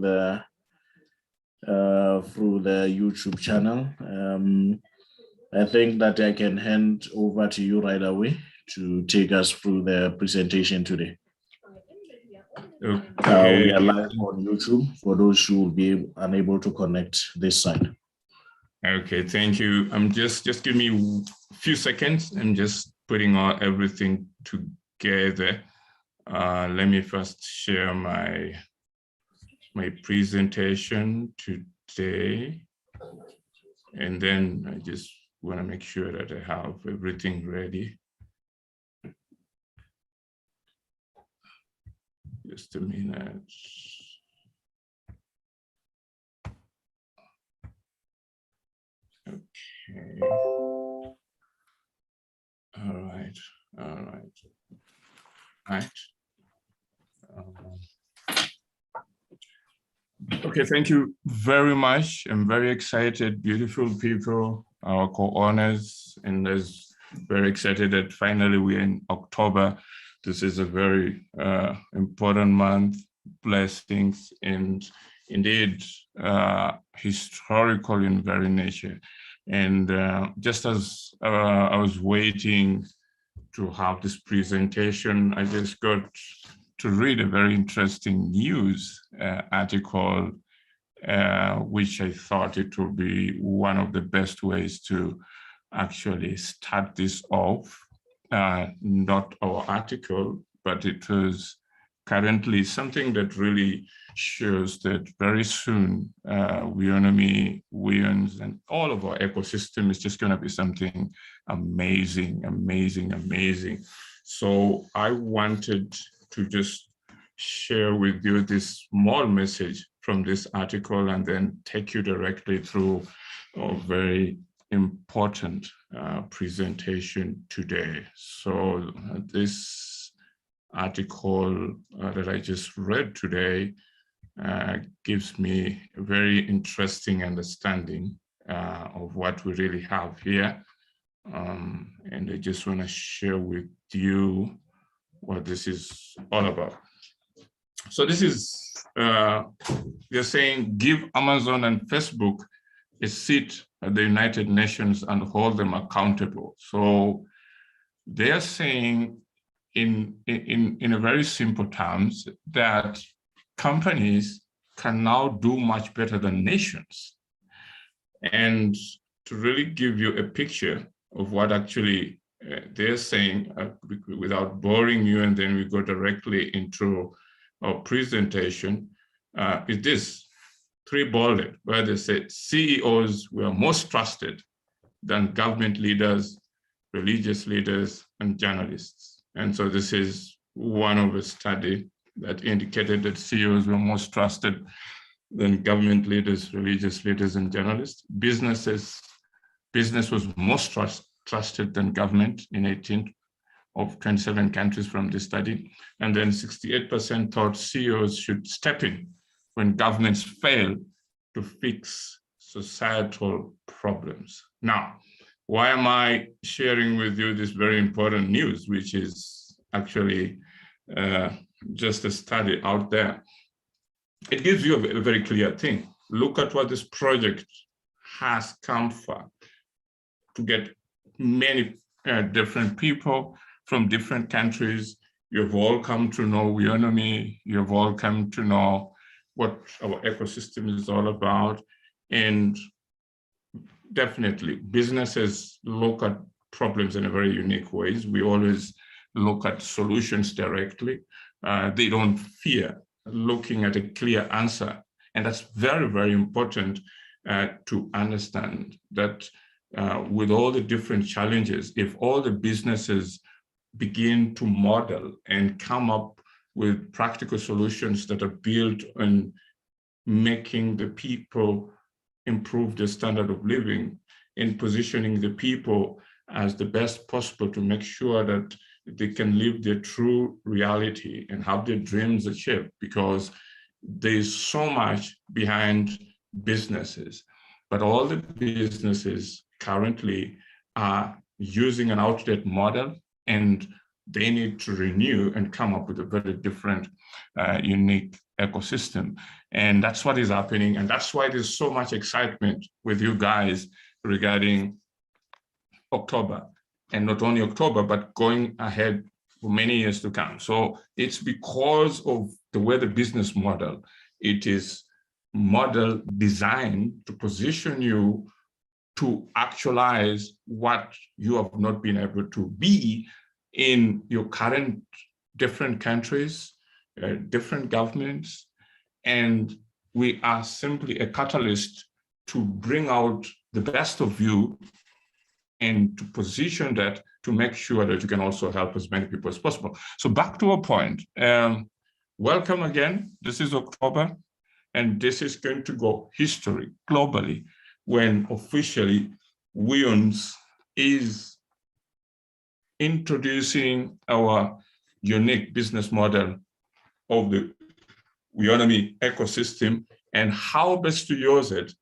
through the YouTube channel. I think that I can hand over to you right away to take us through the presentation today. Okay. We are live on YouTube for those who will be unable to connect this side. Okay, thank you. Just give me a few seconds. I'm just putting everything together. Let me first share my presentation today, and then I just want to make sure that I have everything ready. Just a minute. Okay. All right. Okay, thank you very much. I'm very excited, beautiful people, our co-owners, and very excited that finally we're in October. This is a very important month, blessings, and indeed historical in very nature. And just as I was waiting to have this presentation, I just got to read a very interesting news article, which I thought it would be one of the best ways to actually start this off. Not our article, but it was currently something that really shows that very soon Weownomy, Weons, and all of our ecosystem is just going to be something amazing, amazing, amazing. So I wanted to just share with you this small message from this article and then take you directly through a very important presentation today. So this article that I just read today gives me a very interesting understanding of what we really have here. And I just want to share with you what this is all about. So this is, they're saying, give Amazon and Facebook a seat at the United Nations and hold them accountable. So they are saying in a very simple terms that companies can now do much better than nations. And to really give you a picture of what actually they're saying, without boring you, and then we go directly into our presentation, is this 3 bolded, where they said CEOs were most trusted than government leaders, religious leaders, and journalists. And so this is one of a study that indicated that CEOs were most trusted than government leaders, religious leaders, and journalists. Business was most trusted than government in 18 of 27 countries from the study. And then 68% thought CEOs should step in when governments fail to fix societal problems. Now, why am I sharing with you this very important news, which is actually just a study out there? It gives you a very clear thing. Look at what this project has come for, to get many different people from different countries. You've all come to know Weownomy. You've all come to know what our ecosystem is all about. And definitely, businesses look at problems in a very unique ways. We always look at solutions directly. They don't fear looking at a clear answer. And that's very, very important to understand that with all the different challenges, if all the businesses begin to model and come up with practical solutions that are built on making the people improve their standard of living, in positioning the people as the best possible to make sure that they can live their true reality and have their dreams achieved, because there's so much behind businesses. But all the businesses currently are using an outdated model, and they need to renew and come up with a very different, unique ecosystem. And that's what is happening. And that's why there's so much excitement with you guys regarding October. And not only October, but going ahead for many years to come. So it's because of the way the business model, it is model designed to position you to actualize what you have not been able to be in your current different countries, different governments. And we are simply a catalyst to bring out the best of you and to position that to make sure that you can also help as many people as possible. So back to our point, welcome again. This is October, and this is going to go history globally when officially Weownomy is introducing our unique business model of the Weownomy ecosystem and how best to use it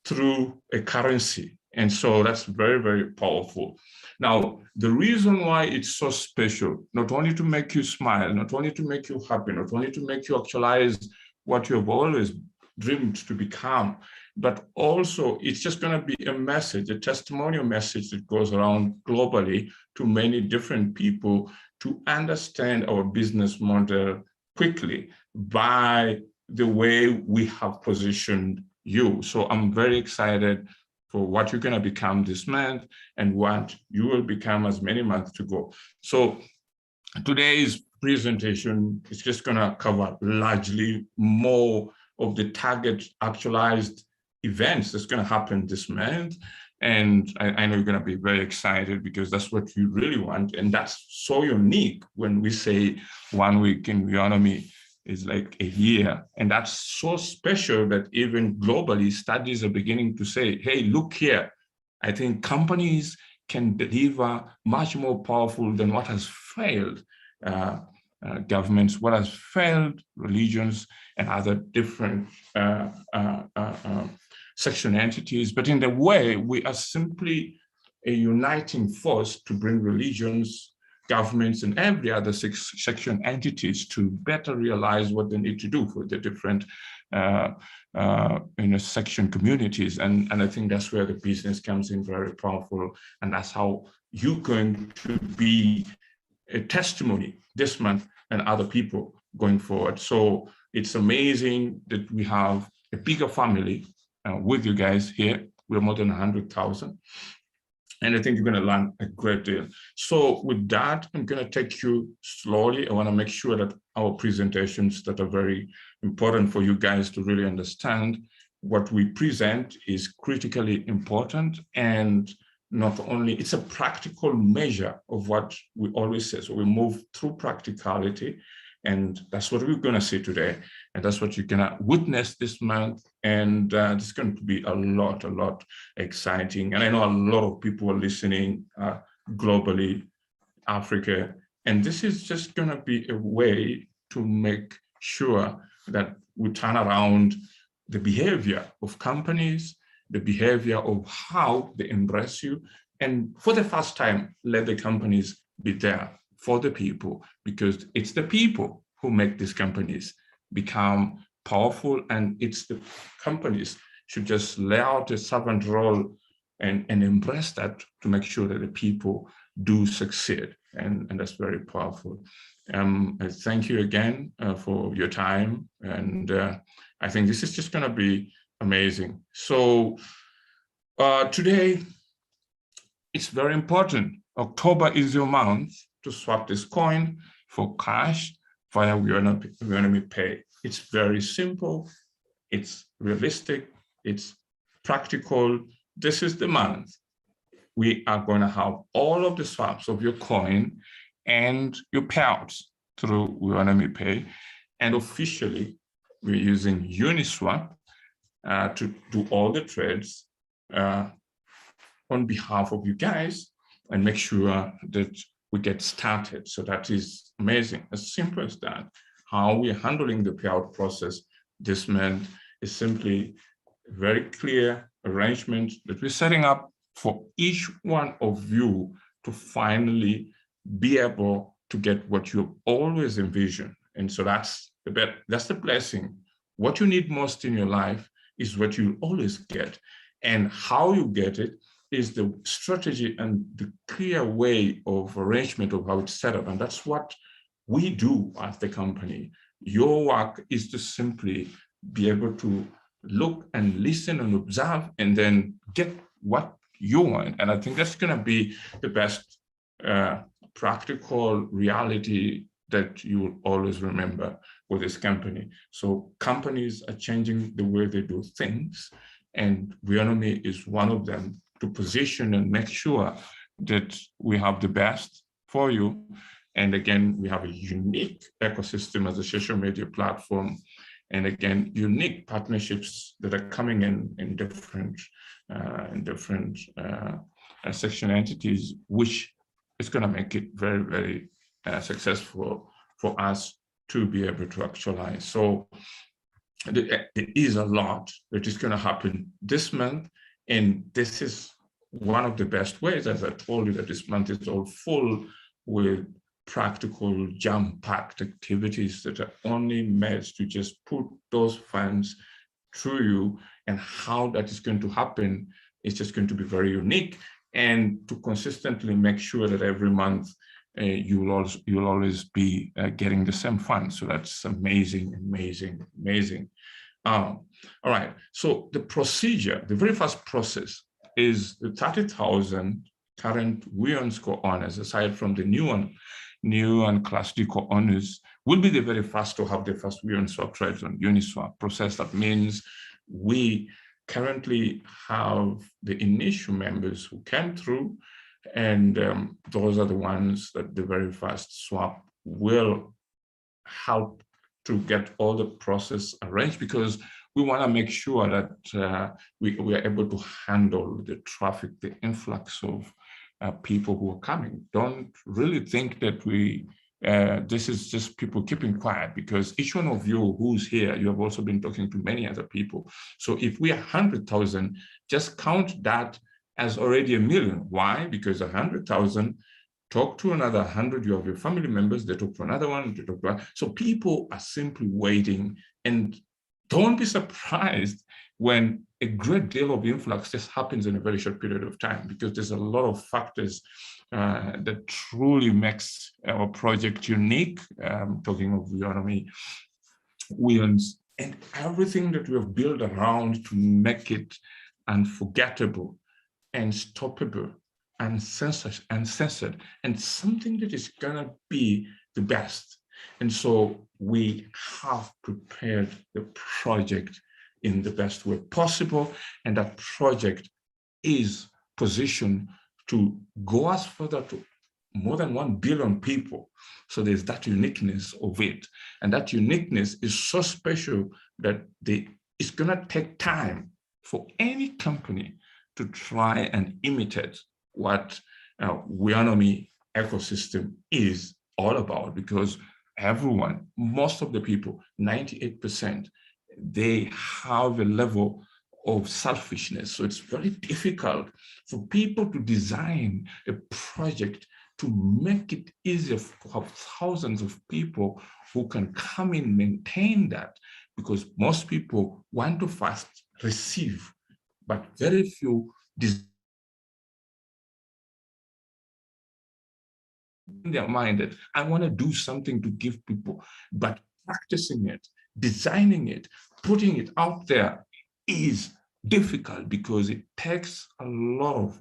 through a currency. And so that's very, very powerful. Now, the reason why it's so special, not only to make you smile, not only to make you happy, not only to make you actualize what you have always dreamed to become, but also it's just going to be a message, a testimonial message that goes around globally to many different people to understand our business model quickly by the way we have positioned you. So I'm very excited for what you're going to become this month and what you will become as many months to go. So today's presentation is just going to cover largely more of the target actualized events that's going to happen this month. And I know you're going to be very excited because that's what you really want. And that's so unique when we say 1 week in Weownomy is like a year. And that's so special that even globally studies are beginning to say, hey, look here, I think companies can deliver much more powerful than what has failed governments, what has failed religions and other different section entities. But in the way, we are simply a uniting force to bring religions, governments, and every other section entities to better realize what they need to do for the different section communities. And I think that's where the business comes in very powerful. And that's how you're going to be a testimony this month and other people going forward. So it's amazing that we have a bigger family with you guys here. We're more than 100,000. And I think you're going to learn a great deal. So with that, I'm going to take you slowly. I want to make sure that our presentations that are very important for you guys to really understand what we present is critically important. And not only, it's a practical measure of what we always say. So we move through practicality. And that's what we're going to see today. And that's what you're going to witness this month. And it's going to be a lot exciting. And I know a lot of people are listening globally, Africa. And this is just going to be a way to make sure that we turn around the behavior of companies, the behavior of how they embrace you. And for the first time, let the companies be there for the people, because it's the people who make these companies become powerful, and it's the companies should just lay out a servant role and embrace that to make sure that the people do succeed. And that's very powerful. I thank you again for your time. And I think this is just going to be amazing. So today, it's very important. October is your month to swap this coin for cash via Weownomy Pay. It's very simple, it's realistic, it's practical. This is the month. We are going to have all of the swaps of your coin and your payouts through Weownomy Pay. And officially, we're using Uniswap to do all the trades on behalf of you guys and make sure that we get started. So that is amazing. As simple as that. How we're handling the payout process this month is simply a very clear arrangement that we're setting up for each one of you to finally be able to get what you've always envisioned. And so that's that's the blessing. What you need most in your life is what you always get. And how you get it is the strategy and the clear way of arrangement of how it's set up. And that's what we do at the company. Your work is to simply be able to look and listen and observe and then get what you want. And I think that's going to be the best practical reality that you will always remember with this company. So companies are changing the way they do things, and Weownomy is one of them, to position and make sure that we have the best for you. And again, we have a unique ecosystem as a social media platform. And again, unique partnerships that are coming in different section entities, which is going to make it very, very successful for us to be able to actualize. So there is a lot that is going to happen this month. And this is one of the best ways, as I told you, that this month is all full with practical, jam-packed activities that are only meant to just put those funds through you. And how that is going to happen is just going to be very unique, and to consistently make sure that every month you'll always be getting the same funds. So that's amazing, amazing, amazing. All right, so the procedure, the very first process is the 30,000 current Weowns co-owners, aside from the new and Class D co-owners, will be the very first to have the first Weown swap trades on Uniswap process. That means we currently have the initial members who came through, and those are the ones that the very first swap will help to get all the process arranged, because we want to make sure that we are able to handle the traffic, the influx of people who are coming. Don't really think that this is just people keeping quiet, because each one of you who's here, you have also been talking to many other people. So if we are 100,000, just count that as already 1 million. Why? Because 100,000 talk to another 100, you have your family members, they talk to another one, they talk to one. So people are simply waiting, and don't be surprised when a great deal of influx just happens in a very short period of time, because there's a lot of factors that truly makes our project unique. Talking of Weownomy, Weowns, and everything that we have built around to make it unforgettable, unstoppable, uncensored, and something that is gonna be the best. And so we have prepared the project in the best way possible, and that project is positioned to go as further to more than 1 billion people. So there's that uniqueness of it, and that uniqueness is so special that it's gonna take time for any company to try and imitate what Weownomy ecosystem is all about, because everyone, most of the people, 98%, they have a level of selfishness. So it's very difficult for people to design a project to make it easier to have thousands of people who can come in, maintain that, because most people want to first receive, but very few in their mind that I want to do something to give people, but practicing it, designing it, putting it out there is difficult, because it takes a lot of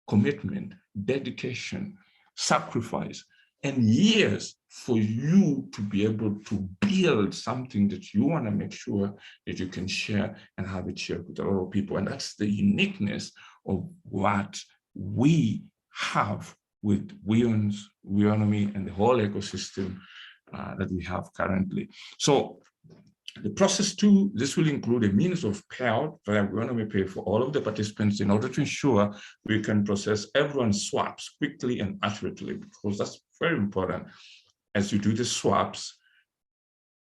commitment, dedication, sacrifice, and years for you to be able to build something that you want to make sure that you can share and have it shared with a lot of people. And that's the uniqueness of what we have with Weownomy and the whole ecosystem that we have currently. So the process too, this will include a means of payout via Weownomy Pay for all of the participants in order to ensure we can process everyone's swaps quickly and accurately, because that's very important. As you do the swaps,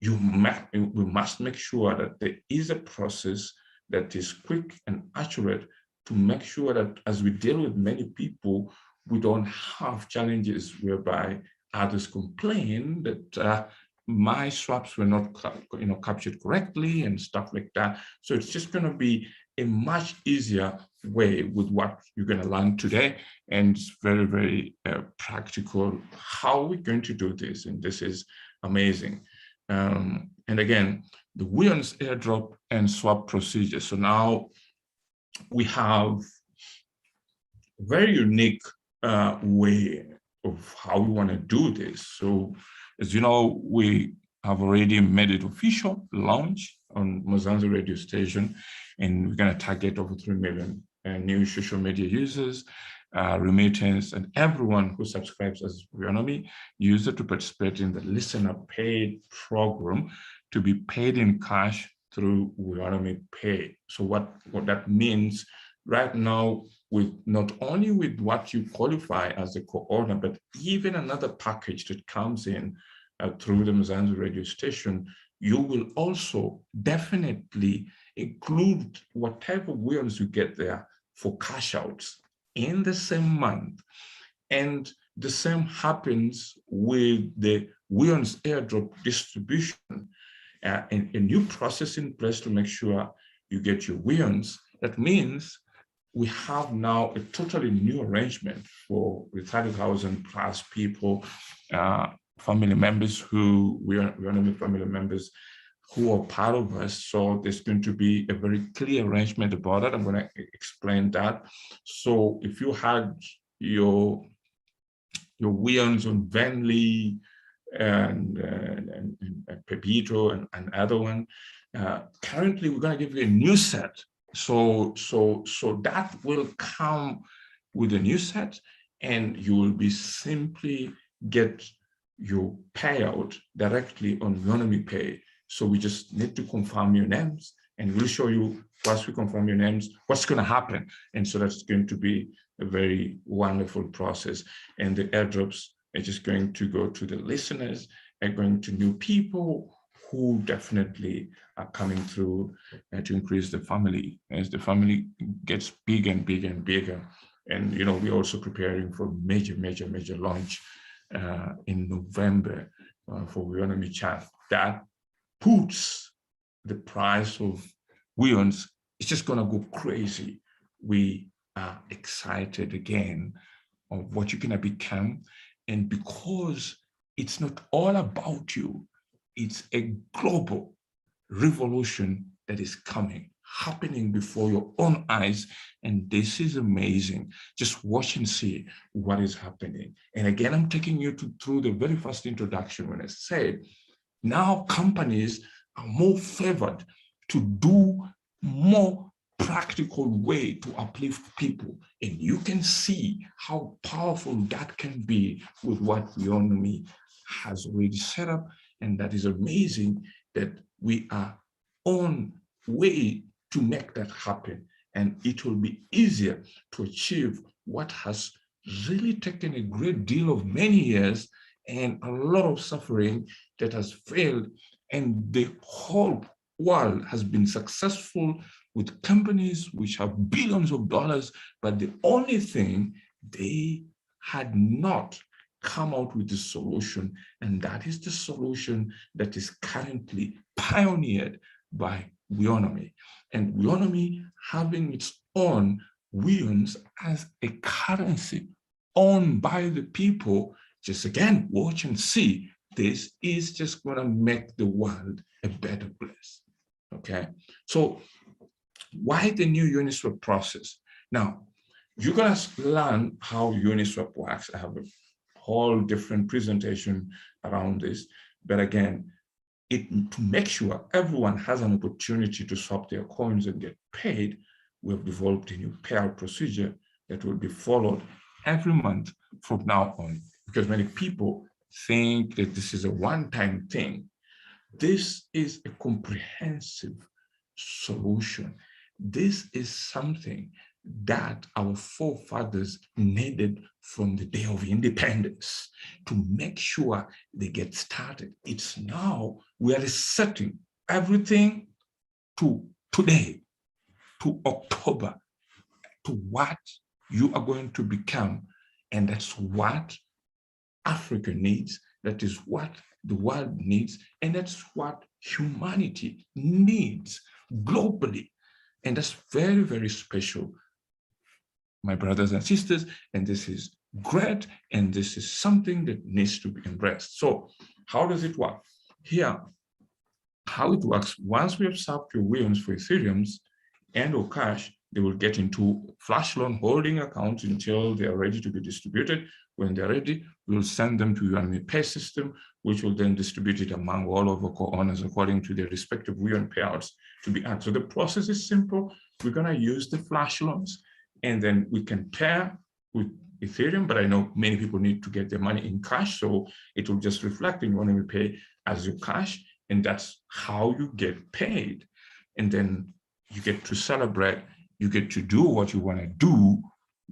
we must make sure that there is a process that is quick and accurate, to make sure that as we deal with many people, we don't have challenges whereby others complain that my swaps were not captured correctly and stuff like that. So it's just going to be a much easier way with what you're going to learn today. And it's very, very practical. How are we going to do this? And this is amazing. And again, the Weownomy airdrop and swap procedure. So now we have a very unique way of how we want to do this. So as you know, we have already made it official, launch on Mozambique radio station, and we're going to target over 3 million new social media users, remittance, and everyone who subscribes as Weownomy user to participate in the listener paid program to be paid in cash through Weownomy Pay. So what that means right now, with not only with what you qualify as a co-owner, but even another package that comes in through the Mozambique radio station, you will also definitely include whatever Weownomy you get there for cash outs in the same month. And the same happens with the Weownomy airdrop distribution. A new process in place to make sure you get your Weownomy. That means we have now a totally new arrangement for the 30,000 plus people, family members who Weownomy family members who are part of us. So there's going to be a very clear arrangement about it. I'm going to explain that. So if you had your Weownomy on Venly and Pepito and other one, currently we're going to give you a new set. So that will come with a new set, and you will be simply get your payout directly on Weownomy Pay. So we just need to confirm your names, and we'll show you once we confirm your names, what's going to happen. And so that's going to be a very wonderful process. And the airdrops are just going to go to the listeners and going to new people who definitely are coming through to increase the family as the family gets bigger and bigger and bigger. And, you know, we're also preparing for major launch in November for Weownomy Chat. That puts the price of Weownomy, it's just going to go crazy. We are excited again of what you're going to become. And because it's not all about you, it's a global revolution that is happening before your own eyes. And this is amazing. Just watch and see what is happening. And again, I'm taking you through the very first introduction when I said, now companies are more favored to do more practical way to uplift people. And you can see how powerful that can be with what Weownomy has already set up. And that is amazing that we are on way to make that happen. And it will be easier to achieve what has really taken a great deal of many years and a lot of suffering that has failed. And the whole world has been successful with companies which have billions of dollars, but the only thing, they had not come out with the solution, and that is the solution that is currently pioneered by Weownomy. And Weownomy having its own Weownomy as a currency owned by the people, just again, watch and see. This is just going to make the world a better place. Okay, so why the new Uniswap process? Now, you're going to learn how Uniswap works. I have a whole different presentation around this. But again, to make sure everyone has an opportunity to swap their coins and get paid, we have developed a new payout procedure that will be followed every month from now on, because many people think that this is a one-time thing. This is a comprehensive solution. This is something that our forefathers needed from the day of independence to make sure they get started. It's now we are resetting everything to today, to October, to what you are going to become. And that's what Africa needs. That is what the world needs, and that's what humanity needs globally. And that's very, very special, my brothers and sisters, and this is great, and this is something that needs to be embraced. So how does it work? Here, how it works, once we have swapped your Weowns for Ethereums and or cash, they will get into flash loan holding accounts until they are ready to be distributed. When they're ready, we'll send them to Weownomy Pay system, which will then distribute it among all of our co-owners according to their respective Weown payouts to be earned. So the process is simple. We're going to use the flash loans, and then we can pair with Ethereum, but I know many people need to get their money in cash, so it will just reflect in Weownomy Pay as your cash, and that's how you get paid. And then you get to celebrate, you get to do what you want to do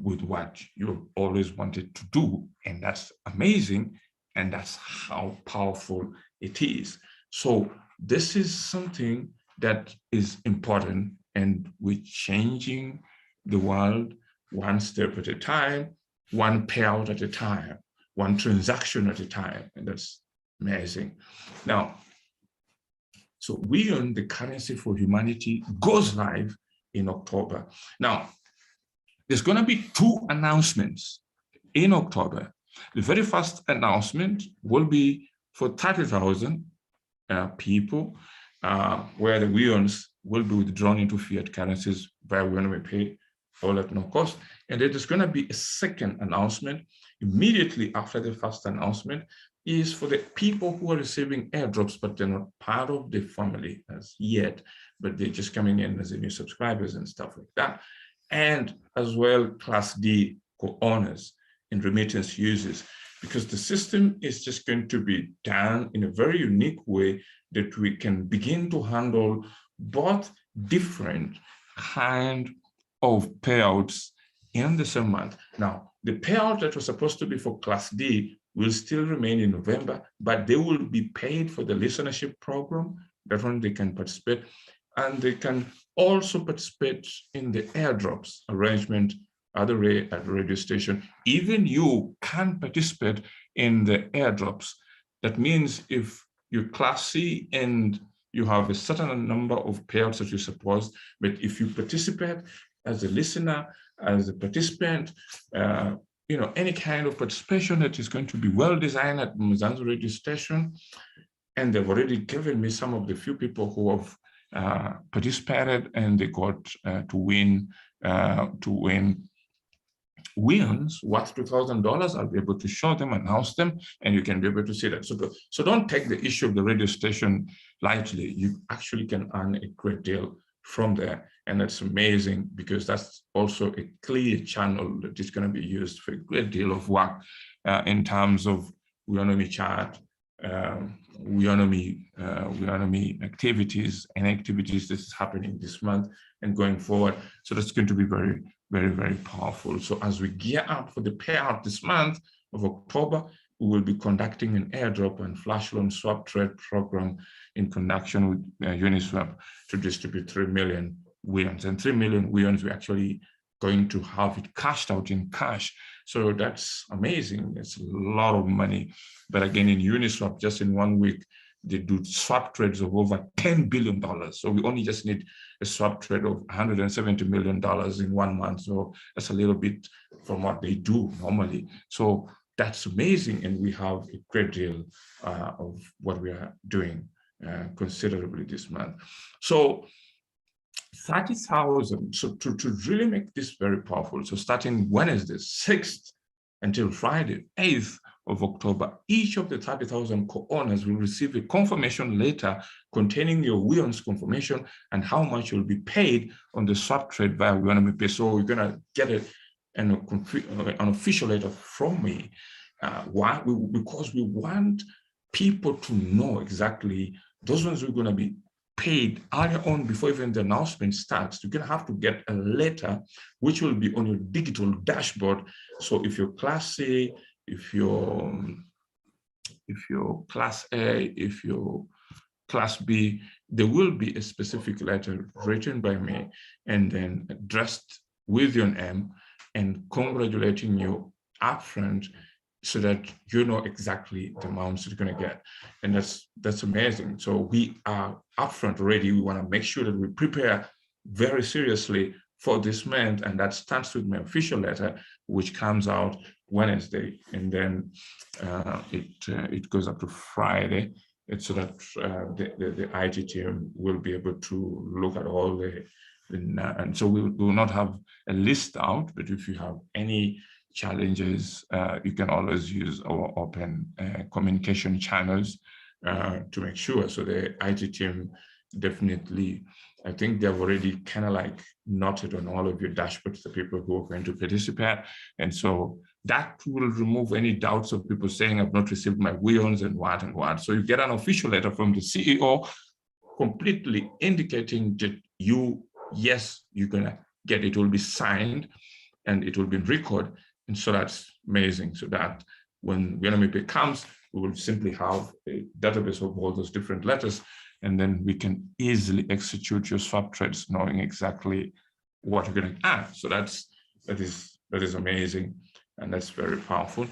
with what you've always wanted to do, and that's amazing, and that's how powerful it is. So this is something that is important, and we're changing the world one step at a time, one payout at a time, one transaction at a time, and that's amazing. Now, so Weown, the currency for humanity, goes live in October. Now, there's going to be 2 announcements in October. The very first announcement will be for 30,000 people, where the Weowns will be withdrawn into fiat currencies via Weownomy Pay, all at no cost. And then there's going to be a second announcement immediately after the first announcement, is for the people who are receiving airdrops, but they're not part of the family as yet, but they're just coming in as new subscribers and stuff like that. And as well, Class D co-owners and remittance users, because the system is just going to be done in a very unique way that we can begin to handle both different kind of payouts in the same month. Now, the payout that was supposed to be for Class D will still remain in November, but they will be paid for the listenership program. That one they can participate, and they can also participate in the airdrops arrangement at the radio station. Even you can participate in the airdrops. That means if you're Class C and you have a certain number of payouts that you suppose, but if you participate as a listener, as a participant, any kind of participation that is going to be well designed at Mzanzu radio station, and they've already given me some of the few people who have participated, and they got to win Weowns worth $2,000. I'll be able to show them, announce them, and you can be able to see that. So don't take the issue of the radio station lightly. You actually can earn a great deal from there, and that's amazing, because that's also a clear channel that is going to be used for a great deal of work in terms of Weownomy chat, Weownomy activities and activities that is happening this month and going forward. So that's going to be very, very, very powerful. So as we gear up for the payout this month of October, we will be conducting an airdrop and flash loan swap trade program in conjunction with Uniswap to distribute 3 million Weowns. And 3 million Weowns, we're actually going to have it cashed out in cash. So that's amazing. It's a lot of money. But again, in Uniswap, just in 1 week, they do swap trades of over $10 billion. So we only just need a swap trade of $170 million in 1 month. So that's a little bit from what they do normally. So that's amazing. And we have a great deal of what we are doing considerably this month. So 30,000, so to really make this very powerful, so starting Wednesday, 6th until Friday, 8th of October, each of the 30,000 co-owners will receive a confirmation letter containing your Weowns confirmation and how much you'll be paid on the swap trade via Weownomy Pay. So you're going to get an official letter from me. Why? Because we want people to know exactly those ones we're going to be paid earlier on before even the announcement starts. You're going to have to get a letter which will be on your digital dashboard. So if you're Class A, if you're Class A, if you're Class B, there will be a specific letter written by me and then addressed with your name and congratulating you upfront so that you know exactly the amounts you're going to get. And that's amazing. So we are upfront already. We want to make sure that we prepare very seriously for this month, and that starts with my official letter, which comes out Wednesday, and then it goes up to Friday. It's so that the IT team will be able to look at all the and so we will not have a list out, but if you have any challenges, you can always use our open communication channels to make sure. So the IT team definitely, I think they've already kind of like noted on all of your dashboards the people who are going to participate. And so that will remove any doubts of people saying, I've not received my Weowns and what and what. So you get an official letter from the CEO completely indicating that yes, you're going to get it. Will be signed and it will be recorded. And so that's amazing. So that when Weownomy Pay comes, we will simply have a database of all those different letters, and then we can easily execute your swap trades, knowing exactly what you're going to add. So that is amazing, and that's very powerful.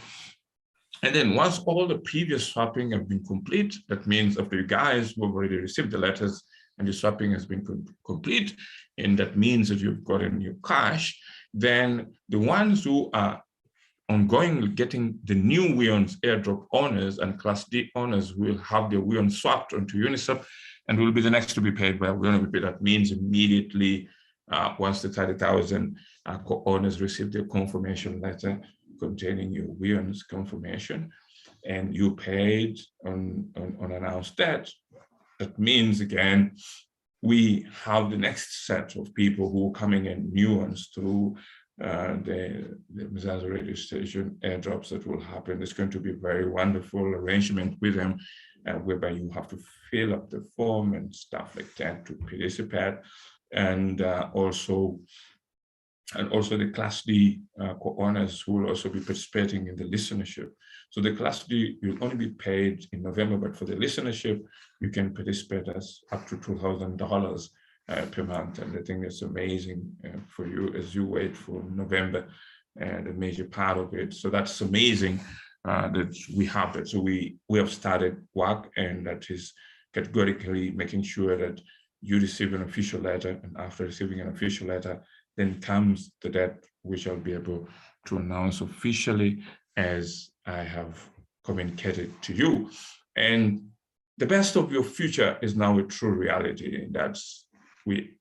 And then once all the previous swapping have been complete, that means after you guys who have already received the letters and your swapping has been complete, and that means that you've gotten your cash, then the ones who are ongoing getting the new Weowns airdrop owners and Class D owners will have their Weowns swapped onto Uniswap and will be the next to be paid by Weownomy Pay. That means immediately once the 30,000 co-owners receive their confirmation letter containing your Weowns confirmation, and you paid on unannounced debt, that means again, we have the next set of people who are coming in, new ones through the Mzanza radio station airdrops that will happen. It's going to be a very wonderful arrangement with them, whereby you have to fill up the form and stuff like that to participate. And also the Class D co-owners who will also be participating in the listenership. So the Class D will only be paid in November, but for the listenership, you can participate as up to $2,000 per month. And I think it's amazing for you as you wait for November and a major part of it. So that's amazing that we have that. So we have started work, and that is categorically making sure that you receive an official letter, and after receiving an official letter, then comes the date which I'll be able to announce officially as I have communicated to you. And the best of your future is now a true reality, and that's we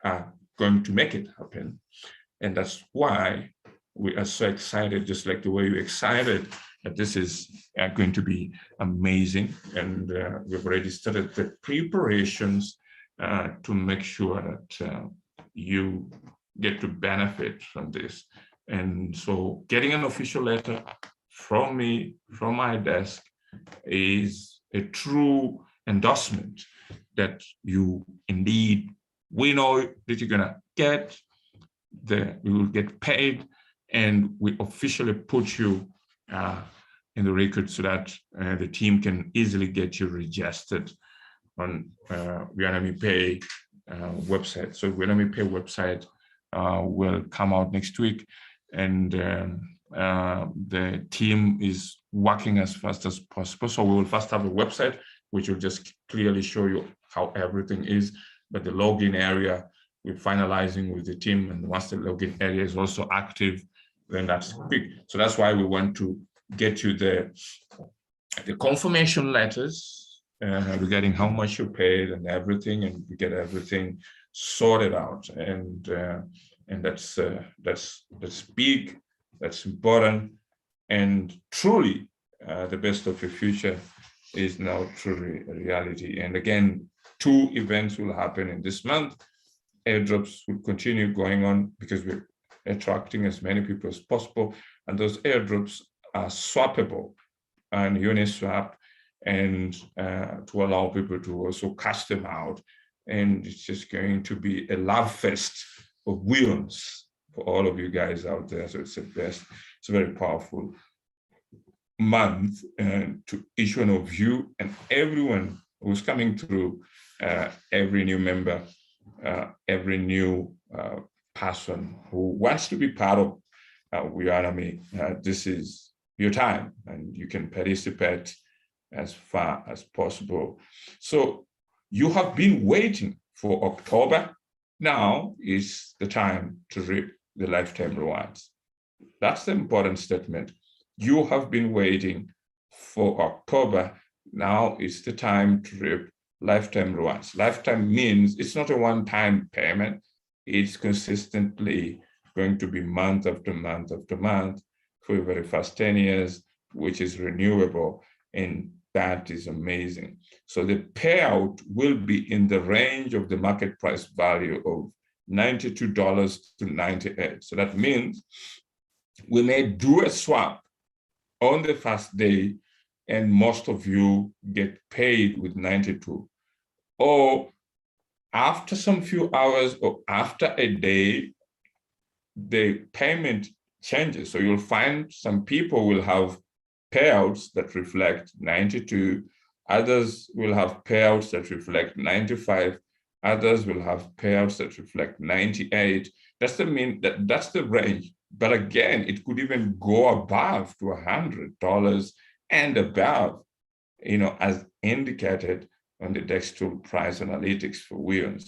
are going to make it happen. And that's why we are so excited, just like the way you're excited that this is going to be amazing. And we've already started the preparations to make sure that you get to benefit from this. And so getting an official letter from me, from my desk, is a true endorsement that you indeed, we know that you're gonna get, you will get paid, and we officially put you in the record so that the team can easily get you registered on Weownomy Pay website. So Weownomy Pay website will come out next week, and the team is working as fast as possible. So we will first have a website which will just clearly show you how everything is, but the login area we're finalizing with the team, and once the login area is also active, then that's quick. So that's why we want to get you the confirmation letters regarding how much you paid and everything, and we get everything sorted out. And that's big, that's important, and truly the best of your future is now truly a reality. And again, 2 events will happen in this month. Airdrops will continue going on because we're attracting as many people as possible, and those airdrops are swappable on Uniswap, and to allow people to also cash them out. And it's just going to be a love fest of Weowns for all of you guys out there. So it's the best. It's a very powerful month to each one of you and everyone who's coming through, every new member, every new person who wants to be part of Weownomy. This is your time, and you can participate as far as possible. So you have been waiting for October. Now is the time to reap the lifetime rewards. That's the important statement. You have been waiting for October. Now is the time to reap lifetime rewards. Lifetime means it's not a one-time payment. It's consistently going to be month after month after month for your very first 10 years, which is renewable. And that is amazing. So the payout will be in the range of the market price value of $92 to $98. So that means we may do a swap on the first day, and most of you get paid with 92. Or after some few hours or after a day, the payment changes. So you'll find some people will have payouts that reflect 92, others will have payouts that reflect 95, others will have payouts that reflect 98. That's the range. But again, it could even go above to $100 and above, as indicated on the DEX tool price analytics for Weownomy.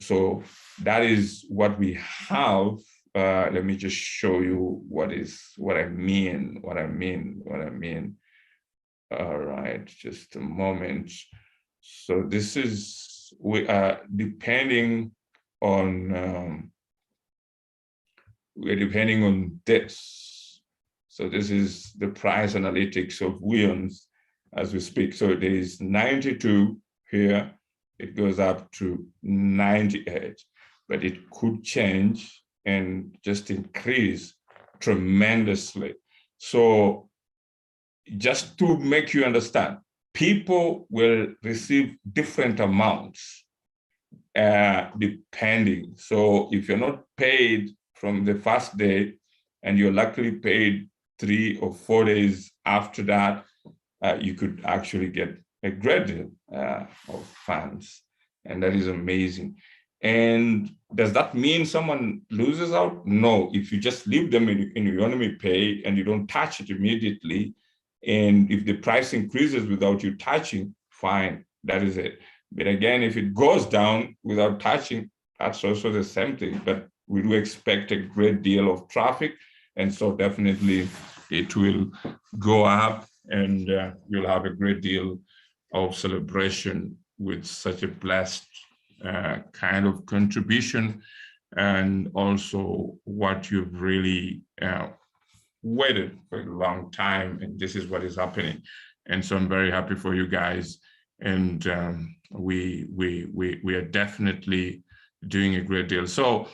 So that is what we have. Let me just show you what I mean. All right, just a moment. So this is, we are depending on this. So this is the price analytics of Weownomy as we speak. So there is 92 here. It goes up to 98, but it could change and just increase tremendously. So just to make you understand, people will receive different amounts depending. So if you're not paid from the first day and you're luckily paid 3 or 4 days after that, you could actually get a great deal of funds, and that is amazing. And does that mean someone loses out? No, if you just leave them in Weownomy Pay and you don't touch it immediately, and if the price increases without you touching, fine, that is it. But again, if it goes down without touching, that's also the same thing. But we do expect a great deal of traffic, and so definitely it will go up, and you'll have a great deal of celebration with such a blessed kind of contribution, and also what you've really waited for a long time, and this is what is happening. And so I'm very happy for you guys, and we are definitely doing a great deal. So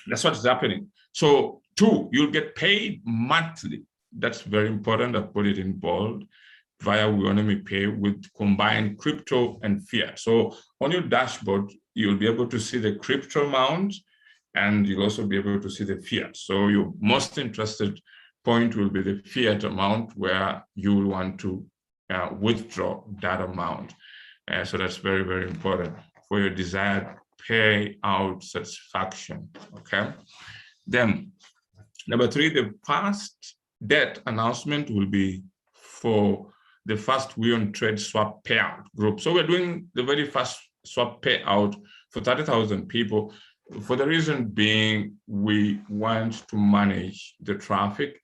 that's what is happening. So 2, you'll get paid monthly. That's very important. I put it in bold, via Weownomy Pay with combined crypto and fiat. So on your dashboard, you'll be able to see the crypto amount, and you'll also be able to see the fiat. So your most interested point will be the fiat amount, where you will want to withdraw that amount. So that's very, very important for your desired payout satisfaction, okay? Then number 3, the first debt announcement will be for the first Weownomy Trade Swap Payout group. So we're doing the very first swap payout for 30,000 people, for the reason being we want to manage the traffic.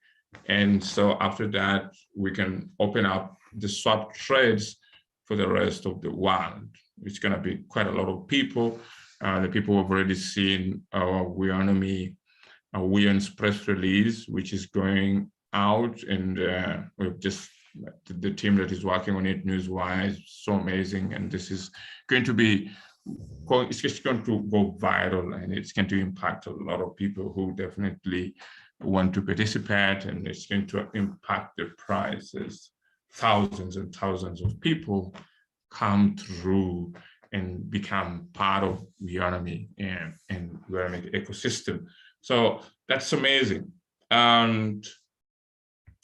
And so after that, we can open up the swap trades for the rest of the world. It's going to be quite a lot of people. The people have already seen our Weownomy, Weowno's press release, which is going out, and we've just, the team that is working on it, news-wise, so amazing. And this is going to be, it's just going to go viral, and it's going to impact a lot of people who definitely want to participate, and it's going to impact the prices. Thousands and thousands of people come through and become part of Weownomy and Weownomy ecosystem. So that's amazing. And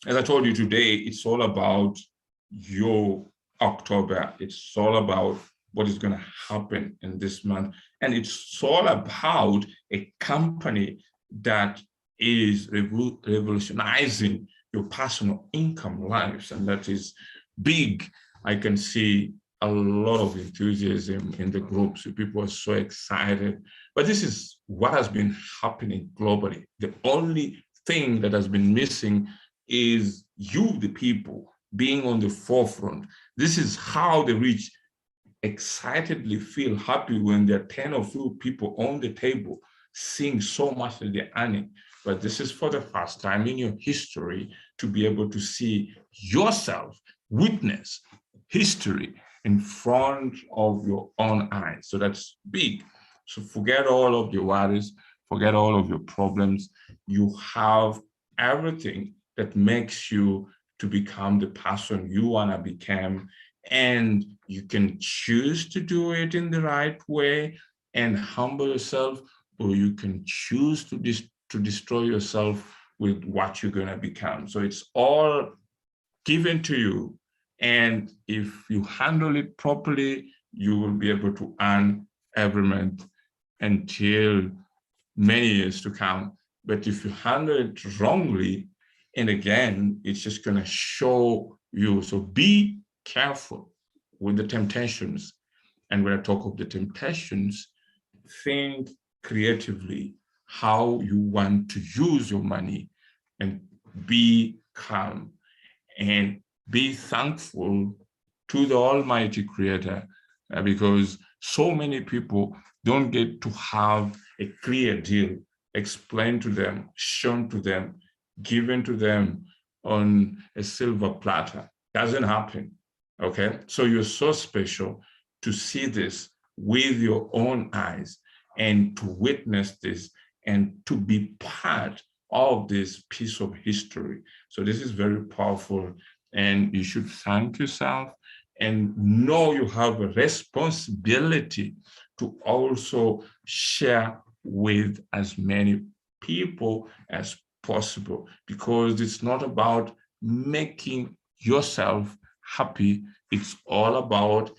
as I told you today, it's all about your October. It's all about what is going to happen in this month. And it's all about a company that is revolutionizing your personal income lives, and that is big. I can see a lot of enthusiasm in the groups. People are so excited. But this is what has been happening globally. The only thing that has been missing is you, the people, being on the forefront. This is how the rich excitedly feel happy when there are 10 or few people on the table seeing so much that they're earning. But this is for the first time in your history to be able to see yourself, witness history in front of your own eyes. So that's big. So forget all of your worries, forget all of your problems. You have everything that makes you to become the person you want to become, and you can choose to do it in the right way and humble yourself, or you can choose to destroy yourself with what you're going to become. So it's all given to you. And if you handle it properly, you will be able to earn every month until many years to come. But if you handle it wrongly, and again, it's just going to show you. So be careful with the temptations. And when I talk of the temptations, think creatively how you want to use your money, and be calm and be thankful to the Almighty Creator, because so many people don't get to have a clear deal explained to them, shown to them, given to them on a silver platter. Doesn't happen, okay? So you're so special to see this with your own eyes and to witness this and to be part of this piece of history. So this is very powerful, and you should thank yourself and know you have a responsibility to also share with as many people as possible, because it's not about making yourself happy. It's all about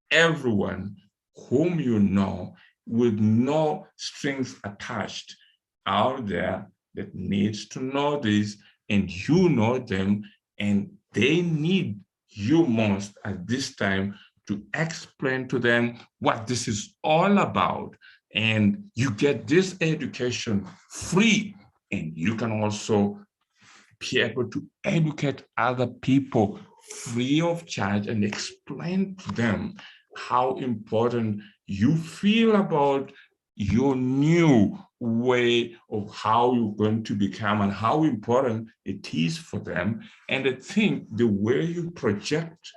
everyone whom you know with no strings attached out there that needs to know this, and you know them, and they need you most at this time to explain to them what this is all about. And you get this education free, and you can also be able to educate other people free of charge and explain to them how important you feel about your new way of how you're going to become and how important it is for them. And I think the way you project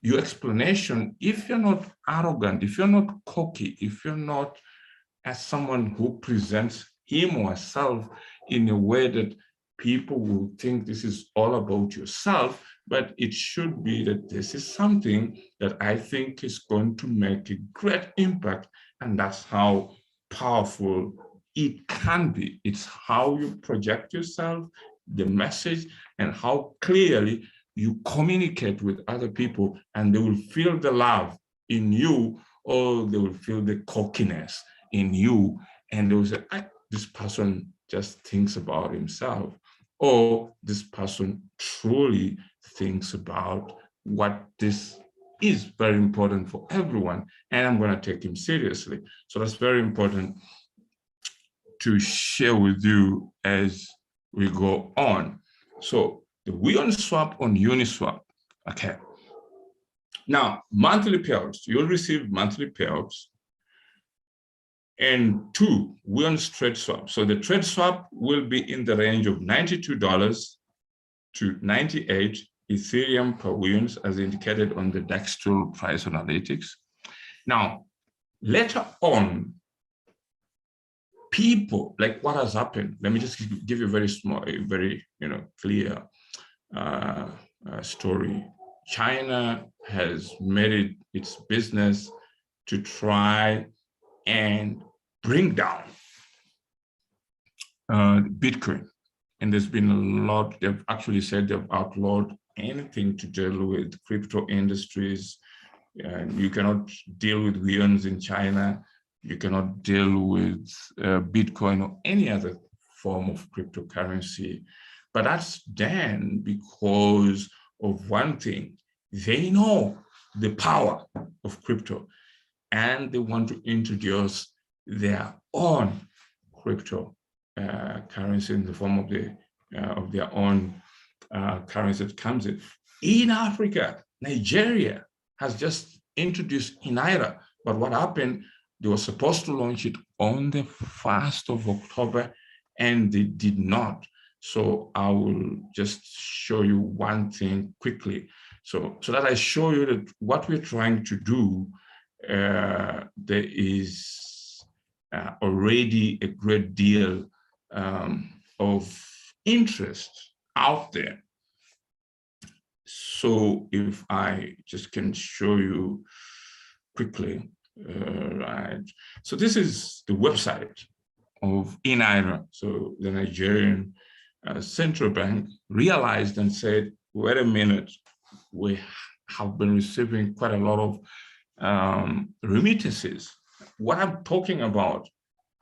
your explanation, if you're not arrogant, if you're not cocky, if you're not as someone who presents him or herself in a way that people will think this is all about yourself, but it should be that this is something that I think is going to make a great impact. And that's how powerful it can be. It's how you project yourself, the message, and how clearly you communicate with other people, and they will feel the love in you, or they will feel the cockiness in you, and they will say, this person just thinks about himself, or this person truly thinks about what this is very important for everyone, and I'm going to take him seriously. So that's very important to share with you as we go on. So the Weownomy on Uniswap, okay. Now, monthly payouts, you'll receive monthly payouts. And two, Weownomy trade swap. So the trade swap will be in the range of $92 to 98 Ethereum per Weownomy, as indicated on the DEX tool price analytics. Now, later on, people, like what has happened, let me just give you a very small, a very clear story. China has made it its business to try and bring down Bitcoin. And there's been a lot, they've actually said they've outlawed anything to deal with crypto industries. You cannot deal with Weownomy in China. You cannot deal with Bitcoin or any other form of cryptocurrency But that's done because of one thing. They know the power of crypto, and they want to introduce their own crypto currency in the form of their own currency that comes in Africa. Nigeria has just introduced Naira, but what happened? They were supposed to launch it on the 1st of October, and they did not. So I will just show you one thing quickly, so that I show you that what we're trying to do, there is already a great deal of interest out there. So if I just can show you quickly, right? So this is the website of Naira. So the Nigerian central bank realized and said, wait a minute, we have been receiving quite a lot of remittances. What I'm talking about,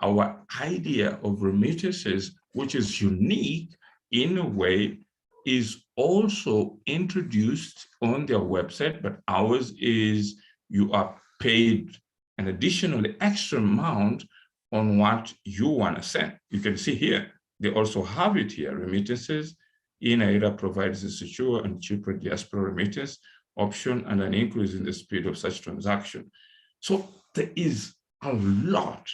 our idea of remittances, which is unique in a way, is also introduced on their website, but ours is you are paid an additional extra amount on what you want to send. You can see here, they also have it here, remittances. Naira provides a secure and cheaper diaspora remittance option and an increase in the speed of such transaction. So there is a lot,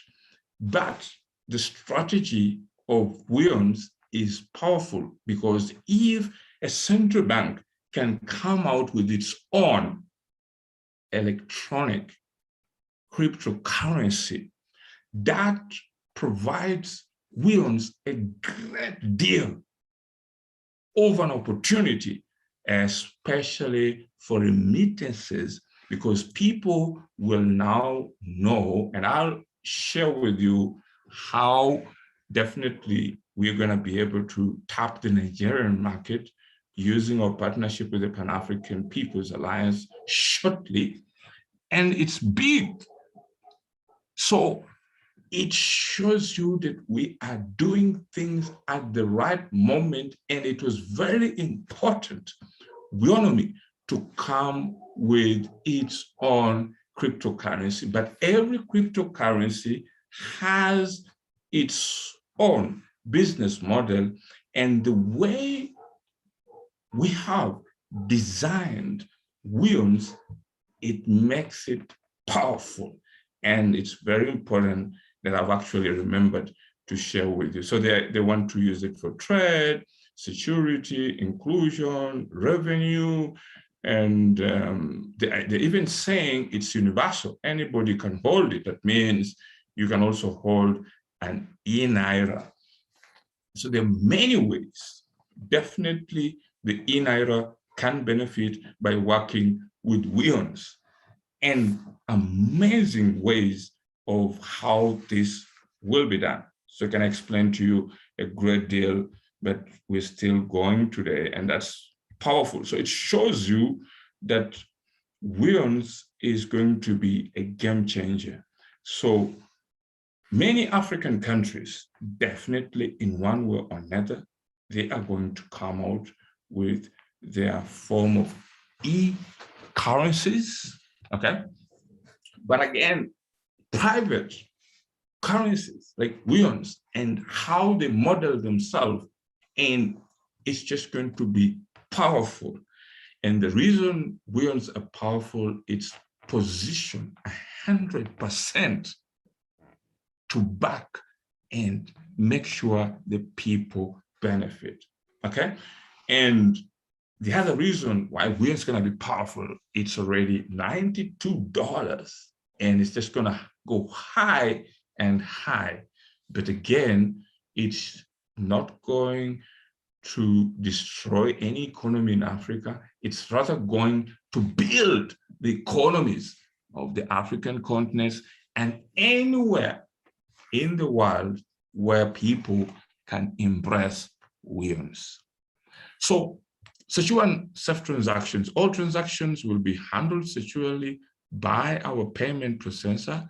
but the strategy of Weownomy is powerful, because if a central bank can come out with its own electronic cryptocurrency, that provides Weownomy a great deal of an opportunity, especially for remittances, because people will now know, and I'll share with you how definitely we're going to be able to tap the Nigerian market using our partnership with the Pan-African People's Alliance shortly. And it's big. So it shows you that we are doing things at the right moment, and it was very important, Weownomy, to come with its own cryptocurrency. But every cryptocurrency has its own business model, and the way we have designed Weownomy, it makes it powerful. And it's very important that I've actually remembered to share with you. So they want to use it for trade, security, inclusion, revenue, and they're even saying it's universal. Anybody can hold it. That means you can also hold an Naira. So there are many ways. Definitely the Naira can benefit by working with Weownomy, and amazing ways of how this will be done. So I can explain to you a great deal, but we're still going today, and that's powerful. So it shows you that Weownomy is going to be a game changer. So many African countries, definitely in one way or another, they are going to come out with their form of e-currencies, okay? But again, private currencies like Weownomy and how they model themselves, and it's just going to be powerful. And the reason Weownomy are powerful, it's positioned 100% to back and make sure the people benefit, okay? And the other reason why Weownomy is going to be powerful, it's already $92, and it's just going to go high and high. But again, it's not going to destroy any economy in Africa. It's rather going to build the economies of the African continent and anywhere in the world where people can embrace Weownomy. So secure and safe transactions, all transactions will be handled securely by our payment processor,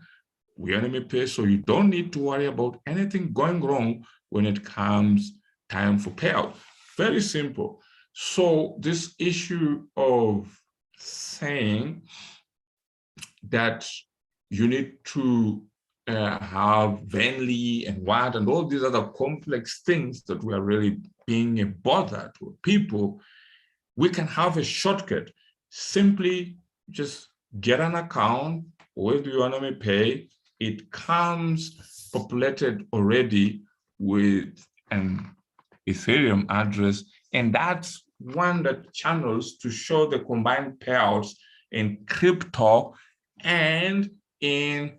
Weownomy Pay, so you don't need to worry about anything going wrong when it comes time for payout. Very simple. So this issue of saying that you need to have Venly and what and all these other complex things that we are really being a bother to people, we can have a shortcut. Simply just get an account with Weownomy Pay. It comes populated already with an Ethereum address, and that's one that channels to show the combined payouts in crypto and in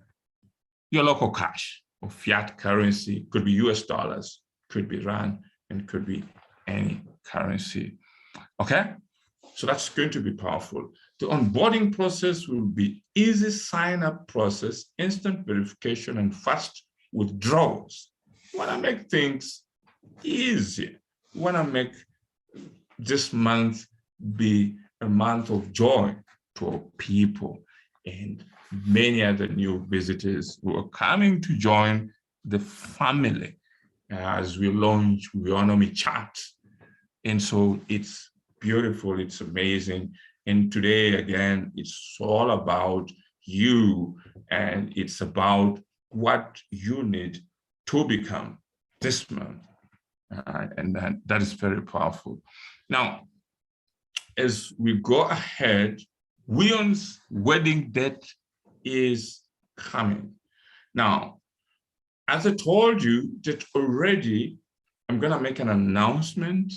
your local cash or fiat currency. Could be US dollars, could be rand, and could be any currency. Okay, so that's going to be powerful. The onboarding process will be easy sign-up process, instant verification, and fast withdrawals. We want to make things easy. We want to make this month be a month of joy to our people and many other new visitors who are coming to join the family as we launch Weownomy Chat. And so it's beautiful, it's amazing. And today, again, it's all about you, and it's about what you need to become this month. And that is very powerful. Now, as we go ahead, Weon's wedding date is coming. Now, as I told you that already, I'm going to make an announcement.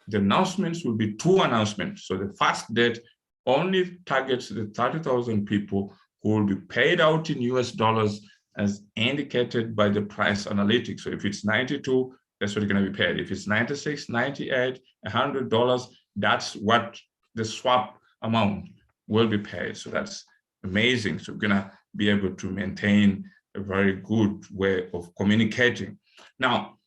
The announcements will be 2 announcements. So the first date only targets the 30,000 people who will be paid out in US dollars as indicated by the price analytics. So if it's 92, that's what you're going to be paid. If it's 96, 98, $100, that's what the swap amount will be paid. So that's amazing. So we're going to be able to maintain a very good way of communicating. Now,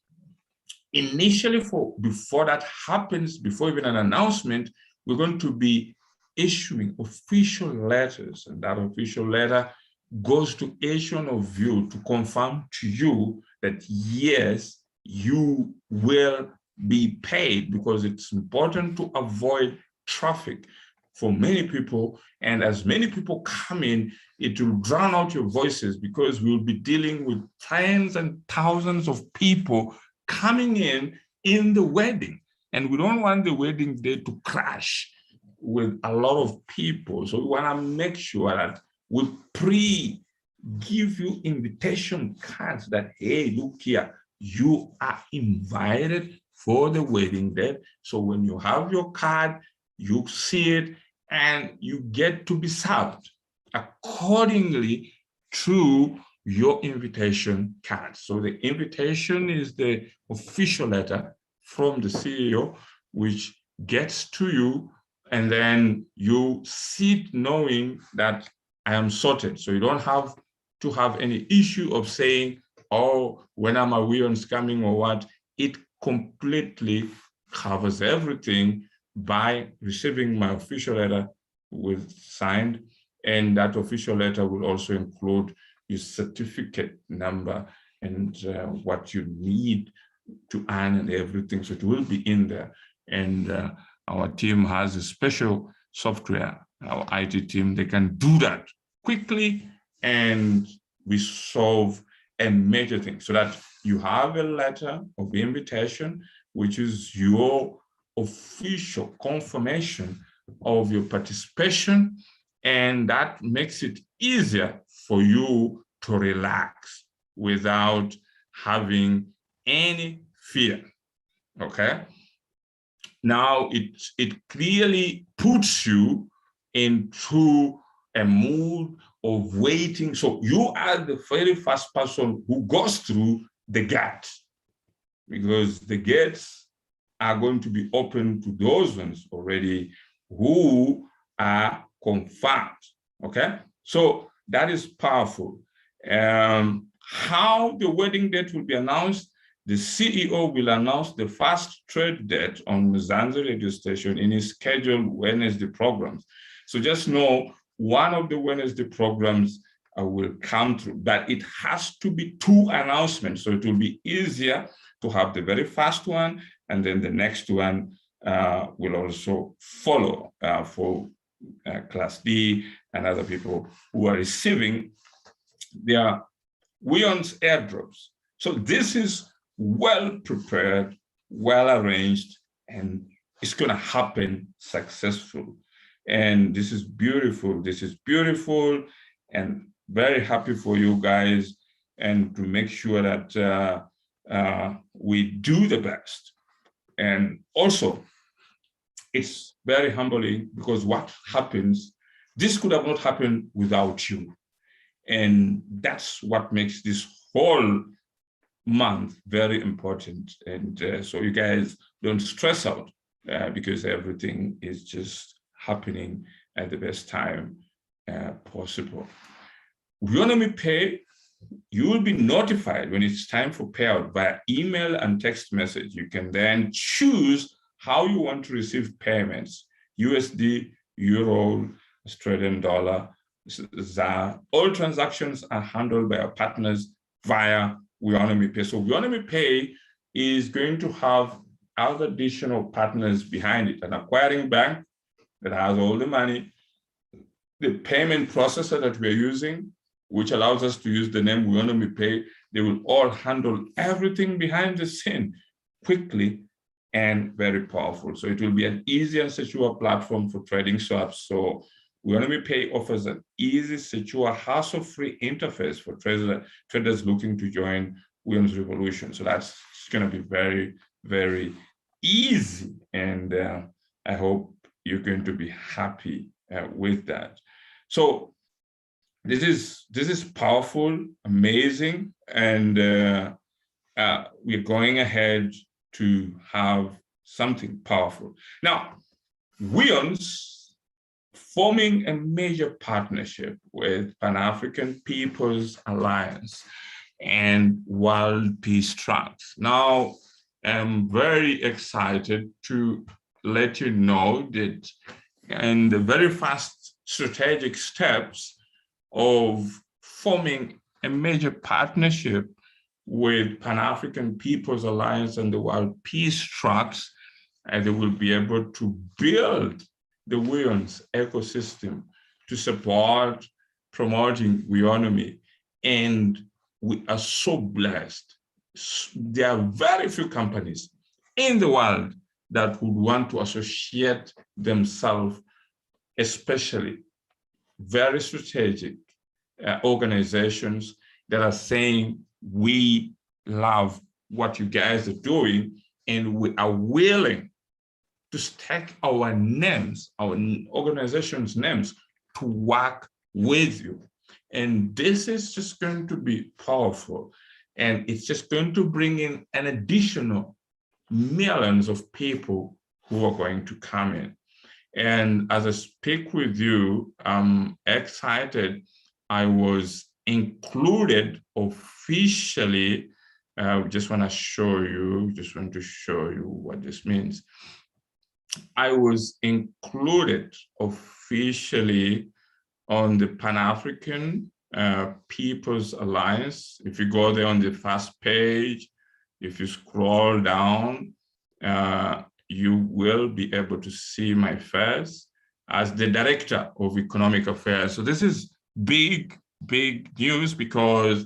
initially, before that happens, before even an announcement, we're going to be issuing official letters, and that official letter goes to each one of you to confirm to you that yes, you will be paid, because it's important to avoid traffic for many people. And as many people come in, it will drown out your voices, because we'll be dealing with tens and thousands of people coming in the wedding. And we don't want the wedding day to crash with a lot of people. So we want to make sure that we give you invitation cards that, hey, look here, you are invited for the wedding day. So when you have your card, you see it, and you get to be served accordingly to your invitation card. So the invitation is the official letter from the CEO, which gets to you, and then you sit knowing that I am sorted. So you don't have to have any issue of saying, oh, when am I Weon's coming or what? It completely covers everything by receiving my official letter with signed, and that official letter will also include your certificate number and what you need to earn and everything. So it will be in there. And our team has a special software, our IT team, they can do that quickly, and we solve a major thing, so that you have a letter of invitation, which is your official confirmation of your participation, and that makes it easier for you to relax without having any fear. Okay. Now it clearly puts you into a mood of waiting. So you are the very first person who goes through the gate, because the gates are going to be open to those ones already who are confirmed. Okay, so that is powerful. How the wedding date will be announced: the CEO will announce the first trade date on Mzansi radio station in his scheduled Wednesday programs. So just know one of the Wednesday programs will come through, but it has to be 2 announcements. So it will be easier to have the very first one and then the next one will also follow for Class D and other people who are receiving their Weownomy airdrops. So this is well prepared, well arranged, and it's going to happen successful. And this is beautiful. This is beautiful, and very happy for you guys, and to make sure that we do the best. And also, it's very humbling, because what happens, this could have not happened without you. And that's what makes this whole month very important. And so you guys don't stress out, because everything is just happening at the best time possible. Weownomy Pay, you will be notified when it's time for payout via email and text message. You can then choose how you want to receive payments: USD, Euro, Australian dollar, ZAR. All transactions are handled by our partners via Weownomy Pay. So Weownomy Pay is going to have other additional partners behind it: an acquiring bank that has all the money, the payment processor that we're using, which allows us to use the name Weownomy Pay. They will all handle everything behind the scene quickly and very powerful. So it will be an easy and secure platform for trading swaps. So Weownomy Pay offers an easy, secure, hassle-free interface for traders looking to join Weownomy's revolution. So that's going to be very, very easy. And I hope you're going to be happy with that. So this is powerful, amazing, and we're going ahead to have something powerful. Now, Weownomy forming a major partnership with Pan-African People's Alliance and World Peace Trust. Now, I'm very excited to let you know that in the very first strategic steps of forming a major partnership with Pan-African People's Alliance and the World Peace Trust, they will be able to build the Weownomy ecosystem to support promoting Weownomy. And we are so blessed. There are very few companies in the world that would want to associate themselves, especially very strategic organizations that are saying, we love what you guys are doing, and we are willing to stake our names, our organization's names, to work with you. And this is just going to be powerful. And it's just going to bring in an additional millions of people who are going to come in. And as I speak with you, I'm excited. I was included officially. Just want to show you what this means. I was included officially on the Pan-African People's Alliance. If you go there on the first page, if you scroll down, you will be able to see my face as the Director of Economic Affairs. So this is big, big news, because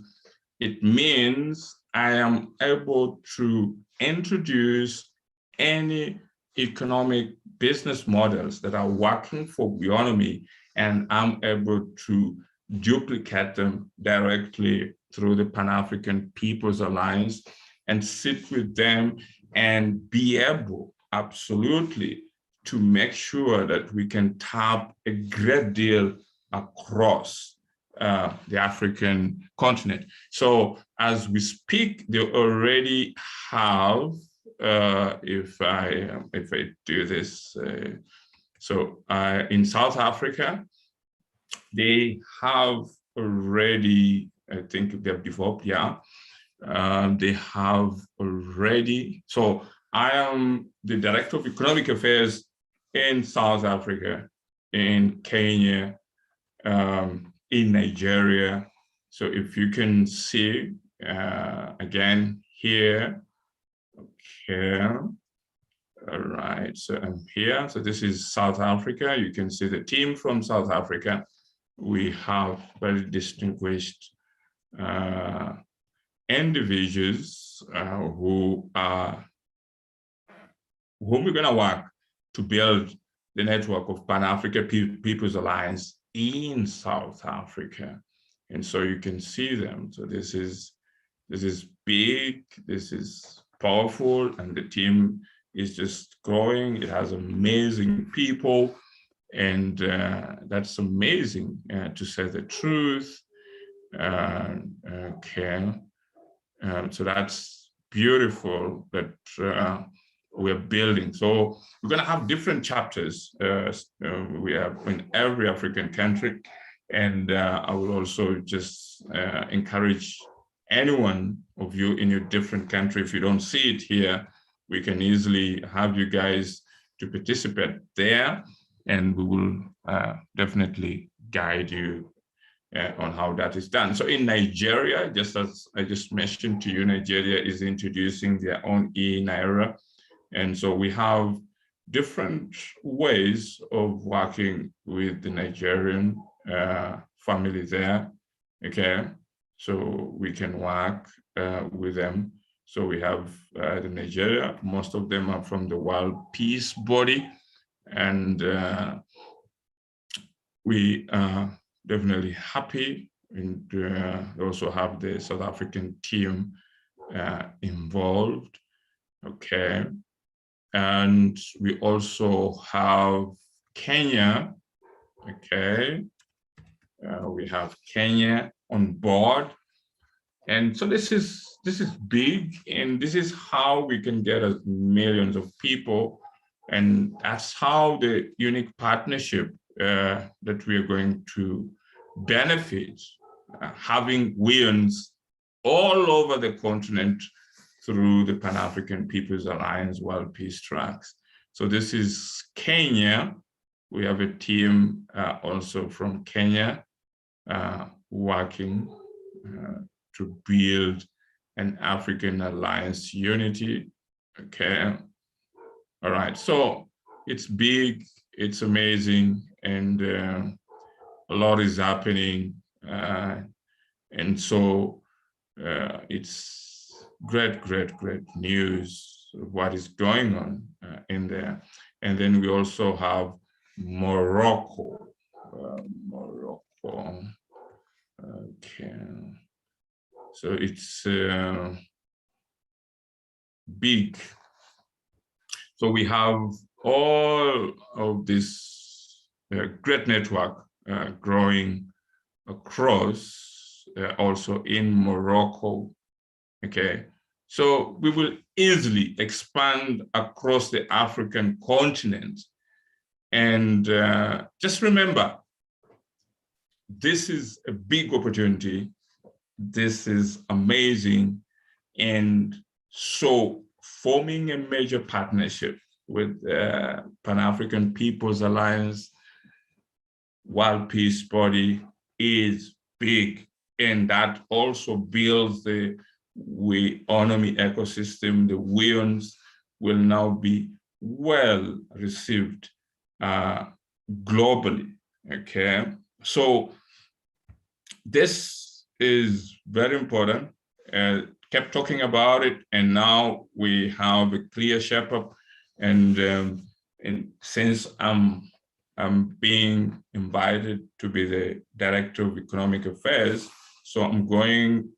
it means I am able to introduce any economic business models that are working for Weownomy, and I'm able to duplicate them directly through the Pan-African People's Alliance and sit with them and be able, absolutely, to make sure that we can tap a great deal across the African continent. So as we speak, they already have, if I do this, so in South Africa, they have already, I think they've developed, they have already. So I am the Director of Economic Affairs in South Africa, in Kenya, in Nigeria. So if you can see, again, here, okay, All right, so I'm here. So this is South Africa. You can see the team from South Africa. We have very distinguished individuals whom we're going to work to build the network of Pan-African People's Alliance in South Africa. And so you can see them. So this is big, this is powerful, and the team is just growing. It has amazing people, and that's amazing to say the truth. Okay, so that's beautiful that we're building. So we're going to have different chapters. We have in every African country, and I will also just encourage anyone of you in your different country. If you don't see it here, we can easily have you guys to participate there, and we will definitely guide you on how that is done. So in Nigeria, just as I just mentioned to you, Nigeria is introducing their own e-Naira. And so we have different ways of working with the Nigerian family there, okay? So we can work with them. So we have the Nigeria, most of them are from the World Peace Body, and we are definitely happy. And they also have the South African team involved, okay? And we also have Kenya, okay? We have Kenya on board. And so this is big, and this is how we can get us millions of people. And that's how the unique partnership that we are going to benefit, having wins all over the continent through the Pan-African People's Alliance World Peace Tracks. So this is Kenya. We have a team also from Kenya working to build an African alliance unity, okay? All right, so it's big, it's amazing, and a lot is happening. And so it's great news of what is going on in there. And then we also have Morocco. Okay. So it's big. So we have all of this great network growing across, also in Morocco. Okay, so we will easily expand across the African continent. And just remember, this is a big opportunity. This is amazing. And so forming a major partnership with Pan-African People's Alliance World Peace Body is big. And that also builds the Weownomy ecosystem. The Weons will now be well received globally, okay? So this is very important. Kept talking about it, and now we have a clear shape up. And since I'm being invited to be the Director of Economic Affairs, so I'm going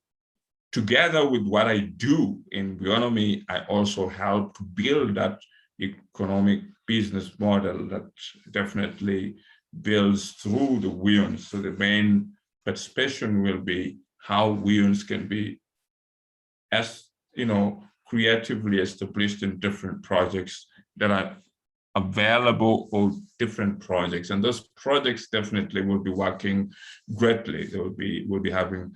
together with what I do in Weownomy. I also help to build that economic business model that definitely builds through the Weons. So the main participation will be how Weons can be, as you know, creatively established in different projects that are available, or different projects. And those projects definitely will be working greatly. They will be having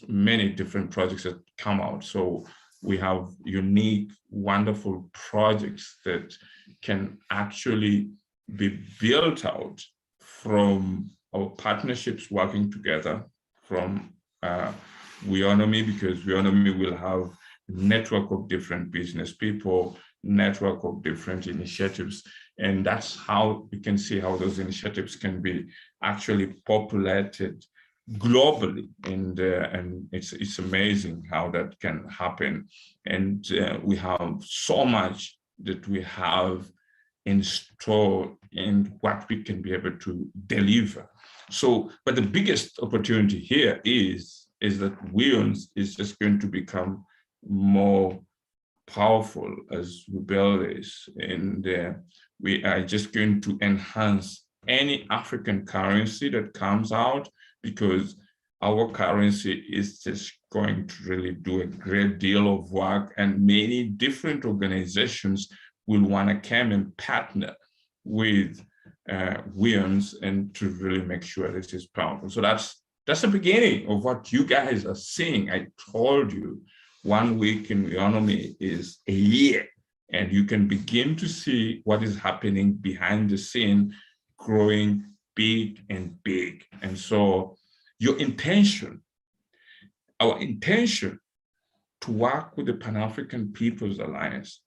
many different projects that come out. So we have unique, wonderful projects that can actually be built out from our partnerships working together, from Weownomy, because Weownomy will have a network of different business people, network of different initiatives. And that's how you can see how those initiatives can be actually populated globally. And it's amazing how that can happen. And we have so much that we have in store and what we can be able to deliver. So, but the biggest opportunity here is that Weownomy is just going to become more powerful as we build this, and we are just going to enhance any African currency that comes out, because our currency is just going to really do a great deal of work, and many different organizations will want to come and partner with Weownomy and to really make sure this is powerful. So that's the beginning of what you guys are seeing. I told you 1 week in Weownomy is a year, and you can begin to see what is happening behind the scene, growing big and big. And so your intention, our intention to work with the Pan-African People's Alliance,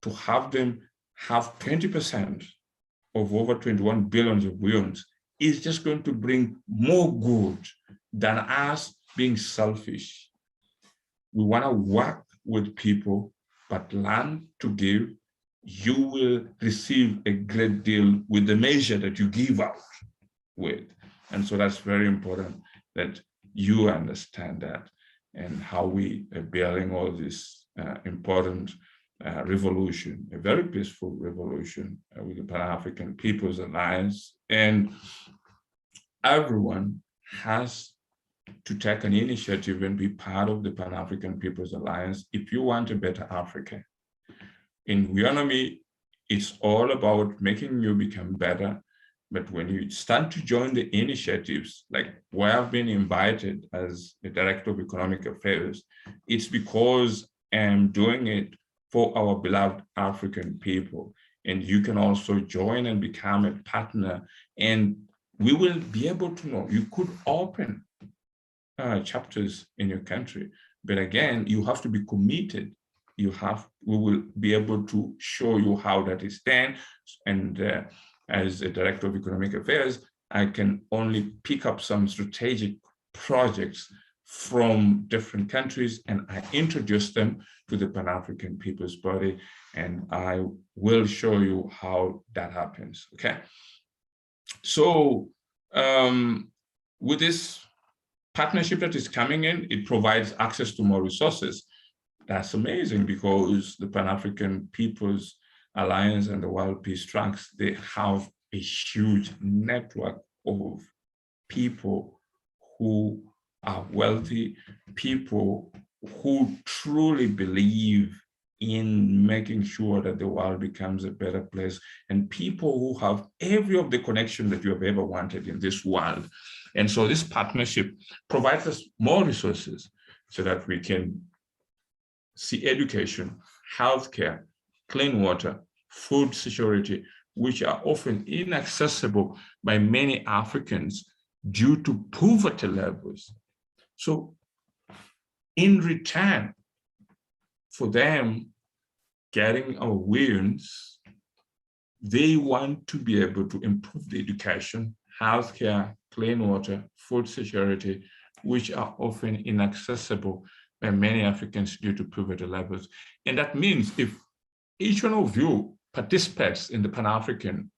to have them have 20% of over 21 billion of Weownomy is just going to bring more good than us being selfish. We want to work with people, but learn to give. You will receive a great deal with the measure that you give out with. And so that's very important that you understand that, and how we are building all this important revolution, a very peaceful revolution with the Pan-African People's Alliance. And everyone has to take an initiative and be part of the Pan-African People's Alliance if you want a better Africa. In Weownomy, it's all about making you become better. But when you start to join the initiatives, like where I've been invited as the Director of Economic Affairs, it's because I'm doing it for our beloved African people. And you can also join and become a partner, and we will be able to know. You could open chapters in your country, but again, you have to be committed. We will be able to show you how that is done. And as a Director of Economic Affairs, I can only pick up some strategic projects from different countries, and I introduce them to the Pan-African People's Body, and I will show you how that happens, okay? So with this partnership that is coming in, it provides access to more resources. That's amazing, because the Pan-African People's Alliance and the World Peace Tracks, they have a huge network of people who are wealthy, people who truly believe in making sure that the world becomes a better place, and people who have every of the connection that you have ever wanted in this world. And so this partnership provides us more resources so that we can see education, healthcare, clean water, food security, which are often inaccessible by many Africans due to poverty levels. So in return for them getting our Weownomy, they want to be able to improve the education, healthcare, clean water, food security, which are often inaccessible by many Africans due to poverty levels. And that means if each one of you participates in the Pan-African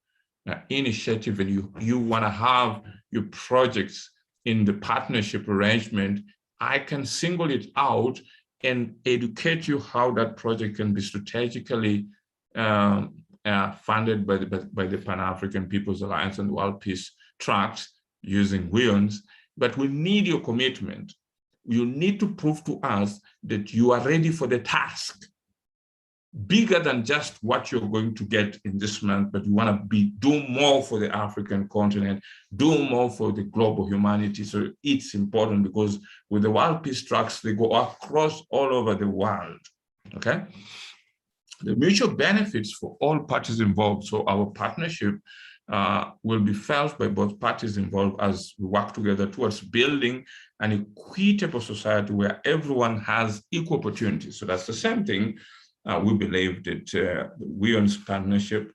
initiative, and you want to have your projects in the partnership arrangement, I can single it out and educate you how that project can be strategically funded by the Pan-African People's Alliance and World Peace Tracks using Weownomy. But we need your commitment. You need to prove to us that you are ready for the task, bigger than just what you're going to get in this month, but you want to do more for the African continent, do more for the global humanity. So it's important, because with the World Peace Tracks, they go across all over the world, okay? The mutual benefits for all parties involved. So our partnership will be felt by both parties involved as we work together towards building an equitable society where everyone has equal opportunities. So that's the same thing we believe that the Weownomy partnership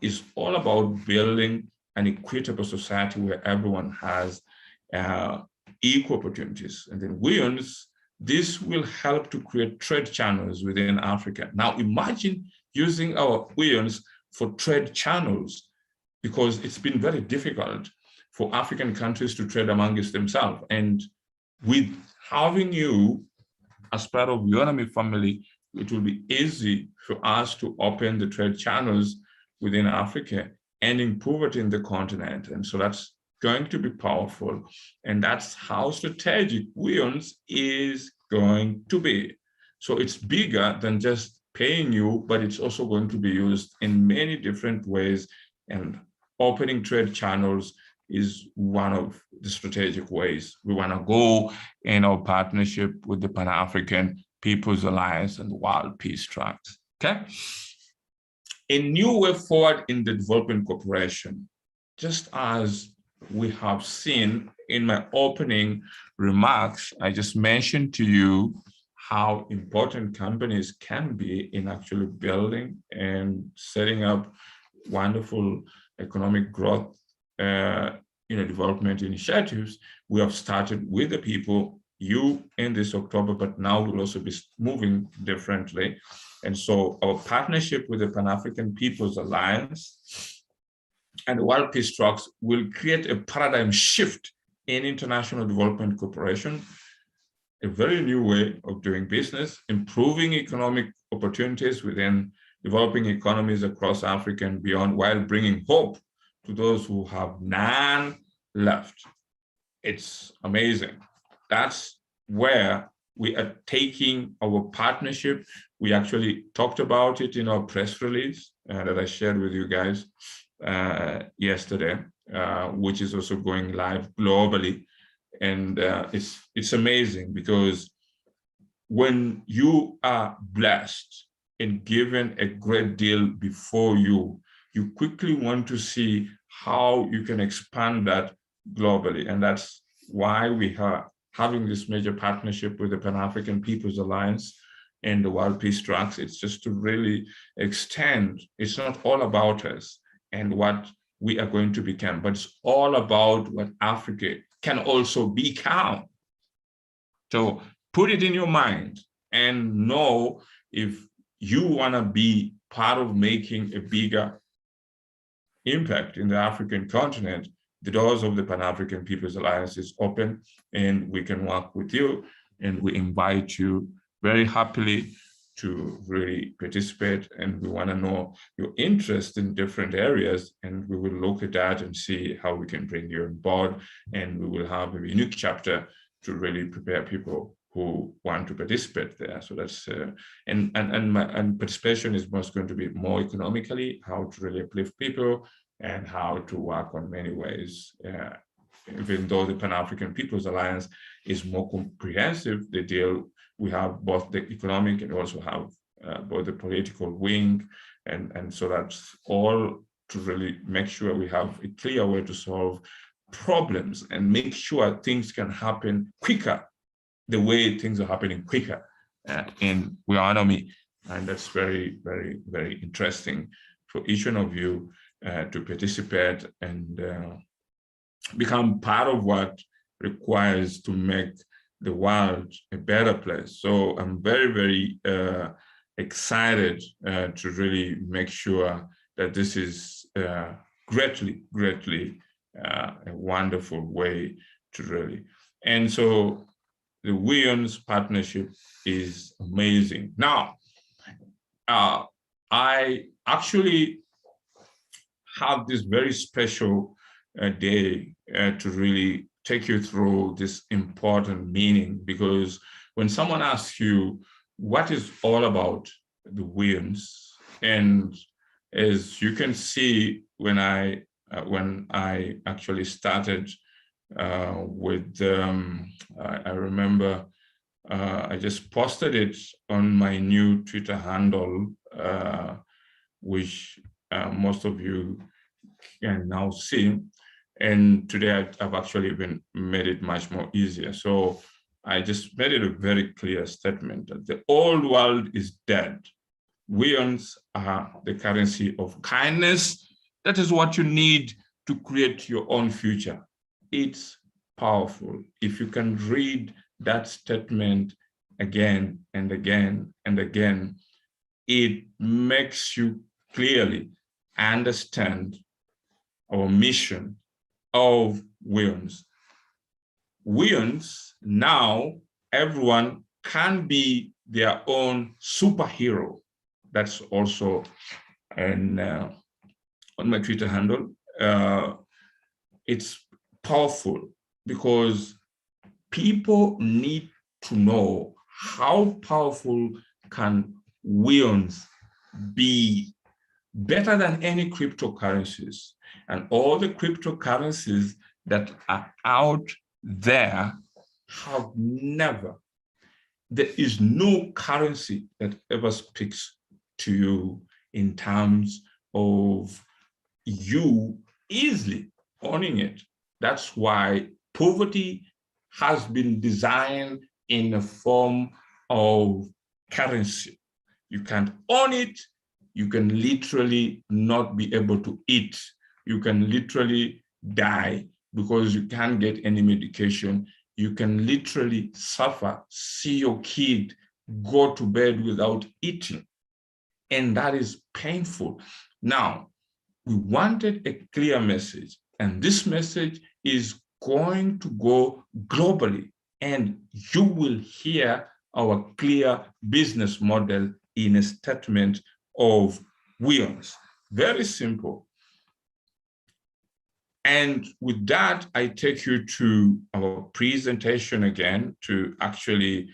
is all about building an equitable society where everyone has equal opportunities. And then Weownomy, this will help to create trade channels within Africa. Now imagine using our Weownomy for trade channels, because it's been very difficult for African countries to trade amongst themselves. And with having you as part of Weownomy family, it will be easy for us to open the trade channels within Africa, ending poverty in the continent. And so that's going to be powerful. And that's how strategic Weownomy is going to be. So it's bigger than just paying you, but it's also going to be used in many different ways. And opening trade channels is one of the strategic ways we want to go in our partnership with the Pan-African People's Alliance and the World Peace Tracks. Okay. A new way forward in the development cooperation, just as we have seen in my opening remarks, I just mentioned to you how important companies can be in actually building and setting up wonderful economic growth development initiatives. We have started with the people, you in this October, but now we'll also be moving differently. And so our partnership with the Pan-African People's Alliance and the World Peace Tracks will create a paradigm shift in international development cooperation, a very new way of doing business, improving economic opportunities within developing economies across Africa and beyond, while bringing hope to those who have none left. It's amazing. That's where we are taking our partnership. We actually talked about it in our press release that I shared with you guys yesterday, which is also going live globally. And it's amazing, because when you are blessed and given a great deal before you, you quickly want to see how you can expand that globally. And that's why we are having this major partnership with the Pan-African People's Alliance and the World Peace Tracks. It's just to really extend. It's not all about us and what we are going to become, but it's all about what Africa can also become. So put it in your mind and know, if you want to be part of making a bigger impact in the African continent, the doors of the Pan-African People's Alliance is open, and we can work with you, and we invite you very happily to really participate. And we want to know your interest in different areas, and we will look at that and see how we can bring you on board. And we will have a unique chapter to really prepare people who want to participate there. So that's and participation is most going to be more economically, how to really uplift people and how to work on many ways. Even though the Pan-African People's Alliance is more comprehensive, the deal, we have both the economic and also have both the political wing, and so that's all to really make sure we have a clear way to solve problems and make sure things can happen quicker, the way things are happening quicker in Weownomy. And that's very, very, very interesting for each one of you to participate and become part of what requires to make the world a better place. So I'm very, very excited to really make sure that this is greatly, greatly a wonderful way to really. And so the Weownomy partnership is amazing. Now, I actually have this very special day to really take you through this important meaning, because when someone asks you what is all about the Weownomy, and as you can see, when I actually started with I remember I just posted it on my new Twitter handle, which most of you can now see. And today I've actually made it much more easier. So I just made it a very clear statement that the old world is dead. Weons are the currency of kindness. That is what you need to create your own future. It's powerful. If you can read that statement again and again and again, it makes you clearly understand our mission of Weons. Weons, now everyone can be their own superhero. That's also on my Twitter handle. It's powerful because people need to know how powerful can Weons be, better than any cryptocurrencies. And all the cryptocurrencies that are out there have never, there is no currency that ever speaks to you in terms of you easily owning it. That's why poverty has been designed in a form of currency. You can't own it. You can literally not be able to eat. You can literally die because you can't get any medication. You can literally suffer, see your kid go to bed without eating. And that is painful. Now, we wanted a clear message, and this message is going to go globally, and you will hear our clear business model in a statement of Weons. Very simple. And with that, I take you to our presentation again to actually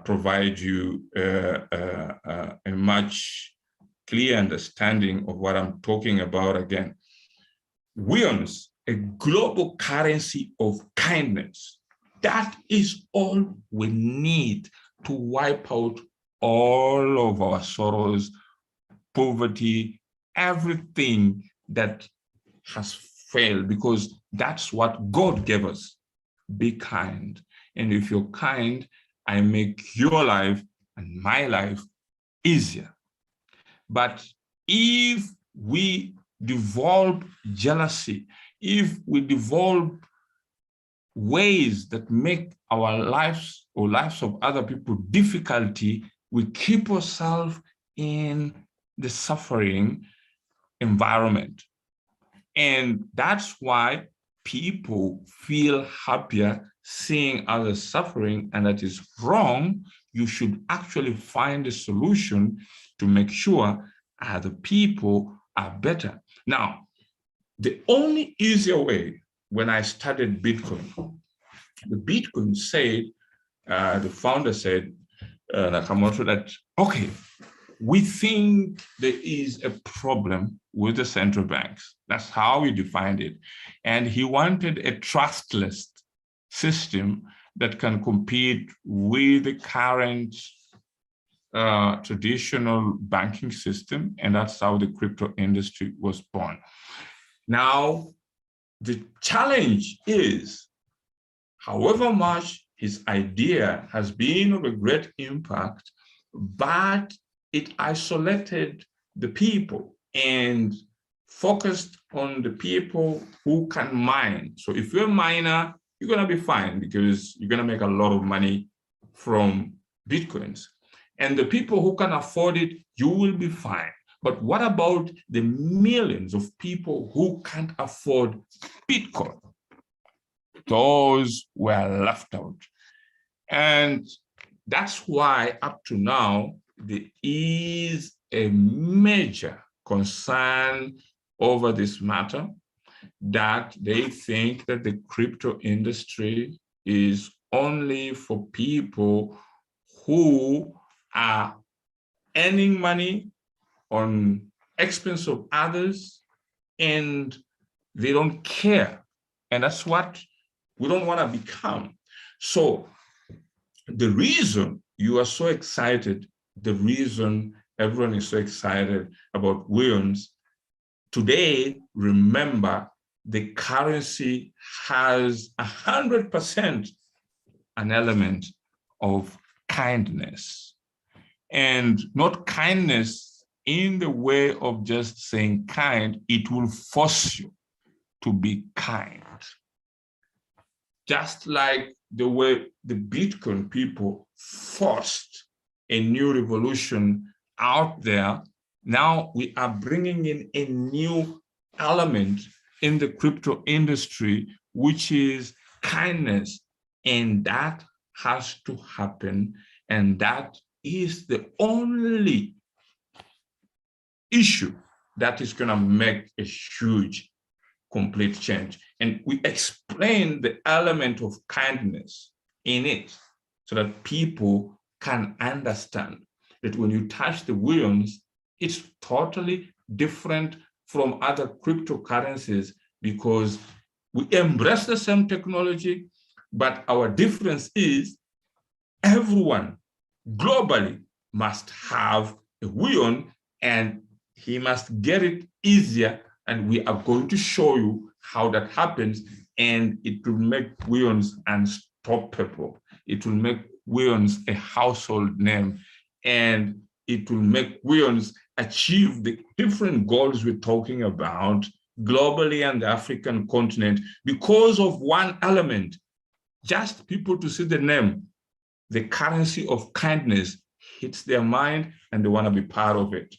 provide you a much clear understanding of what I'm talking about again. Weons, a global currency of kindness. That is all we need to wipe out all of our sorrows, poverty, everything that has failed, because that's what God gave us. Be kind. And if you're kind, I make your life and my life easier. But if we develop jealousy, if we develop ways that make our lives or lives of other people difficulty, we keep ourselves in the suffering environment. And that's why people feel happier seeing others suffering, and that is wrong. You should actually find a solution to make sure other people are better. Now, the only easier way, when I started Bitcoin, the Bitcoin said, the founder said, Nakamoto, that, okay, we think there is a problem with the central banks. That's how he defined it. And he wanted a trustless system that can compete with the current traditional banking system. And that's how the crypto industry was born. Now, the challenge is, however much his idea has been of a great impact, but it isolated the people and focused on the people who can mine. So if you're a miner, you're going to be fine because you're going to make a lot of money from Bitcoins. And the people who can afford it, you will be fine. But what about the millions of people who can't afford Bitcoin? Those were left out. And that's why up to now, there is a major concern over this matter, that they think that the crypto industry is only for people who are earning money on expense of others, and they don't care. And that's what we don't want to become. So the reason you are so excited, the reason everyone is so excited about Weons, today, remember, the currency has 100% an element of kindness, and not kindness in the way of just saying kind. It will force you to be kind. Just like the way the Bitcoin people forced a new revolution out there, now we are bringing in a new element in the crypto industry, which is kindness. And that has to happen. And that is the only issue that is going to make a huge, complete change. And we explain the element of kindness in it so that people can understand that when you touch the williams, it's totally different from other cryptocurrencies, because we embrace the same technology, but our difference is everyone globally must have a william, and he must get it easier. And we are going to show you how that happens, and it will make williams unstoppable. It will make williams a household name, and it will make williams achieve the different goals we're talking about globally and the African continent because of one element. Just people to see the name, the currency of kindness hits their mind and they want to be part of it.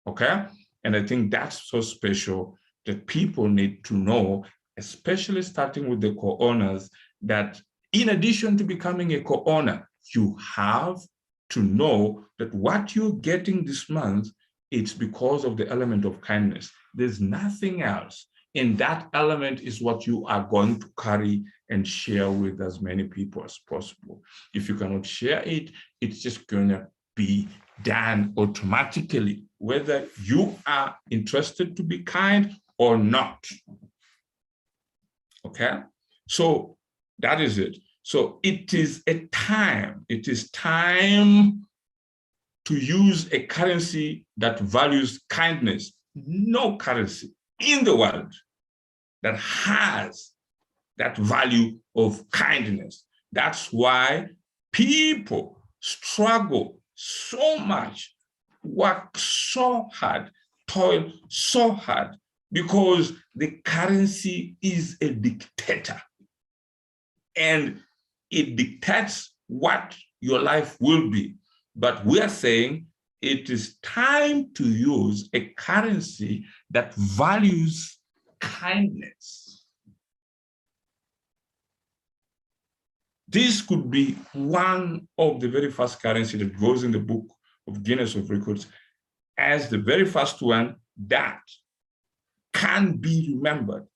Okay? And I think that's so special that people need to know, especially starting with the co-owners, that in addition to becoming a co-owner, you have to know that what you're getting this month, it's because of the element of kindness. There's nothing else. And that element is what you are going to carry and share with as many people as possible. If you cannot share it, it's just going to be done automatically, whether you are interested to be kind or not. Okay? So that is it. So it is time to use a currency that values kindness. No currency in the world that has that value of kindness. That's why people struggle so much, work so hard, toil so hard, because the currency is a dictator. And it dictates what your life will be. But we are saying it is time to use a currency that values kindness. This could be one of the very first currency that goes in the book of Guinness of Records as the very first one that can be remembered.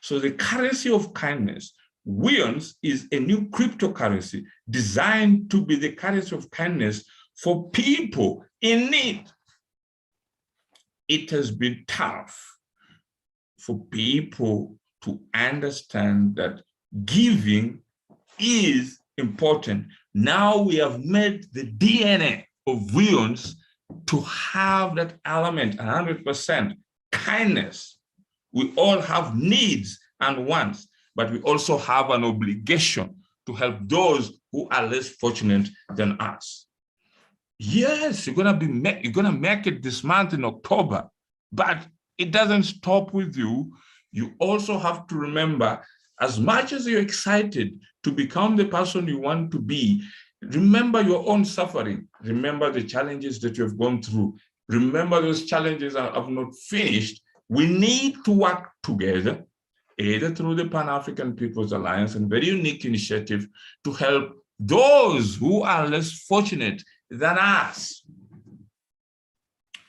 So the currency of kindness, williams, is a new cryptocurrency designed to be the currency of kindness for people in need. It has been tough for people to understand that giving is important. Now we have made the DNA of williams to have that element, 100% kindness. We all have needs and wants, but we also have an obligation to help those who are less fortunate than us. Yes, you're gonna make it this month in October, but it doesn't stop with you. You also have to remember, as much as you're excited to become the person you want to be, remember your own suffering. Remember the challenges that you've gone through. Remember those challenges have not finished. We need to work together, either through the Pan-African People's Alliance, and very unique initiative to help those who are less fortunate than us.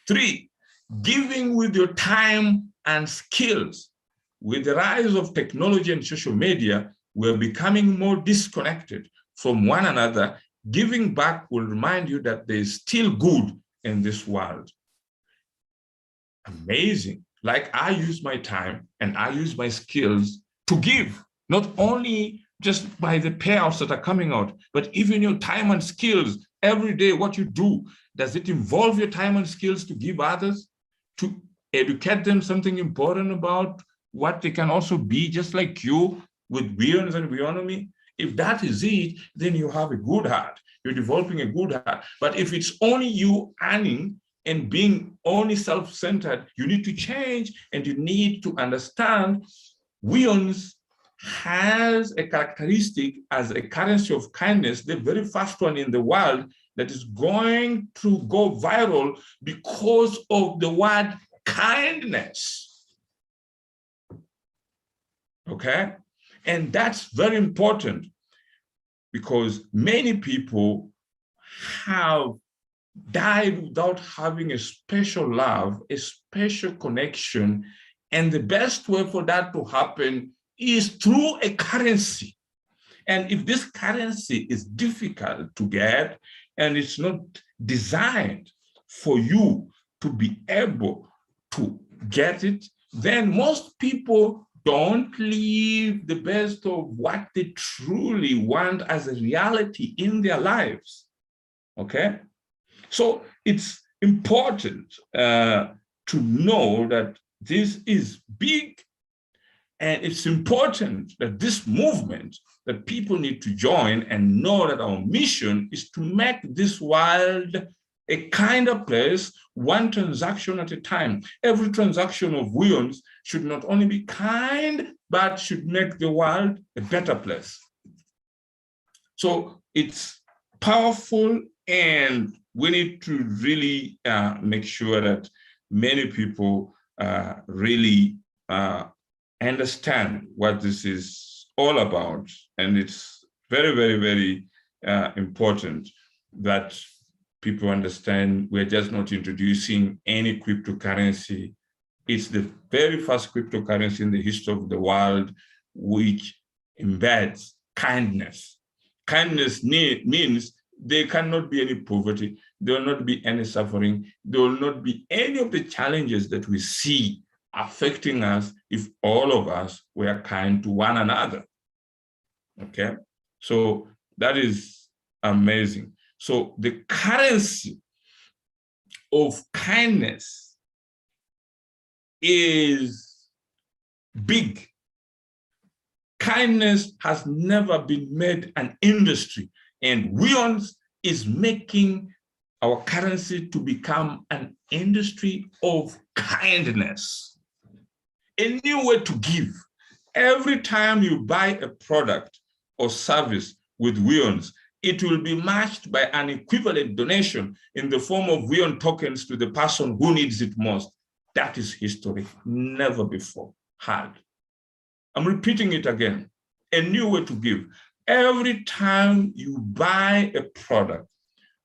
3, giving with your time and skills. With the rise of technology and social media, we're becoming more disconnected from one another. Giving back will remind you that there's still good in this world. Amazing. Like, I use my time and I use my skills to give, not only just by the payouts that are coming out, but even your time and skills every day. What you do, does it involve your time and skills to give others, to educate them something important about what they can also be just like you with Weownomy and Weownomy? If that is it, then you have a good heart. You're developing a good heart. But if it's only you earning and being only self-centered, you need to change, and you need to understand Weownomy has a characteristic as a currency of kindness, the very first one in the world that is going to go viral because of the word kindness. Okay? And that's very important because many people have died without having a special love, a special connection. And the best way for that to happen is through a currency. And if this currency is difficult to get and it's not designed for you to be able to get it, then most people don't live the best of what they truly want as a reality in their lives. Okay? So it's important to know that this is big, and it's important that this movement that people need to join and know that our mission is to make this world a kinder place, one transaction at a time. Every transaction of Weownomy should not only be kind, but should make the world a better place. So it's powerful, and we need to really make sure that many people really understand what this is all about. And it's very, very, very important that people understand we're just not introducing any cryptocurrency. It's the very first cryptocurrency in the history of the world which embeds kindness. Kindness means there cannot be any poverty, there will not be any suffering, there will not be any of the challenges that we see affecting us if all of us were kind to one another. Okay, so that is amazing. So the currency of kindness is big. Kindness has never been made an industry, and Weownomy is making our currency to become an industry of kindness. A new way to give. Every time you buy a product or service with Weownomy, it will be matched by an equivalent donation in the form of Weownomy tokens to the person who needs it most. That is history, never before had. I'm repeating it again. A new way to give. Every time you buy a product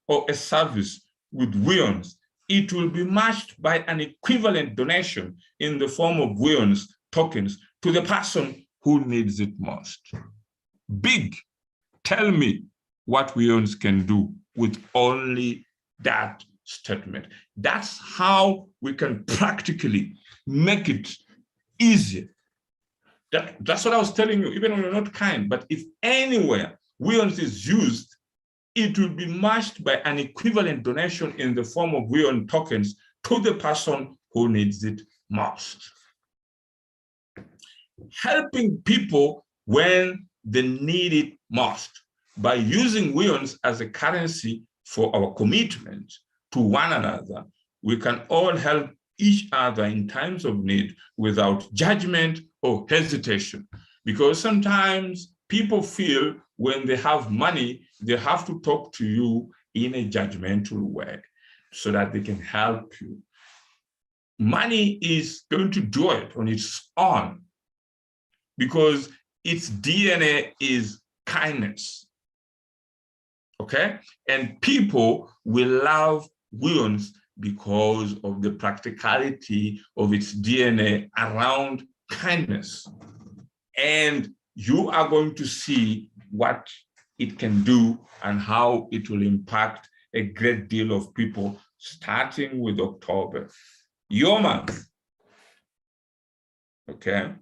or a service with Weownomy, it will be matched by an equivalent donation in the form of Weownomy tokens to the person who needs it most. Big. Tell me what Weownomy can do with only that statement. That's how we can practically make it easier. That's what I was telling you, even when you're not kind, but if anywhere Weownomy is used, it will be matched by an equivalent donation in the form of Weownomy tokens to the person who needs it most. Helping people when they need it most by using Weownomy as a currency for our commitment to one another, we can all help each other in times of need without judgment or hesitation. Because sometimes people feel when they have money, they have to talk to you in a judgmental way so that they can help you. Money is going to do it on its own because its DNA is kindness. Okay? And people will love Weownomy because of the practicality of its DNA around kindness. And you are going to see what it can do and how it will impact a great deal of people starting with October, your month. Okay,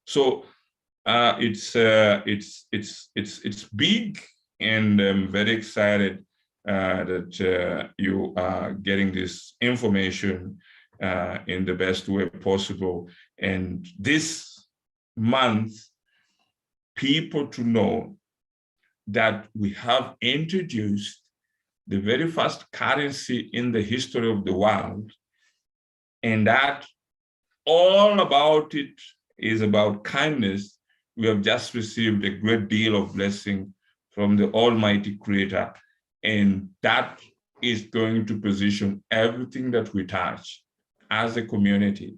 so it's big, and I'm very excited that you are getting this information in the best way possible. And this month, people to know that we have introduced the very first currency in the history of the world, and that all about it is about kindness. We have just received a great deal of blessing from the Almighty Creator, and that is going to position everything that we touch as a community,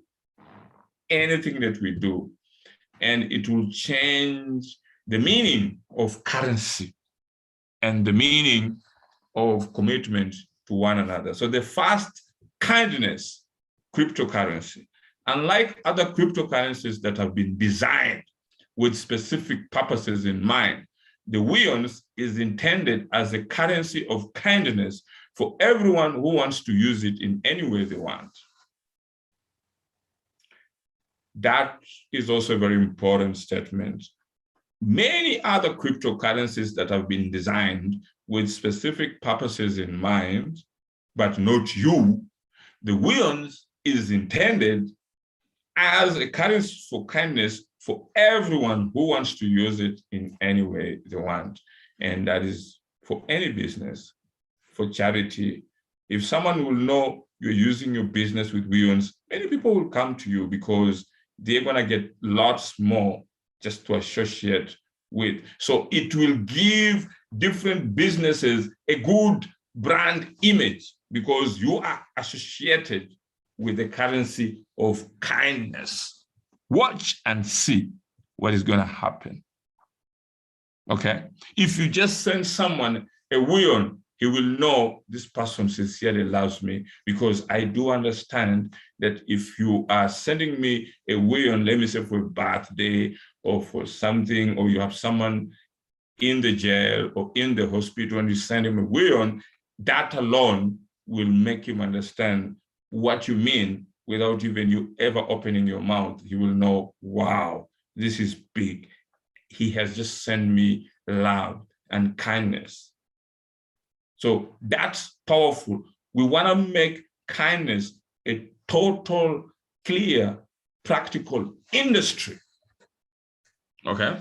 anything that we do, and it will change the meaning of currency and the meaning of commitment to one another. So the first, kindness, cryptocurrency. Unlike other cryptocurrencies that have been designed with specific purposes in mind, the Weownomy is intended as a currency of kindness for everyone who wants to use it in any way they want. That is also a very important statement. Many other cryptocurrencies that have been designed with specific purposes in mind, but not you, the Weownomy is intended as a currency for kindness for everyone who wants to use it in any way they want. And that is for any business, for charity. If someone will know you're using your business with Weownomy, many people will come to you because they're going to get lots more just to associate with. So it will give different businesses a good brand image because you are associated with the currency of kindness. Watch and see what is going to happen. Okay? If you just send someone a Weownomy, he will know this person sincerely loves me, because I do understand that if you are sending me a Weownomy, let me say for a birthday or for something, or you have someone in the jail or in the hospital and you send him a Weownomy, that alone will make him understand what you mean without even you ever opening your mouth. He will know, wow, this is big. He has just sent me love and kindness. So that's powerful. We want to make kindness a total, clear, practical industry. Okay?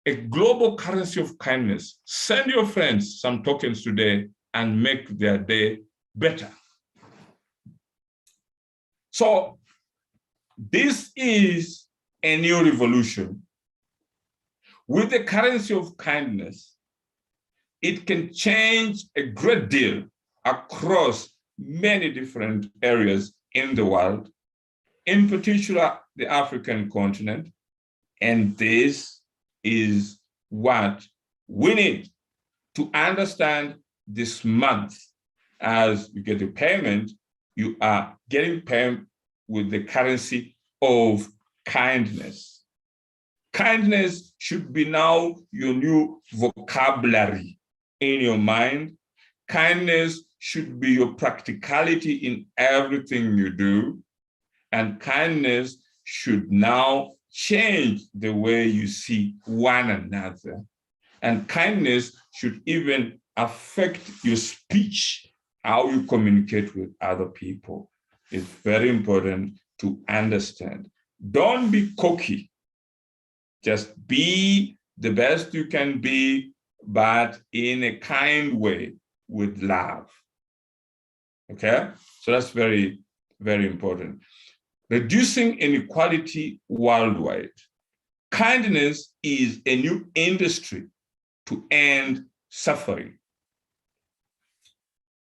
A global currency of kindness. Send your friends some tokens today and make their day better. So this is a new revolution. With the currency of kindness, it can change a great deal across many different areas in the world, in particular the African continent. And this is what we need to understand this month. As you get a payment, you are getting paid with the currency of kindness. Kindness should be now your new vocabulary in your mind. Kindness should be your practicality in everything you do. And kindness should now change the way you see one another. And kindness should even affect your speech, how you communicate with other people. It's very important to understand. Don't be cocky. Just be the best you can be, but in a kind way with love. Okay? So that's very, very important. Reducing inequality worldwide. Kindness is a new industry to end suffering,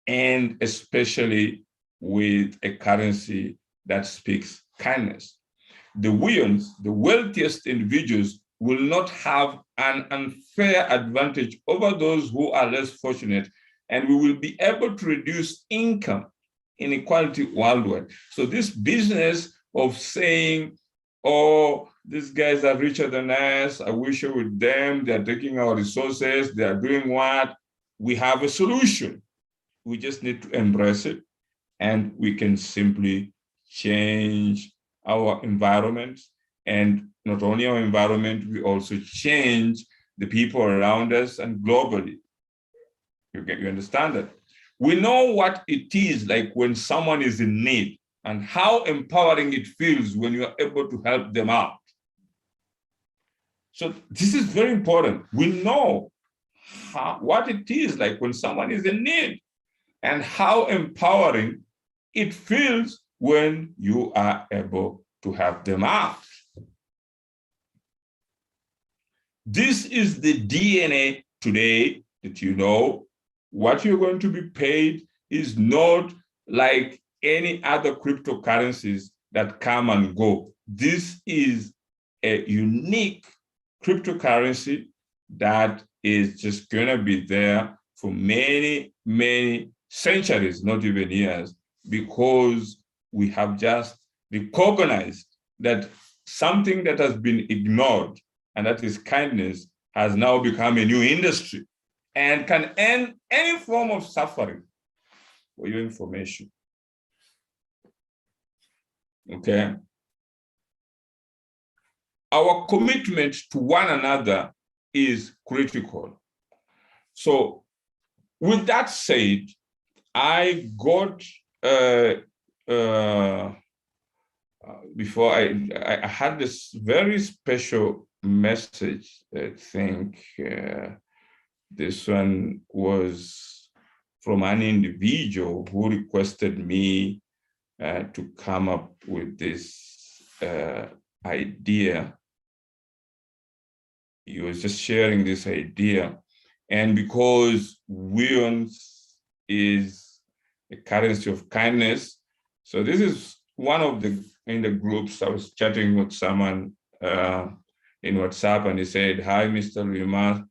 and especially with a currency that speaks kindness. The Weownomy, the wealthiest individuals, will not have an unfair advantage over those who are less fortunate, and we will be able to reduce income inequality worldwide. So this business of saying, oh, these guys are richer than us, I wish you with them, they're taking our resources, they're doing what? We have a solution. We just need to embrace it, and we can simply change our environment. And not only our environment, we also change the people around us and globally. You understand that? We know what it is like when someone is in need and how empowering it feels when you are able to help them out. So this is very important. We know what it is like when someone is in need and how empowering it feels when you are able to help them out. This is the DNA today that you know what you're going to be paid is not like any other cryptocurrencies that come and go. This is a unique cryptocurrency that is just going to be there for many, many centuries, not even years, because we have just recognized that something that has been ignored, and that is kindness, has now become a new industry and can end any form of suffering. For your information. Okay. Our commitment to one another is critical. So with that said, I got before I had this very special message. I think this one was from an individual who requested me to come up with this idea. He was just sharing this idea. And because Weownomy is a currency of kindness, so this is one of the, in the groups, I was chatting with someone in WhatsApp, and he said, "Hi, Mr. Rima,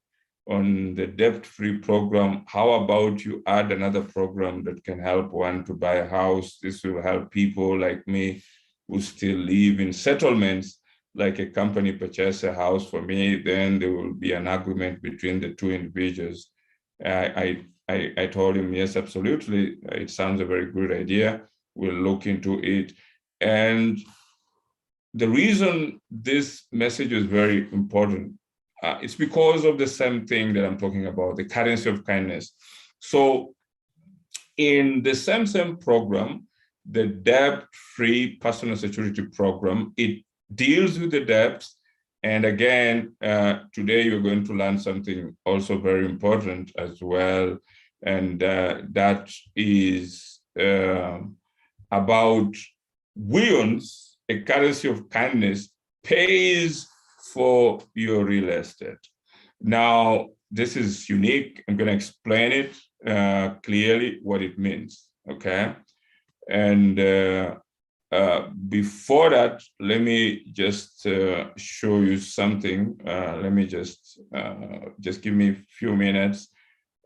on the debt-free program, how about you add another program that can help one to buy a house? This will help people like me who still live in settlements, like a company purchase a house for me, then there will be an agreement between the two individuals." I told him, yes, absolutely. It sounds a very good idea. We'll look into it. And the reason this message is very important, it's because of the same thing that I'm talking about, the currency of kindness. So in the same program, the debt-free personal security program, it deals with the debts. And again, today you're going to learn something also very important as well. And that is about Weownomy, a currency of kindness, pays for your real estate. Now, this is unique. I'm going to explain it clearly what it means, okay? And before that, let me just show you something. Let me just give me a few minutes.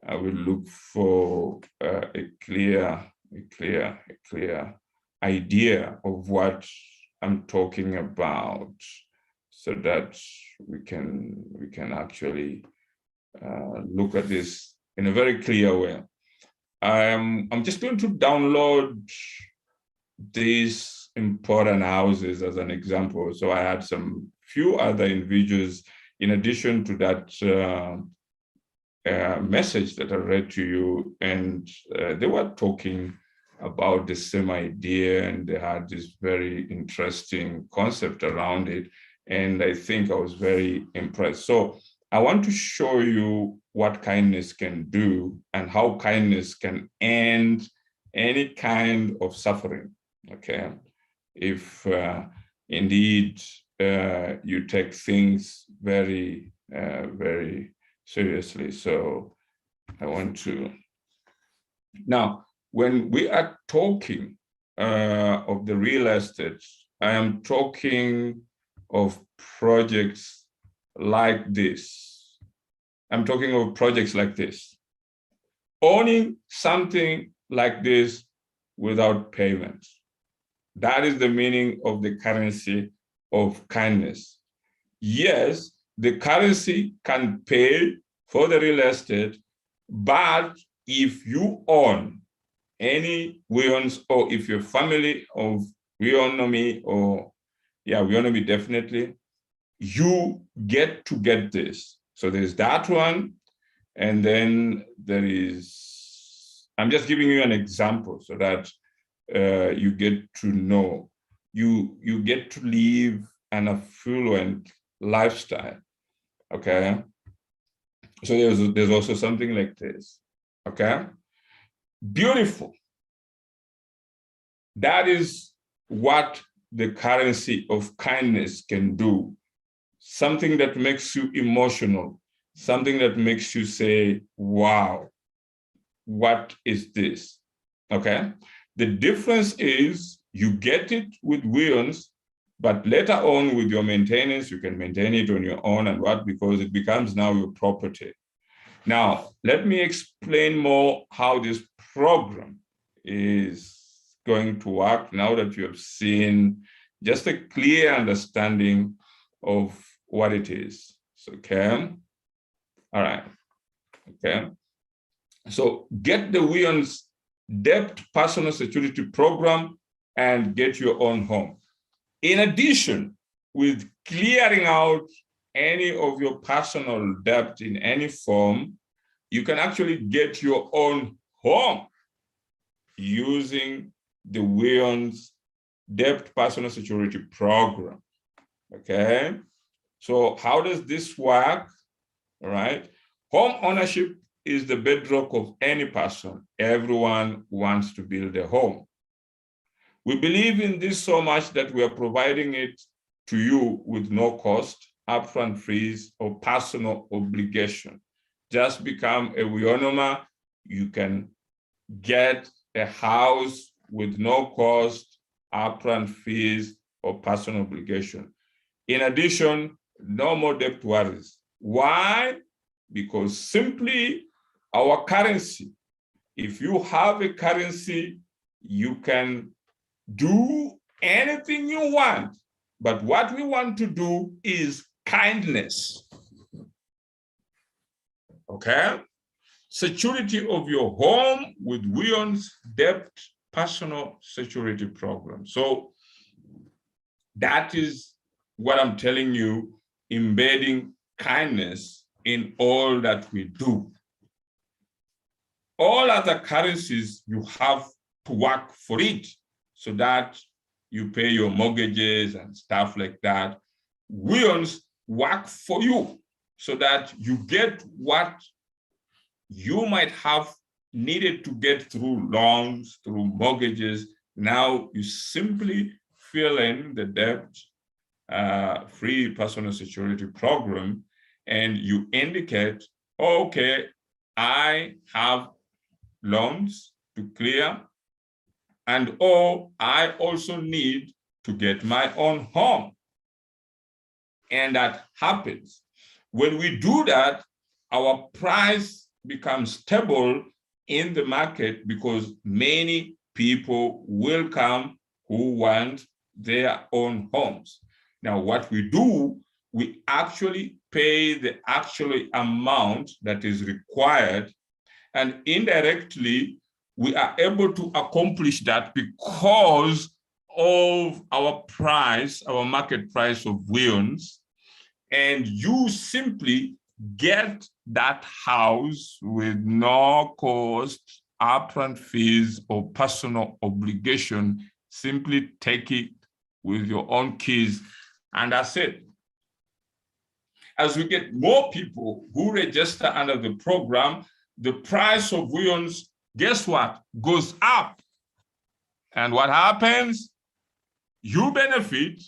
I will look for a clear idea of what I'm talking about, so that we can actually look at this in a very clear way. I'm just going to download these important houses as an example. So I had some few other individuals in addition to that message that I read to you, and they were talking about the same idea, and they had this very interesting concept around it. And I think I was very impressed. So I want to show you what kindness can do and how kindness can end any kind of suffering, okay? If indeed you take things very, very seriously. So I want to, now, when we are talking of the real estate, I am talking of projects like this. I'm talking of projects like this. Owning something like this without payment. That is the meaning of the currency of kindness. Yes, the currency can pay for the real estate, but if you own any Weownomy, or if your family of Weownomy, or Weownomy definitely, you get to get this. So there's that one, and then there is, I'm just giving you an example so that you get to know, you get to live an affluent lifestyle. Okay. So there's also something like this. Okay. Beautiful. That is what the currency of kindness can do. Something that makes you emotional, something that makes you say, wow, what is this? Okay. The difference is you get it with Weowns, but later on with your maintenance, you can maintain it on your own and what, because it becomes now your property. Now, let me explain more how this program is going to work now that you have seen just a clear understanding of what it is. So, okay. All right. Okay. So get the Weowns Debt Personal Security Program and get your own home. In addition, with clearing out any of your personal debt in any form, you can actually get your own home using the Weowns Debt Personal Security Program. Okay, so how does this work? All right, home ownership is the bedrock of any person. Everyone wants to build a home. We believe in this so much that we are providing it to you with no cost, upfront fees, or personal obligation. Just become a Weownomy. You can get a house with no cost, upfront fees, or personal obligation. In addition, no more debt worries. Why? Because simply our currency, if you have a currency, you can do anything you want. But what we want to do is kindness. Okay? Security of your home with Weowns Debt Personal Security Program. So that is what I'm telling you, embedding kindness in all that we do. All other currencies, you have to work for it so that you pay your mortgages and stuff like that. Weowns work for you so that you get what you might have needed to get through loans, through mortgages. Now you simply fill in the debt free personal security program and you indicate, okay, I have loans to clear, and I also need to get my own home. And that happens. When we do that, our price becomes stable in the market because many people will come who want their own homes. Now, what we do, we actually pay the actual amount that is required, and indirectly, we are able to accomplish that because of our price, our market price of Weowns, and you simply get that house with no cost, upfront fees, or personal obligation. Simply take it with your own keys, and that's it. As we get more people who register under the program, the price of Weowns, guess what, goes up. And what happens? You benefit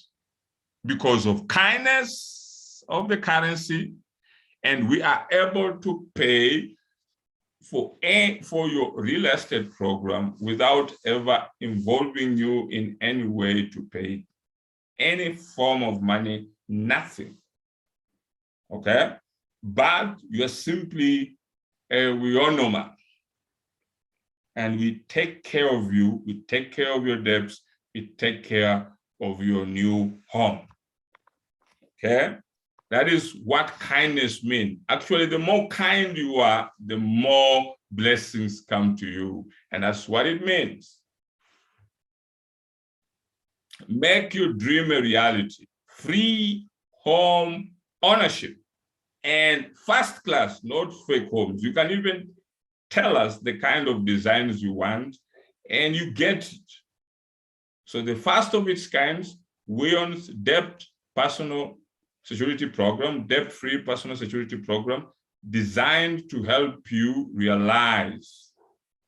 because of kindness of the currency, and we are able to pay for your real estate program without ever involving you in any way to pay any form of money, nothing. Okay? But you're simply a Weownomy. And we take care of you, we take care of your debts, we take care of your new home. Okay? That is what kindness means. Actually, the more kind you are, the more blessings come to you. And that's what it means. Make your dream a reality. Free home ownership and first class, not fake homes. You can even tell us the kind of designs you want and you get it. So the first of its kind, Weowns Debt Personal security program, debt-free personal security program, designed to help you realize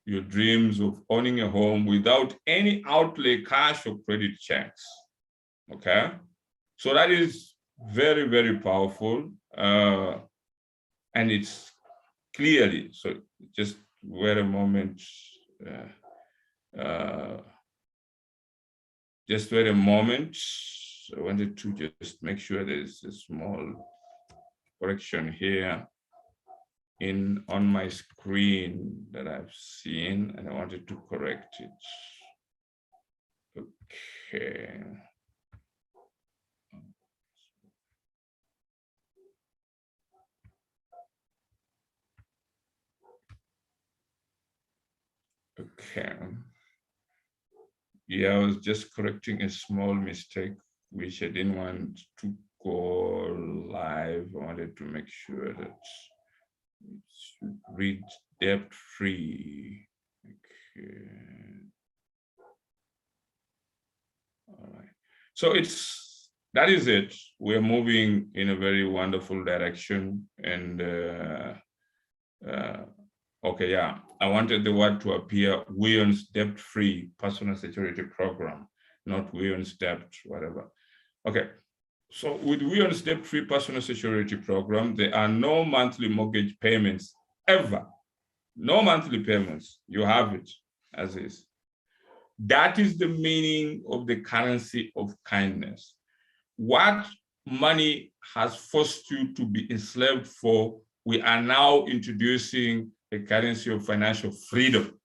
your dreams of owning a home without any outlay, cash or credit checks. Okay, so that is very, very powerful, and it's clearly, so just wait a moment, just wait a moment. I wanted to just make sure there's a small correction here on my screen that I've seen, and I wanted to correct it. Okay. Okay. Yeah, I was just correcting a small mistake, which I didn't want to go live. I wanted to make sure that it should read debt-free. Okay. All right. So that is it. We're moving in a very wonderful direction. And okay, yeah, I wanted the word to appear, Weow's debt-free personal security program, not Weow's debt, whatever. Okay, so with Weow's debt-free personal security program, there are no monthly mortgage payments ever. No monthly payments. You have it as is. That is the meaning of the currency of kindness. What money has forced you to be enslaved for, we are now introducing a currency of financial freedom.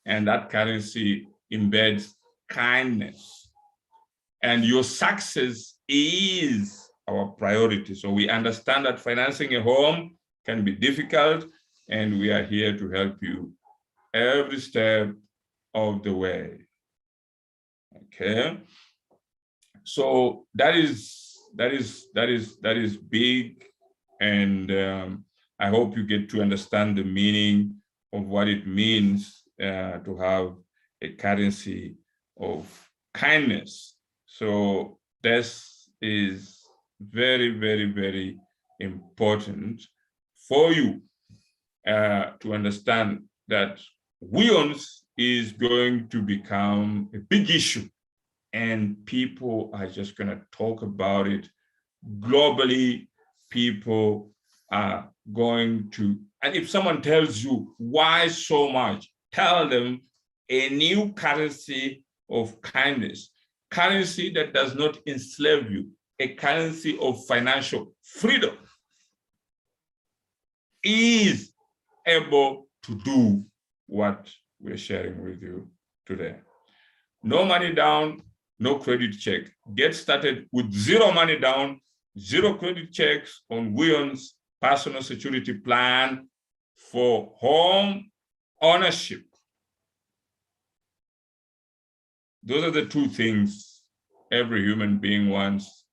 And that currency embeds kindness. And your success is our priority. So we understand that financing a home can be difficult, and we are here to help you every step of the way. Okay. So that is big, and I hope you get to understand the meaning of what it means to have a currency of kindness. So this is very, very, very important for you to understand that Weow's is going to become a big issue, and people are just going to talk about it globally. People are going to, and if someone tells you why so much, tell them a new currency of kindness, currency that does not enslave you, a currency of financial freedom, is able to do what we're sharing with you today. No money down, no credit check. Get started with zero money down, zero credit checks on Weow's personal security plan for home ownership. Those are the two things every human being wants.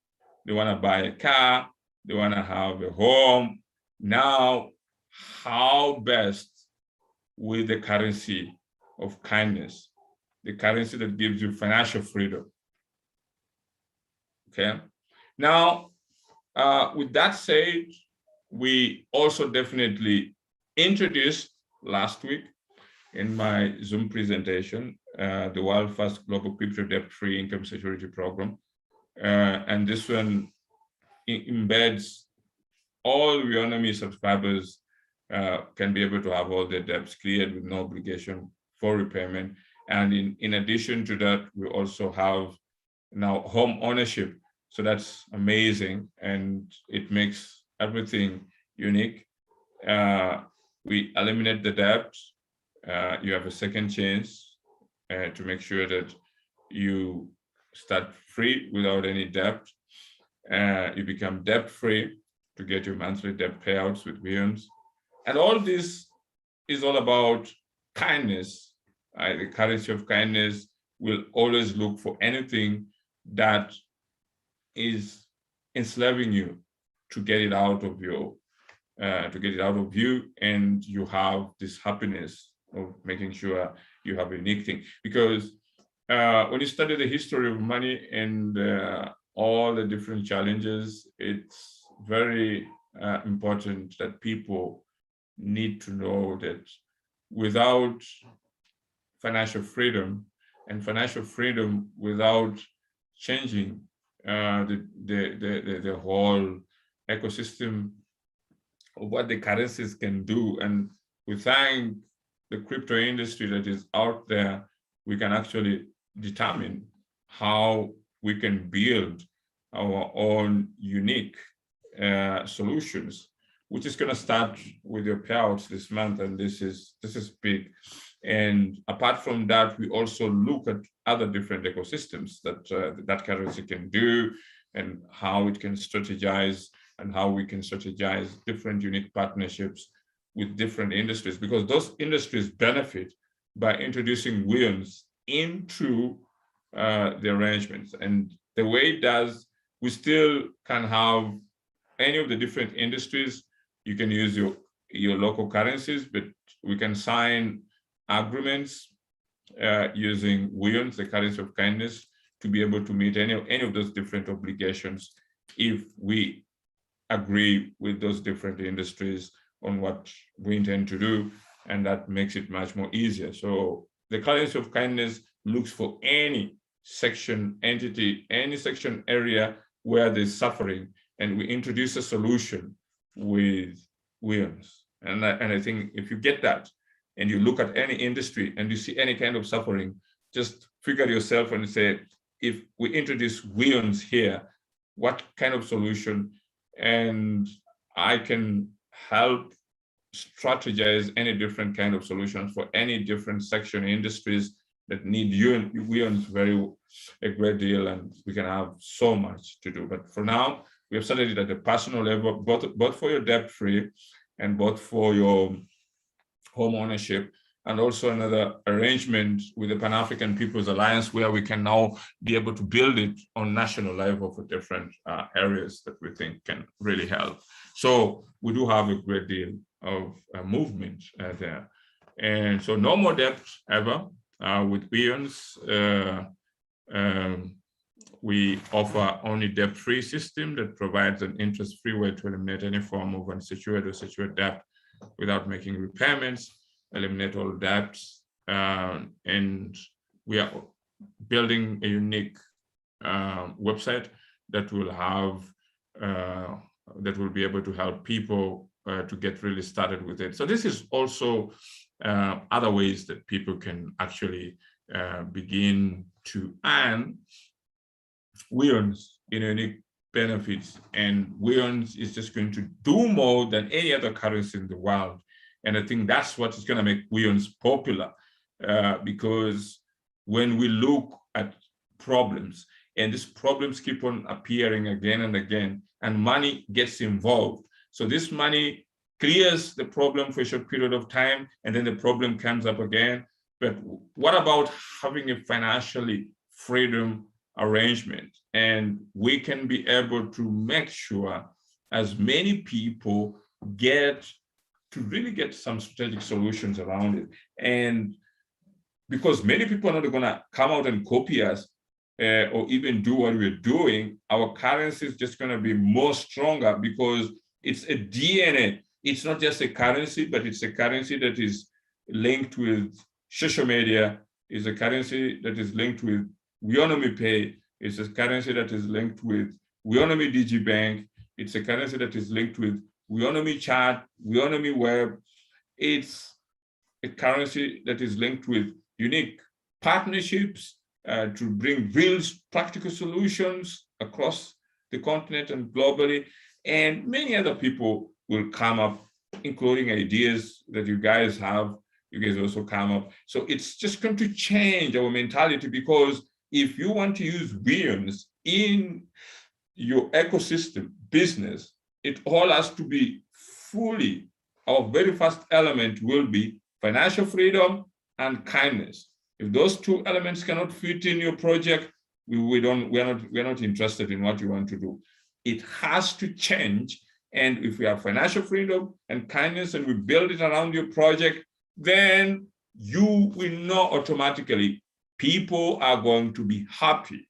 They want to buy a car, they want to have a home. Now, how best with the currency of kindness, the currency that gives you financial freedom? Okay. Now, with that said, we also definitely introduced last week in my Zoom presentation, the world first global crypto debt-free income security program. And this one embeds all Weownomy subscribers can be able to have all their debts cleared with no obligation for repayment. And in addition to that, we also have now home ownership. So that's amazing, and it makes everything unique. We eliminate the debt. You have a second chance to make sure that you start free without any debt. You become debt-free to get your monthly debt payouts with Weow's. And all this is all about kindness. The currency of kindness will always look for anything that is enslaving you to get it out of you, and you have this happiness of making sure you have a unique thing. Because when you study the history of money and all the different challenges, it's very important that people need to know that without financial freedom, and financial freedom without changing the whole ecosystem of what the currencies can do. And we thank the crypto industry that is out there, we can actually determine how we can build our own unique solutions, which is going to start with your payouts this month, and this is big. And apart from that, we also look at other different ecosystems that that currency can do, and how it can strategize, and how we can strategize different unique partnerships with different industries, because those industries benefit by introducing Weowns into the arrangements. And the way it does, we still can have any of the different industries. You can use your local currencies, but we can sign agreements using Weowns, the currency of kindness, to be able to meet any of those different obligations if we agree with those different industries on what we intend to do, and that makes it much more easier. So the currency of kindness looks for any section entity, any section area where there's suffering, and we introduce a solution with Weowns. And I think if you get that, and you look at any industry and you see any kind of suffering, just figure yourself and say, if we introduce Weowns here, what kind of solution? And I can help strategize any different kind of solutions for any different section industries that need Weowns a great deal, and we can have so much to do. But for now, we have started it at the personal level, both for your debt-free and both for your home ownership, and also another arrangement with the Pan-African People's Alliance, where we can now be able to build it on national level for different areas that we think can really help. So we do have a great deal of movement there. And so no more debt ever with Weowns. We offer only debt-free system that provides an interest-free way to eliminate any form of unsecured or secured debt without making repayments, eliminate all debts, and we are building a unique website that will have that will be able to help people to get really started with it. So this is also other ways that people can actually begin to earn Weowns in unique benefits, and Weowns is just going to do more than any other currency in the world. And I think that's what is going to make Weowns popular, because when we look at problems, and these problems keep on appearing again and again, and money gets involved. So this money clears the problem for a short period of time, and then the problem comes up again. But what about having a financially freedom arrangement? And we can be able to make sure as many people get to really get some strategic solutions around it. And because many people are not going to come out and copy us or even do what we're doing, our currency is just going to be more stronger, because it's a DNA. It's not just a currency, but it's a currency that is linked with social media, is a currency that is linked with Weownomy Pay, it's a currency that is linked with Weownomy DigiBank, it's a currency that is linked with Weownomy Chat, Weownomy Web. It's a currency that is linked with unique partnerships to bring real practical solutions across the continent and globally. And many other people will come up, including ideas that you guys have. You guys also come up. So it's just going to change our mentality, because if you want to use Weowns in your ecosystem business, it all has to be fully, our very first element will be financial freedom and kindness. If those two elements cannot fit in your project, we're not interested in what you want to do. It has to change. And if we have financial freedom and kindness and we build it around your project, then you will know automatically people are going to be happy.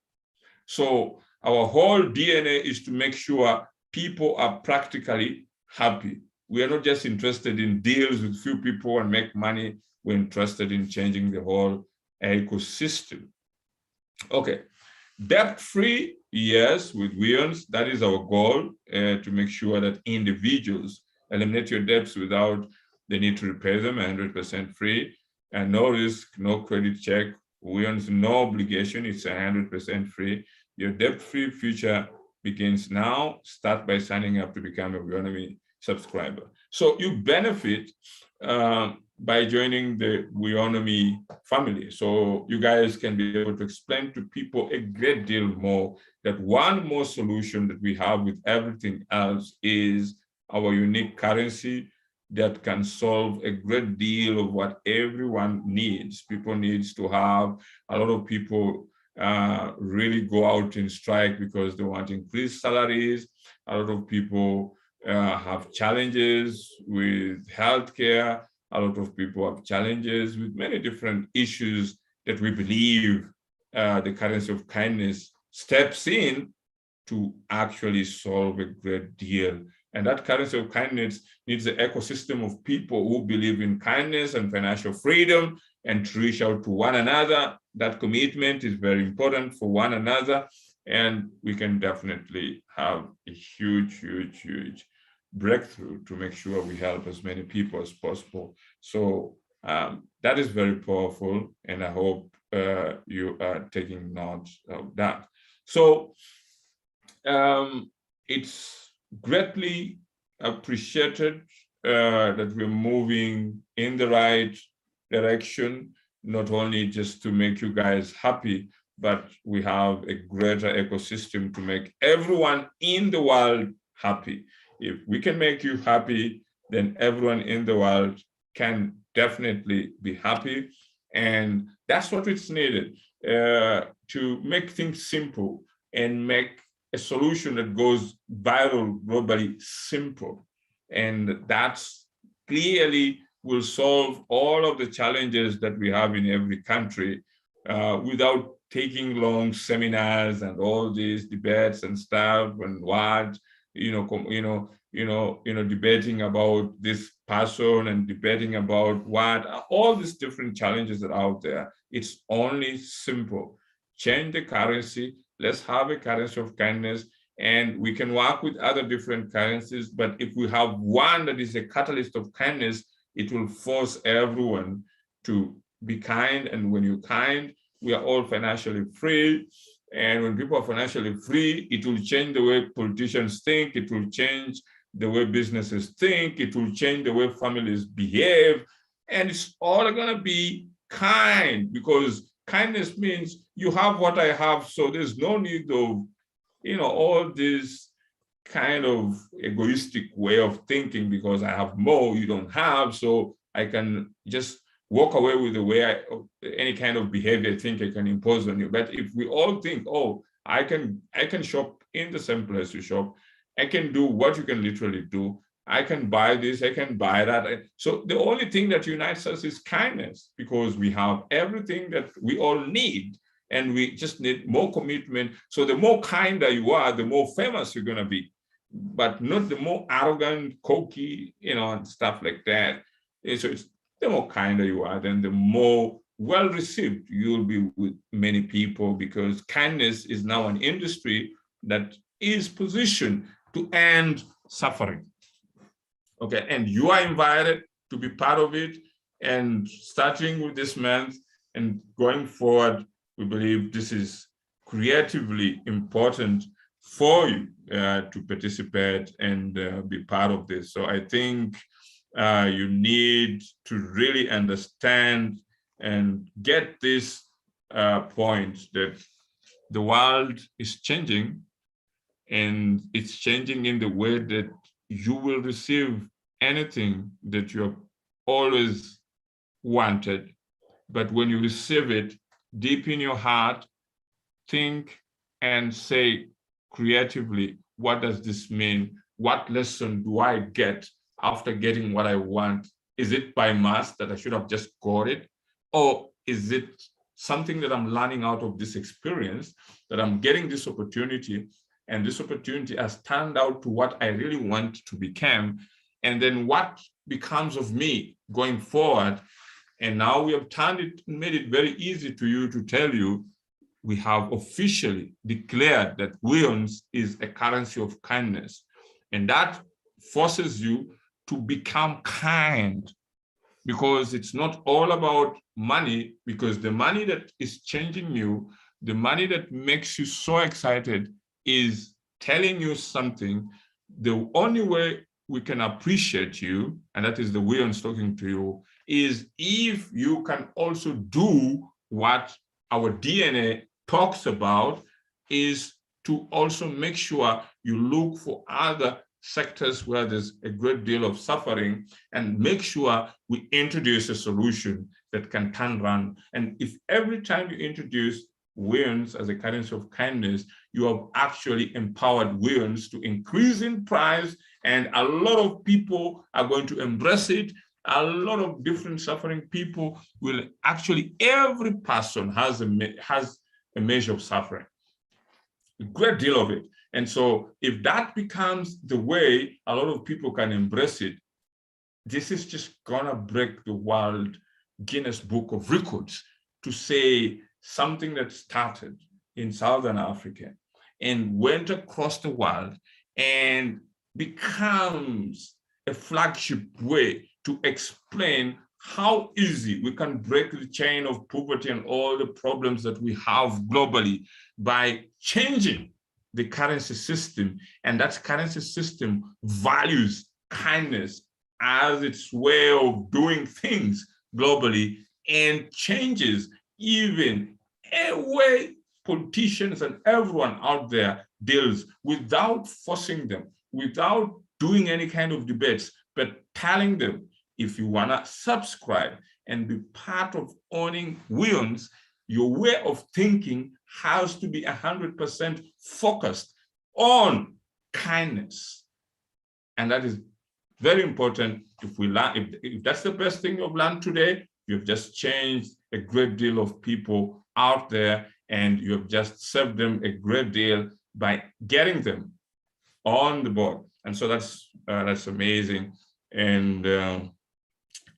So Our whole DNA is to make sure people are practically happy. We are not just interested in deals with few people and make money. We're interested in changing the whole ecosystem. Okay, debt-free, yes, with Weowns, that is our goal, to make sure that individuals eliminate your debts without the need to repay them, 100% free, and no risk, no credit check. Weowns, no obligation, it's 100% free. Your debt-free future begins now. Start by signing up to become a Weownomy subscriber. So you benefit by joining the Weownomy family. So you guys can be able to explain to people a great deal more that one more solution that we have with everything else is our unique currency that can solve a great deal of what everyone needs. People needs to have, a lot of people really go out and strike because they want increased salaries. A lot of people have challenges with healthcare. A lot of people have challenges with many different issues that we believe the currency of kindness steps in to actually solve a great deal. And that currency of kindness needs an ecosystem of people who believe in kindness and financial freedom and to reach out to one another. That commitment is very important for one another. And we can definitely have a huge, huge, huge breakthrough to make sure we help as many people as possible. So that is very powerful. And I hope you are taking note of that. So it's greatly appreciated that we're moving in the right direction, not only just to make you guys happy, but we have a greater ecosystem to make everyone in the world happy. If we can make you happy, then everyone in the world can definitely be happy. And that's what it's needed to make things simple and make a solution that goes viral globally simple. And that's clearly will solve all of the challenges that we have in every country without taking long seminars and all these debates and stuff and what, debating about this person and debating about what, all these different challenges that are out there. It's only simple. Change the currency. Let's have a currency of kindness, and we can work with other different currencies. But if we have one that is a catalyst of kindness, it will force everyone to be kind. And when you're kind, we are all financially free. And when people are financially free, it will change the way politicians think. It will change the way businesses think. It will change the way families behave. And it's all going to be kind, because kindness means you have what I have. So there's no need of, all this kind of egoistic way of thinking, because I have more, you don't have. So I can just walk away with the way any kind of behavior I think I can impose on you. But if we all think, oh, I can shop in the same place you shop, I can do what you can literally do, I can buy this, I can buy that. So the only thing that unites us is kindness, because we have everything that we all need, and we just need more commitment. So the more kinder you are, the more famous you're going to be, but not the more arrogant, cocky, and stuff like that. So it's the more kinder you are, then the more well-received you'll be with many people, because kindness is now an industry that is positioned to end suffering. Okay, and you are invited to be part of it. And starting with this month and going forward, we believe this is creatively important for you to participate and be part of this. So I think you need to really understand and get this point that the world is changing, and it's changing in the way that you will receive anything that you have always wanted. But when you receive it, deep in your heart, think and say creatively, what does this mean? What lesson do I get after getting what I want? Is it by mass that I should have just got it? Or is it something that I'm learning out of this experience, that I'm getting this opportunity, and this opportunity has turned out to what I really want to become. And then what becomes of me going forward? And now we have made it very easy to you to tell you, we have officially declared that Weownomy is a currency of kindness. And that forces you to become kind, because it's not all about money, because the money that is changing you, the money that makes you so excited is telling you something. The only way we can appreciate you, and that is the way I'm talking to you, is if you can also do what our DNA talks about, is to also make sure you look for other sectors where there's a great deal of suffering, and make sure we introduce a solution that can turn around. And if every time you introduce Weownomy as a currency of kindness, you have actually empowered Weownomy to increase in price, and a lot of people are going to embrace it. A lot of different suffering people will actually, every person has a measure of suffering, a great deal of it. And so if that becomes the way a lot of people can embrace it, this is just gonna break the world Guinness Book of Records, to say something that started in Southern Africa and went across the world and becomes a flagship way to explain how easy we can break the chain of poverty and all the problems that we have globally by changing the currency system. And that currency system values kindness as its way of doing things globally, and changes even a way politicians and everyone out there deals, without forcing them, without doing any kind of debates, but telling them, if you want to subscribe and be part of owning Weownomy, your way of thinking has to be 100% focused on kindness. And that is very important. If we learn, if that's the best thing you've learned today, you've just changed a great deal of people out there, and you have just served them a great deal by getting them on the board. And so that's amazing. And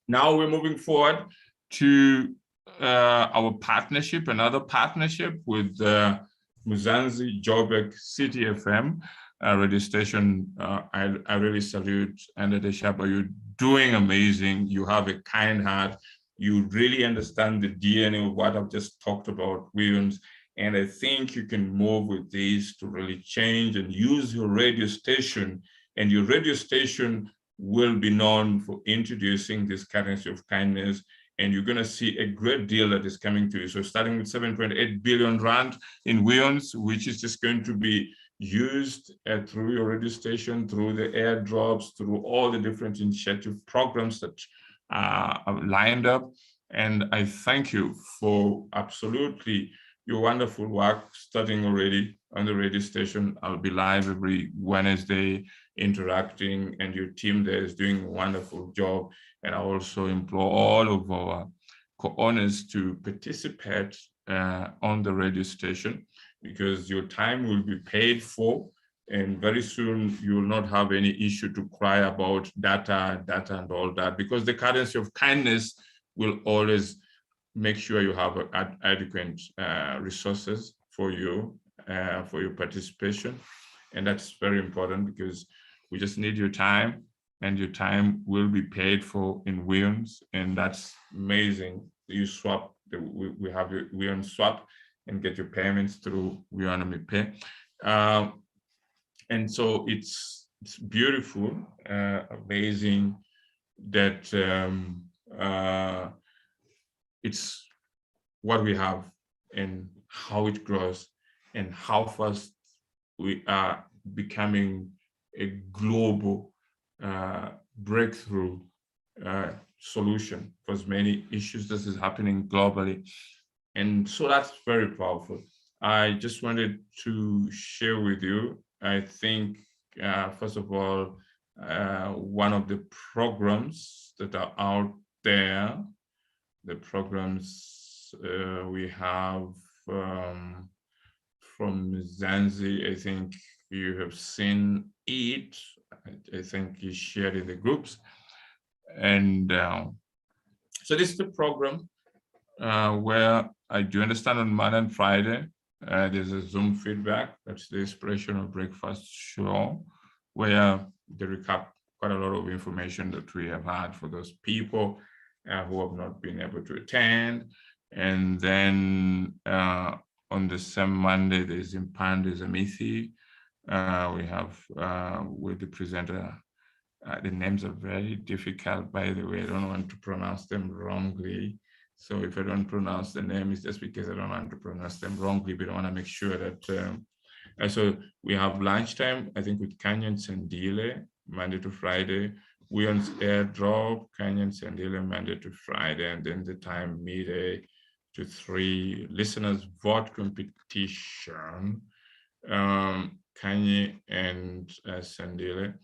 now we're moving forward to our partnership, another partnership with Muzanzi Joburg City FM radio station. I really salute Andy Shaba. You're doing amazing. You have a kind heart. You really understand the DNA of what I've just talked about, Weownomy. And I think you can move with this to really change and use your radio station. And your radio station will be known for introducing this currency of kindness. And you're going to see a great deal that is coming to you. So starting with 7.8 billion rand in Weownomy, which is just going to be used through your radio station, through the airdrops, through all the different initiative programs that are lined up. And I thank you for absolutely your wonderful work starting already on the radio station. I'll be live every Wednesday interacting, and your team there is doing a wonderful job. And I also implore all of our co-owners to participate on the radio station, because your time will be paid for, and very soon you will not have any issue to cry about data and all that, because the currency of kindness will always make sure you have adequate resources for you, for your participation. And that's very important, because we just need your time, and your time will be paid for in Weownomy. And that's amazing. You swap, we have your Weownomy swap and get your payments through Weownomy Pay. And so it's beautiful, amazing that it's what we have and how it grows and how fast we are becoming a global breakthrough solution for as many issues that is happening globally. And so that's very powerful. I just wanted to share with you, I think, first of all, one of the programs that are out there, the programs payouts. We have from Zanzi, I think you have seen it. I think you shared in the groups. And so this is the program where I do understand on Monday and Friday, there's a Zoom feedback. That's the Inspirational Breakfast Show, where they recap quite a lot of information that we have had for those people who have not been able to attend. And then on the same Monday, there's Impande Zamithi. We have with the presenter. The names are very difficult, by the way. I don't want to pronounce them wrongly. So if I don't pronounce the name, it's just because I don't want to pronounce them wrongly, but I want to make sure that. So we have lunchtime, I think, with Kanyan Sandile, Monday to Friday. We on Airdrop, Kanyan Sandile, Monday to Friday, and then the time midday to 3. Listeners vote competition, Kanye and Sandile.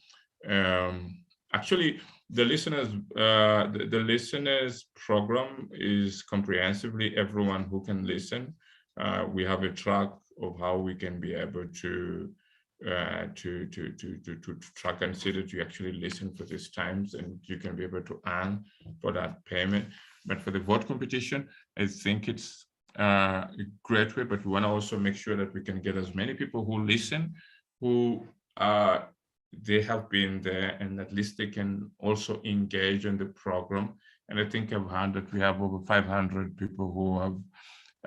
Actually, the listeners program is comprehensively everyone who can listen. We have a track of how we can be able to track and see that you actually listen for these times, and you can be able to earn for that payment. But for the vote competition, I think it's a great way, but we want to also make sure that we can get as many people who listen, who they have been there, and at least they can also engage in the program. And I think I've heard that we have over 500 people who have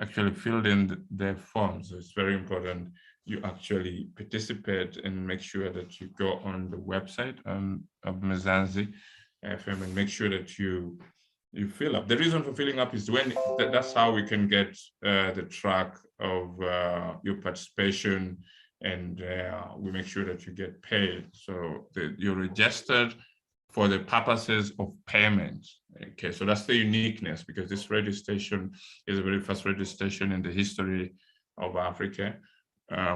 actually filled in their forms. So it's very important you actually participate and make sure that you go on the website of Mzansi FM and make sure that you fill up. The reason for filling up is when that's how we can get the track of your participation, and we make sure that you get paid. So you're registered for the purposes of payment. Okay, so that's the uniqueness, because this registration is the very first registration in the history of Africa,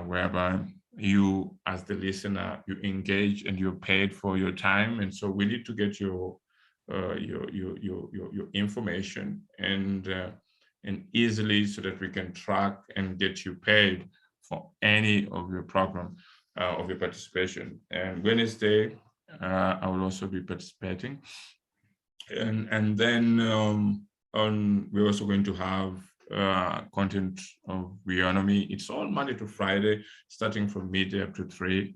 whereby you, as the listener, you engage and you're paid for your time. And so we need to get your information and easily, so that we can track and get you paid for any of your program of your participation. And Wednesday, I will also be participating. And then we're also going to have content of Weownomy. It's all Monday to Friday, starting from midday up to 3.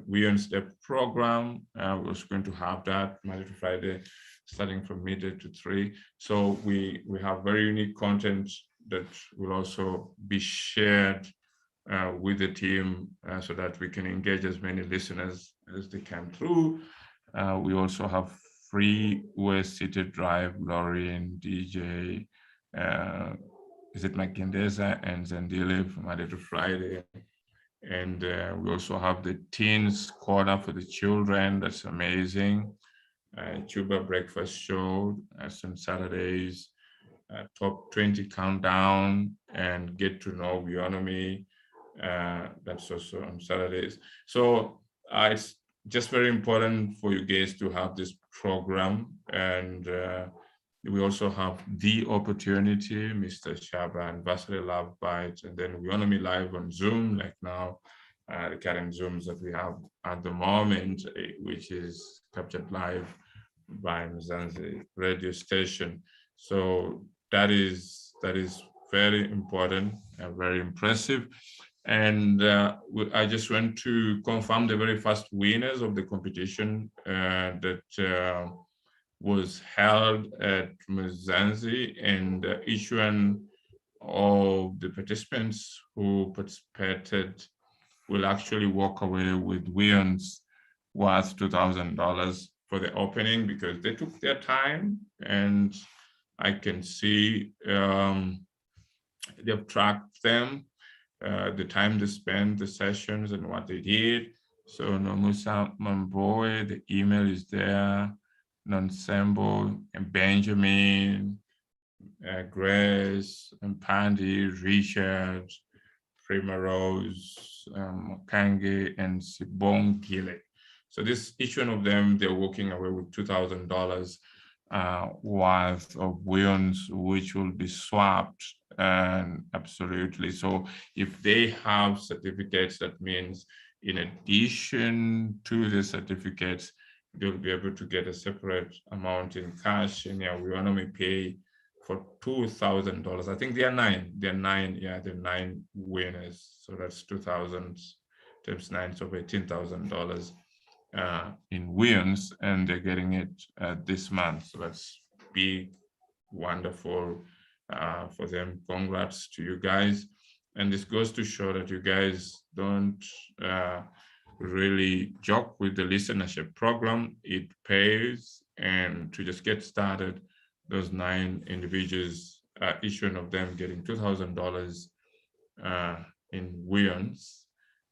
We on Step program, we're also going to have that Monday to Friday, starting from midday to 3. So we have very unique content that will also be shared with the team, so that we can engage as many listeners as they come through. We also have free West City Drive, Lauren, DJ, is it Makindeza and Zandile from Monday to Friday. And we also have the Teens Corner for the children. That's amazing. Chuba Breakfast Show, some Saturdays, Top 20 Countdown, and Get to Know Weownomy. That's also on Saturdays. So it's just very important for you guys to have this program. And we also have The Opportunity, Mr. Shaba, and Vasily Love Bites, and then Weownomy live on Zoom, like now, the current Zooms that we have at the moment, which is captured live by Mzansi radio station. So that is very important and very impressive. And I just want to confirm the very first winners of the competition that was held at Mzansi, and each one of the participants who participated will actually walk away with wins worth $2,000 for the opening, because they took their time, and I can see they've tracked them, the time they spent, the sessions, and what they did. So Nomusa Mamboe, the email is there. Nonsembo and Benjamin, Grace and Pandy, Richard, Primrose, Kange, and Sibong Gile. So each one of them, they're walking away with $2,000 worth of Weons, which will be swapped. And absolutely. So if they have certificates, that means in addition to the certificates, they'll be able to get a separate amount in cash in your Weownomy Pay for $2,000. I think they're nine. They're 9 winners. So that's 2,000 times 9, so $18,000 in Weons, and they're getting it this month. So that's big, wonderful for them. Congrats to you guys. And this goes to show that you guys don't really joke with the listenership program. It pays, and to just get started, those 9 individuals, each one of them getting $2,000 in Weons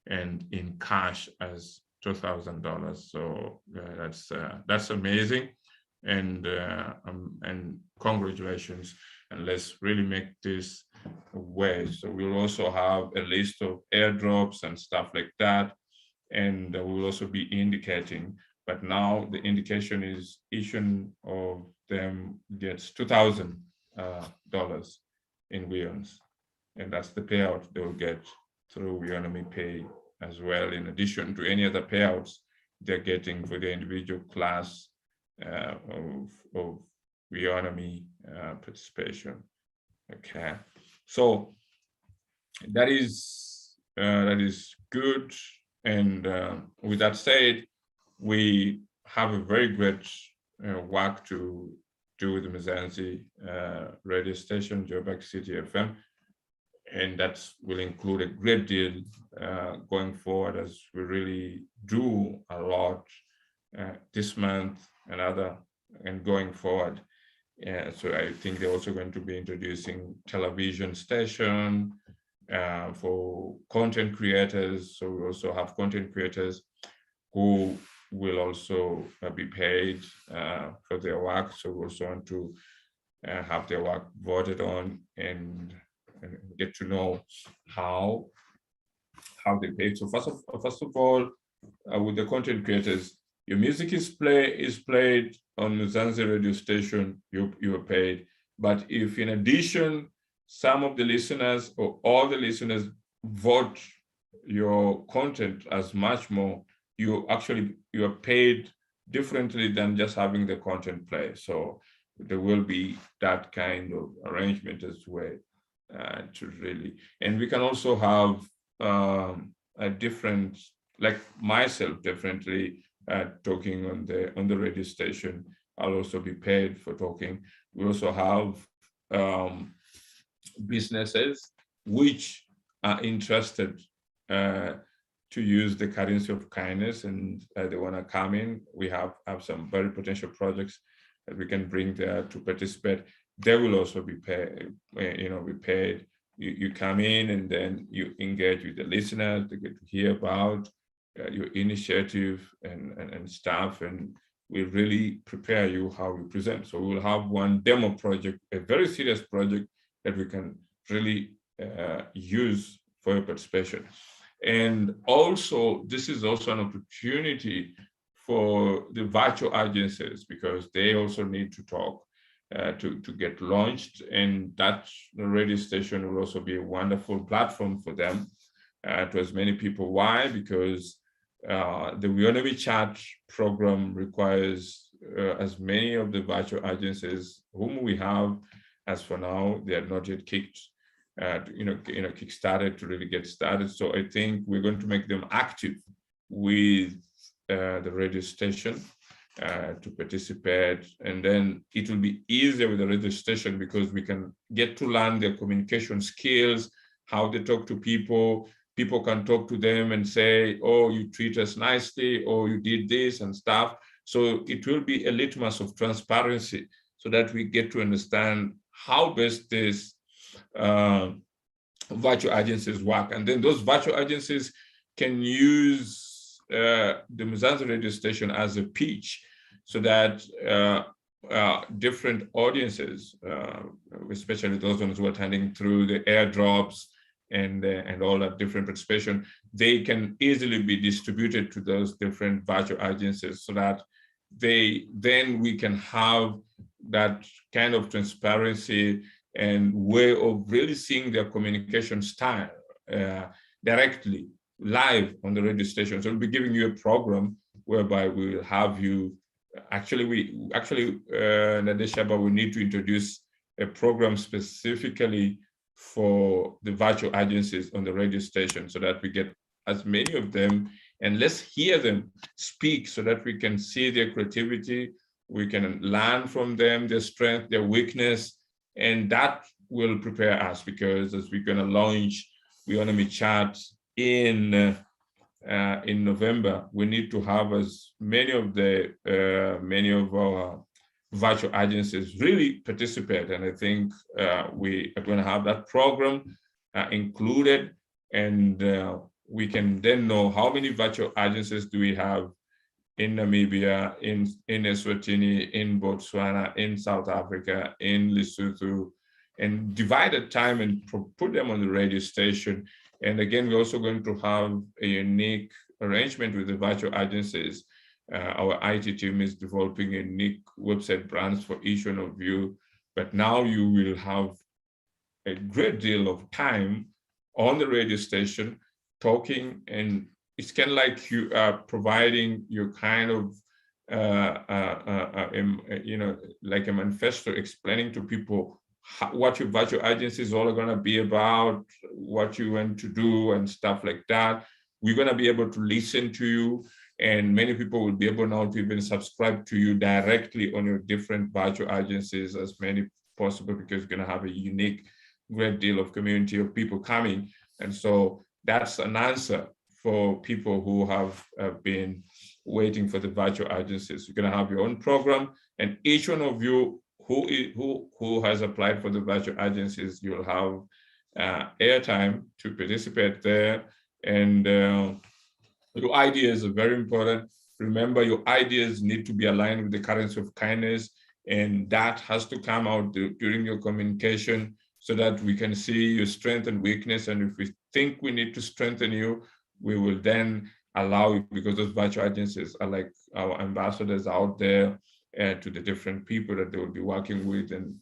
and in cash as $2,000. So that's amazing, and congratulations. And let's really make this a way. So we'll also have a list of airdrops and stuff like that, and we'll also be indicating. But now the indication is each one of them gets $2,000 in Weons, and that's the payout they'll get through Weownomy Pay as well, in addition to any other payouts they're getting for the individual class of Weownomy participation. Okay, so that is good. And with that said, we have a very great work to do with the Mzansi radio station, Joburg City FM. And that will include a great deal going forward, as we really do a lot this month and going forward. So I think they're also going to be introducing television station for content creators. So we also have content creators who will also be paid for their work. So we also want to have their work voted on and get to know how they pay. So first of all, with the content creators, your music is played on the Mzansi radio station, you are paid. But if in addition, some of the listeners or all the listeners vote your content as much more, you are paid differently than just having the content play. So there will be that kind of arrangement as well. To really, and we can also have a different, like myself, definitely talking on the radio station. I'll also be paid for talking. We also have businesses which are interested to use the currency of kindness, and they want to come in. We have some very potential projects that we can bring there to participate. They will also be paid. Be paid. You come in and then you engage with the listeners. They get to hear about your initiative and stuff, and we really prepare you how you present. So we'll have one demo project, a very serious project that we can really use for your participation. And also, this is also an opportunity for the virtual agencies, because they also need to talk to get launched, and that radio station will also be a wonderful platform for them to as many people. Why? Because the Weownomy chat program requires as many of the virtual agencies whom we have, as for now, they are not yet kick-started to really get started. So I think we're going to make them active with the radio station to participate, and then it will be easier with the radio station because we can get to learn their communication skills, how they talk to people. People can talk to them and say, oh, you treat us nicely, or you did this and stuff. So it will be a litmus of transparency, so that we get to understand how best this virtual agencies work. And then those virtual agencies can use the Mzansi radio station as a pitch, so that different audiences, especially those ones who are attending through the airdrops and all that different participation, they can easily be distributed to those different virtual agencies, so that we can have that kind of transparency and way of really seeing their communication style directly live on the radio station. So we'll be giving you a program whereby we will have you, Nadeshaba, we need to introduce a program specifically for the virtual agencies on the radio station so that we get as many of them, and let's hear them speak so that we can see their creativity, we can learn from them, their strength, their weakness, and that will prepare us, because as we're going to launch Weownomy Chat in November, we need to have as many of our virtual agencies really participate, and I think we are going to have that program included, and we can then know how many virtual agencies do we have in Namibia, in Eswatini, in Botswana, in South Africa, in Lesotho, and divide the time and put them on the radio station. And again, we're also going to have a unique arrangement with the virtual agencies. Our IT team is developing a unique website brands for each one of you, but now you will have a great deal of time on the radio station talking, and it's kind of like you are providing your kind of, like a manifesto explaining to people what your virtual agency is all going to be about, what you want to do and stuff like that. We're going to be able to listen to you, and many people will be able now to even subscribe to you directly on your different virtual agencies, as many possible, because you're going to have a unique, great deal of community of people coming. And so that's an answer for people who have been waiting for the virtual agencies. You're going to have your own program, and each one of you who has applied for the virtual agencies, you'll have airtime to participate there. And your ideas are very important. Remember, your ideas need to be aligned with the currency of kindness, and that has to come out during your communication so that we can see your strength and weakness. And if we think we need to strengthen you, we will then allow you, because those virtual agencies are like our ambassadors out there to the different people that they will be working with, and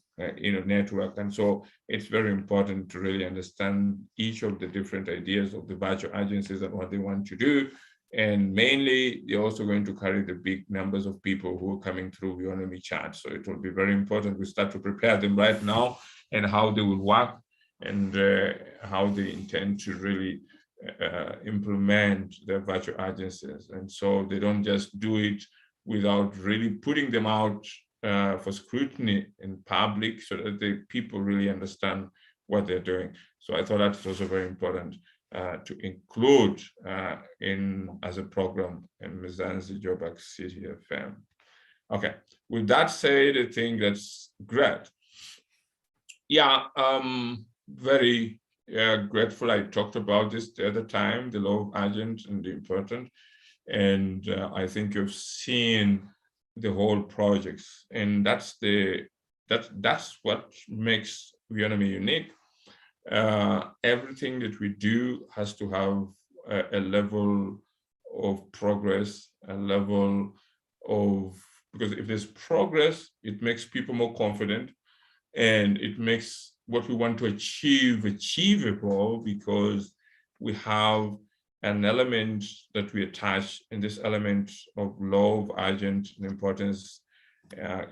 network. And so it's very important to really understand each of the different ideas of the virtual agencies and what they want to do. And mainly, they're also going to carry the big numbers of people who are coming through Weownomy Chat. So it will be very important we start to prepare them right now, and how they will work, and how they intend to really implement their virtual agencies. And so they don't just do it without really putting them out for scrutiny in public, so that the people really understand what they're doing. So I thought that's also very important to include as a program in Mzansi Joburg City FM. Okay, with that said, I think that's great. Yeah, very grateful. I talked about this the other time, the law of agent and the important. And I think you've seen the whole projects, and that's what makes Weownomy unique. Everything that we do has to have a level of progress, a level of, because if there's progress, it makes people more confident, and it makes what we want to achieve achievable, because we have an element that we attach, and this element of law of agent and importance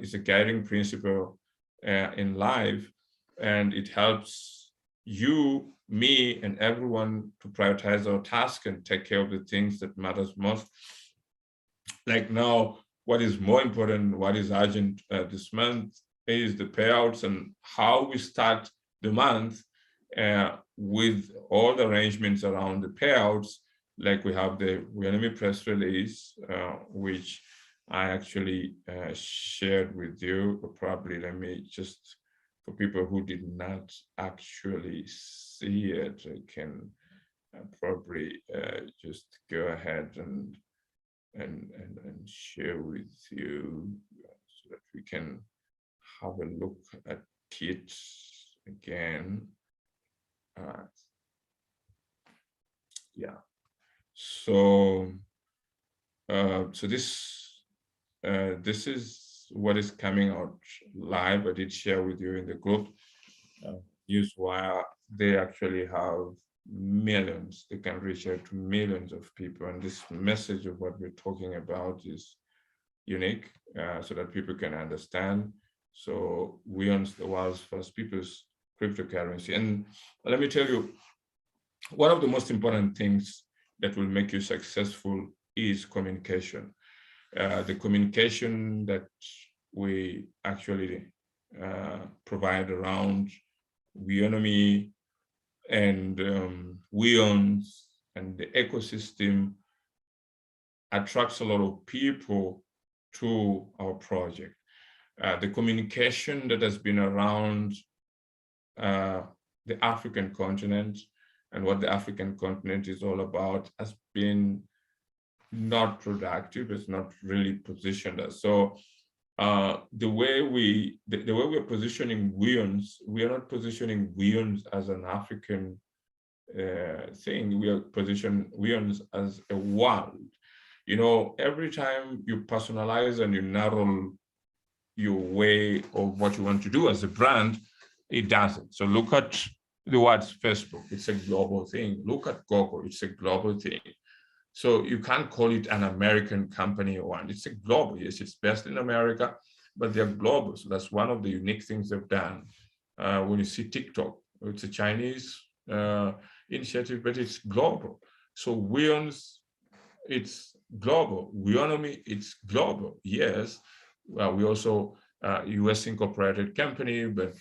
is a guiding principle in life, and it helps you, me, and everyone to prioritize our task and take care of the things that matters most. Like now, what is more important, what is urgent this month is the payouts, and how we start the month with all the arrangements around the payouts. Like we have the Weownomy press release, which I actually shared with you. But probably, let me just, for people who did not actually see it, I can probably just go ahead and share with you so that we can have a look at it again. Yeah. So, so this is what is coming out live. I did share with you in the group. Newswire, they actually have millions. They can reach out to millions of people. And this message of what we're talking about is unique, so that people can understand. So Weownomy, the world's first people's cryptocurrency. And let me tell you, one of the most important things that will make you successful is communication. The communication that we actually provide around Weownomy and Weowns and the ecosystem attracts a lot of people to our project. The communication that has been around the African continent and what the African continent is all about has been not productive. It's not really positioned us. So the way we're positioning Weowns, we are not positioning Weowns as an African thing. We are positioning Weowns as a world. You know, every time you personalize and you narrow your way of what you want to do as a brand, it doesn't. So look at the words Facebook, it's a global thing. Look at Google, it's a global thing. So you can't call it an American company or one. It's a global. Yes, it's based in America, but they're global. So that's one of the unique things they've done. When you see TikTok, it's a Chinese initiative, but it's global. So Weowns, it's global. Weownomy, it's global. Yes, we also US incorporated company, but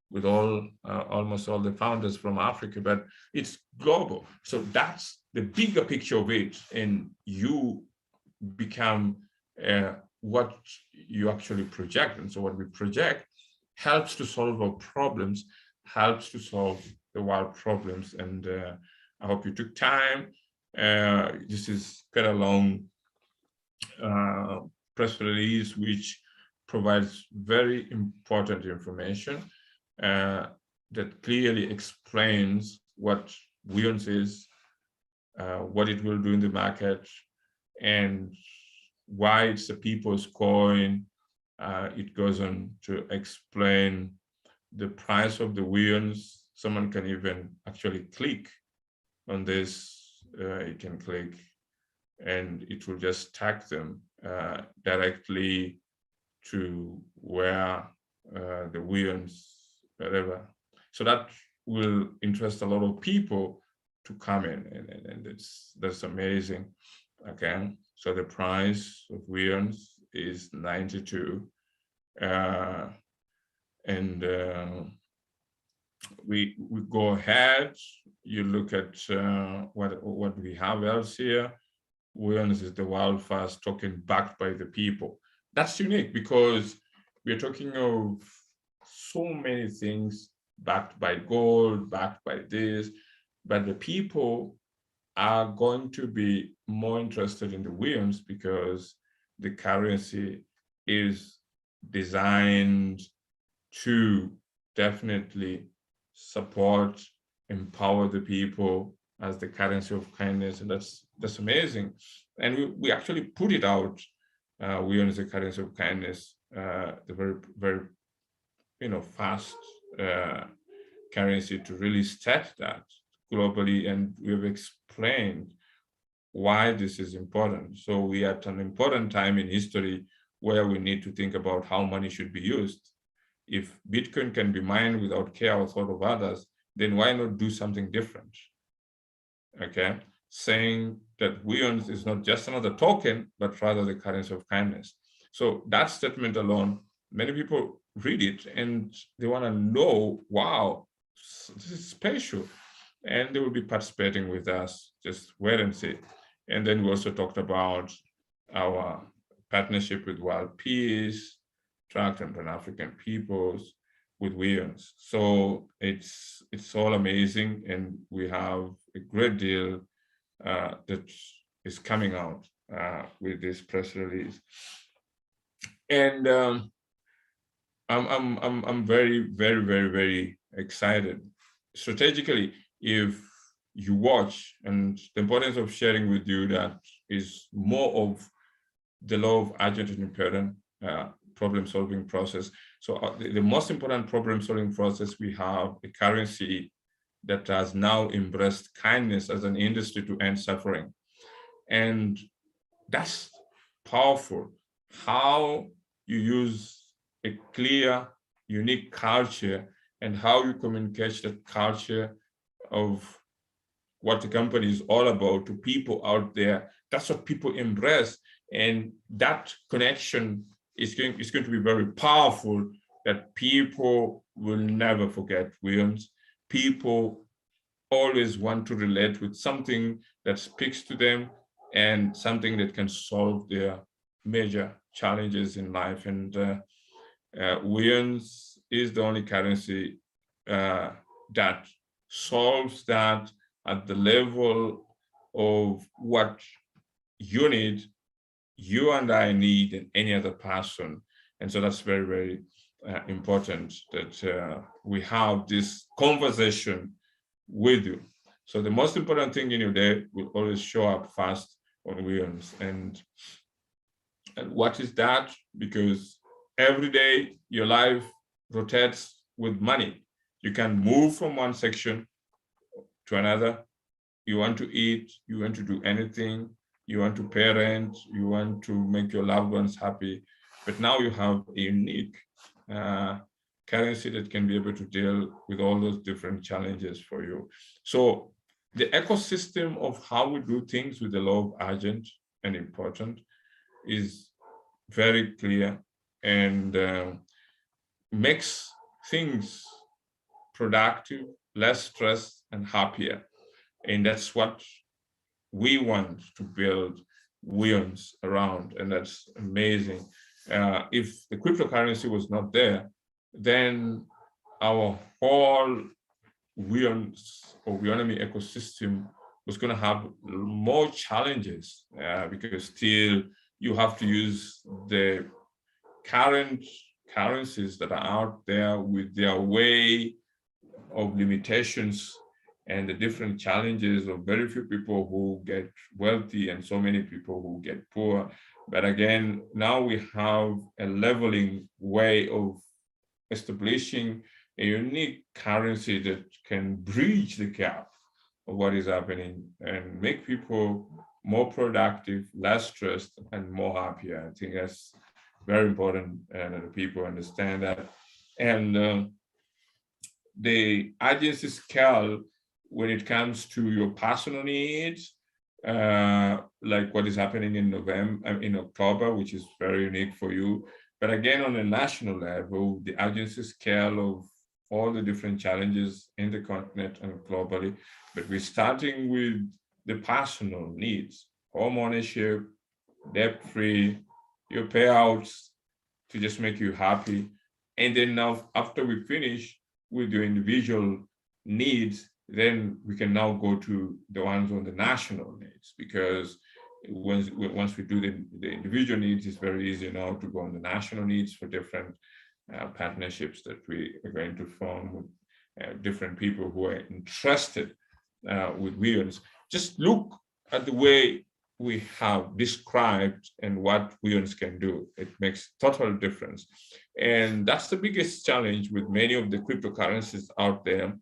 with almost all the founders from Africa, but it's global. So that's the bigger picture of it, and you become what you actually project. And so what we project helps to solve our problems, helps to solve the world problems. And I hope you took time. This is quite a long press release, which provides very important information that clearly explains what Weowns is, what it will do in the market, and why it's a people's coin. It goes on to explain the price of the Weowns. Someone can even actually click on this. You can click and it will just tag them directly to where the Weowns, wherever. So that will interest a lot of people to come in, and that's amazing. Okay, so the price of Weowns is 92, and we go ahead. You look at what we have else here. Weowns is the world first token backed by the people. That's unique because we're talking of so many things backed by gold, backed by this, but the people are going to be more interested in the Weowns because the currency is designed to definitely support, empower the people as the currency of kindness, and that's amazing. And we actually put it out. Weowns is the currency of kindness, the very fast currency to really start that globally, and we've explained why this is important. So we are at an important time in history where we need to think about how money should be used. If Bitcoin can be mined without care or thought of others, then why not do something different? Okay, saying that Weowns is not just another token, but rather the currency of kindness. So that statement alone, many people read it and they want to know, wow, this is special. And they will be participating with us. Just wait and see. And then we also talked about our partnership with World Peace, Tract and Pan-African peoples, with Weowns. So it's all amazing, and we have a great deal that is coming out with this press release. And I'm very, very, very, very excited. Strategically, if you watch, and the importance of sharing with you that is more of the law of urgent and imperative. problem-solving process. So the most important problem-solving process, we have a currency that has now embraced kindness as an industry to end suffering. And that's powerful. How you use a clear, unique culture and how you communicate that culture of what the company is all about to people out there. That's what people embrace. And that connection is going to be very powerful, that people will never forget Williams. People always want to relate with something that speaks to them and something that can solve their major challenges in life. And Williams is the only currency that solves that at the level of what you need, you and I need, and any other person. And so that's very, very important that we have this conversation with you. So the most important thing in your day will always show up fast on Williams. And what is that? Because every day your life rotates with money. You can move from one section to another. You want to eat, you want to do anything, you want to parent, you want to make your loved ones happy. But now you have a unique currency that can be able to deal with all those different challenges for you. So the ecosystem of how we do things with the law of urgent and important is very clear and makes things productive, less stressed, and happier. And that's what we want to build Williams around, and that's amazing. If the cryptocurrency was not there, then our whole Weownomy or Weownomy ecosystem was going to have more challenges because still you have to use the current currencies that are out there with their way of limitations and the different challenges of very few people who get wealthy and so many people who get poor. But again, now we have a leveling way of establishing a unique currency that can bridge the gap of what is happening and make people more productive, less stressed, and more happier. I think that's very important that people understand that. And the urgency scale, when it comes to your personal needs, like what is happening in October, which is very unique for you. But again, on a national level, the urgency scale of all the different challenges in the continent and globally. But we're starting with the personal needs, home ownership, debt-free, your payouts to just make you happy. And then now, after we finish with your individual needs, then we can now go to the ones on the national needs, because once we do the individual needs, it's very easy now to go on the national needs for different partnerships that we are going to form with different people who are interested with Williams. Just look at the way we have described and what Williams can do. It makes total difference. And that's the biggest challenge with many of the cryptocurrencies out there.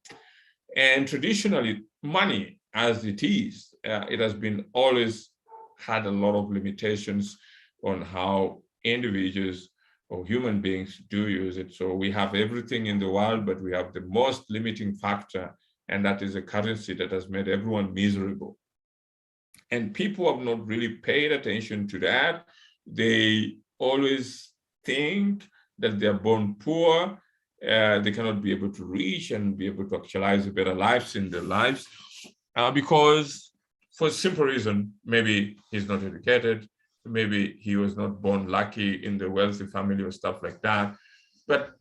And traditionally, money as it is, it has been always had a lot of limitations on how individuals or human beings do use it. So we have everything in the world, but we have the most limiting factor, and that is a currency that has made everyone miserable. And people have not really paid attention to that. They always think that they're born poor, they cannot be able to reach and be able to actualize better lives in their lives because for a simple reason, maybe he's not educated, maybe he was not born lucky in the wealthy family or stuff like that. But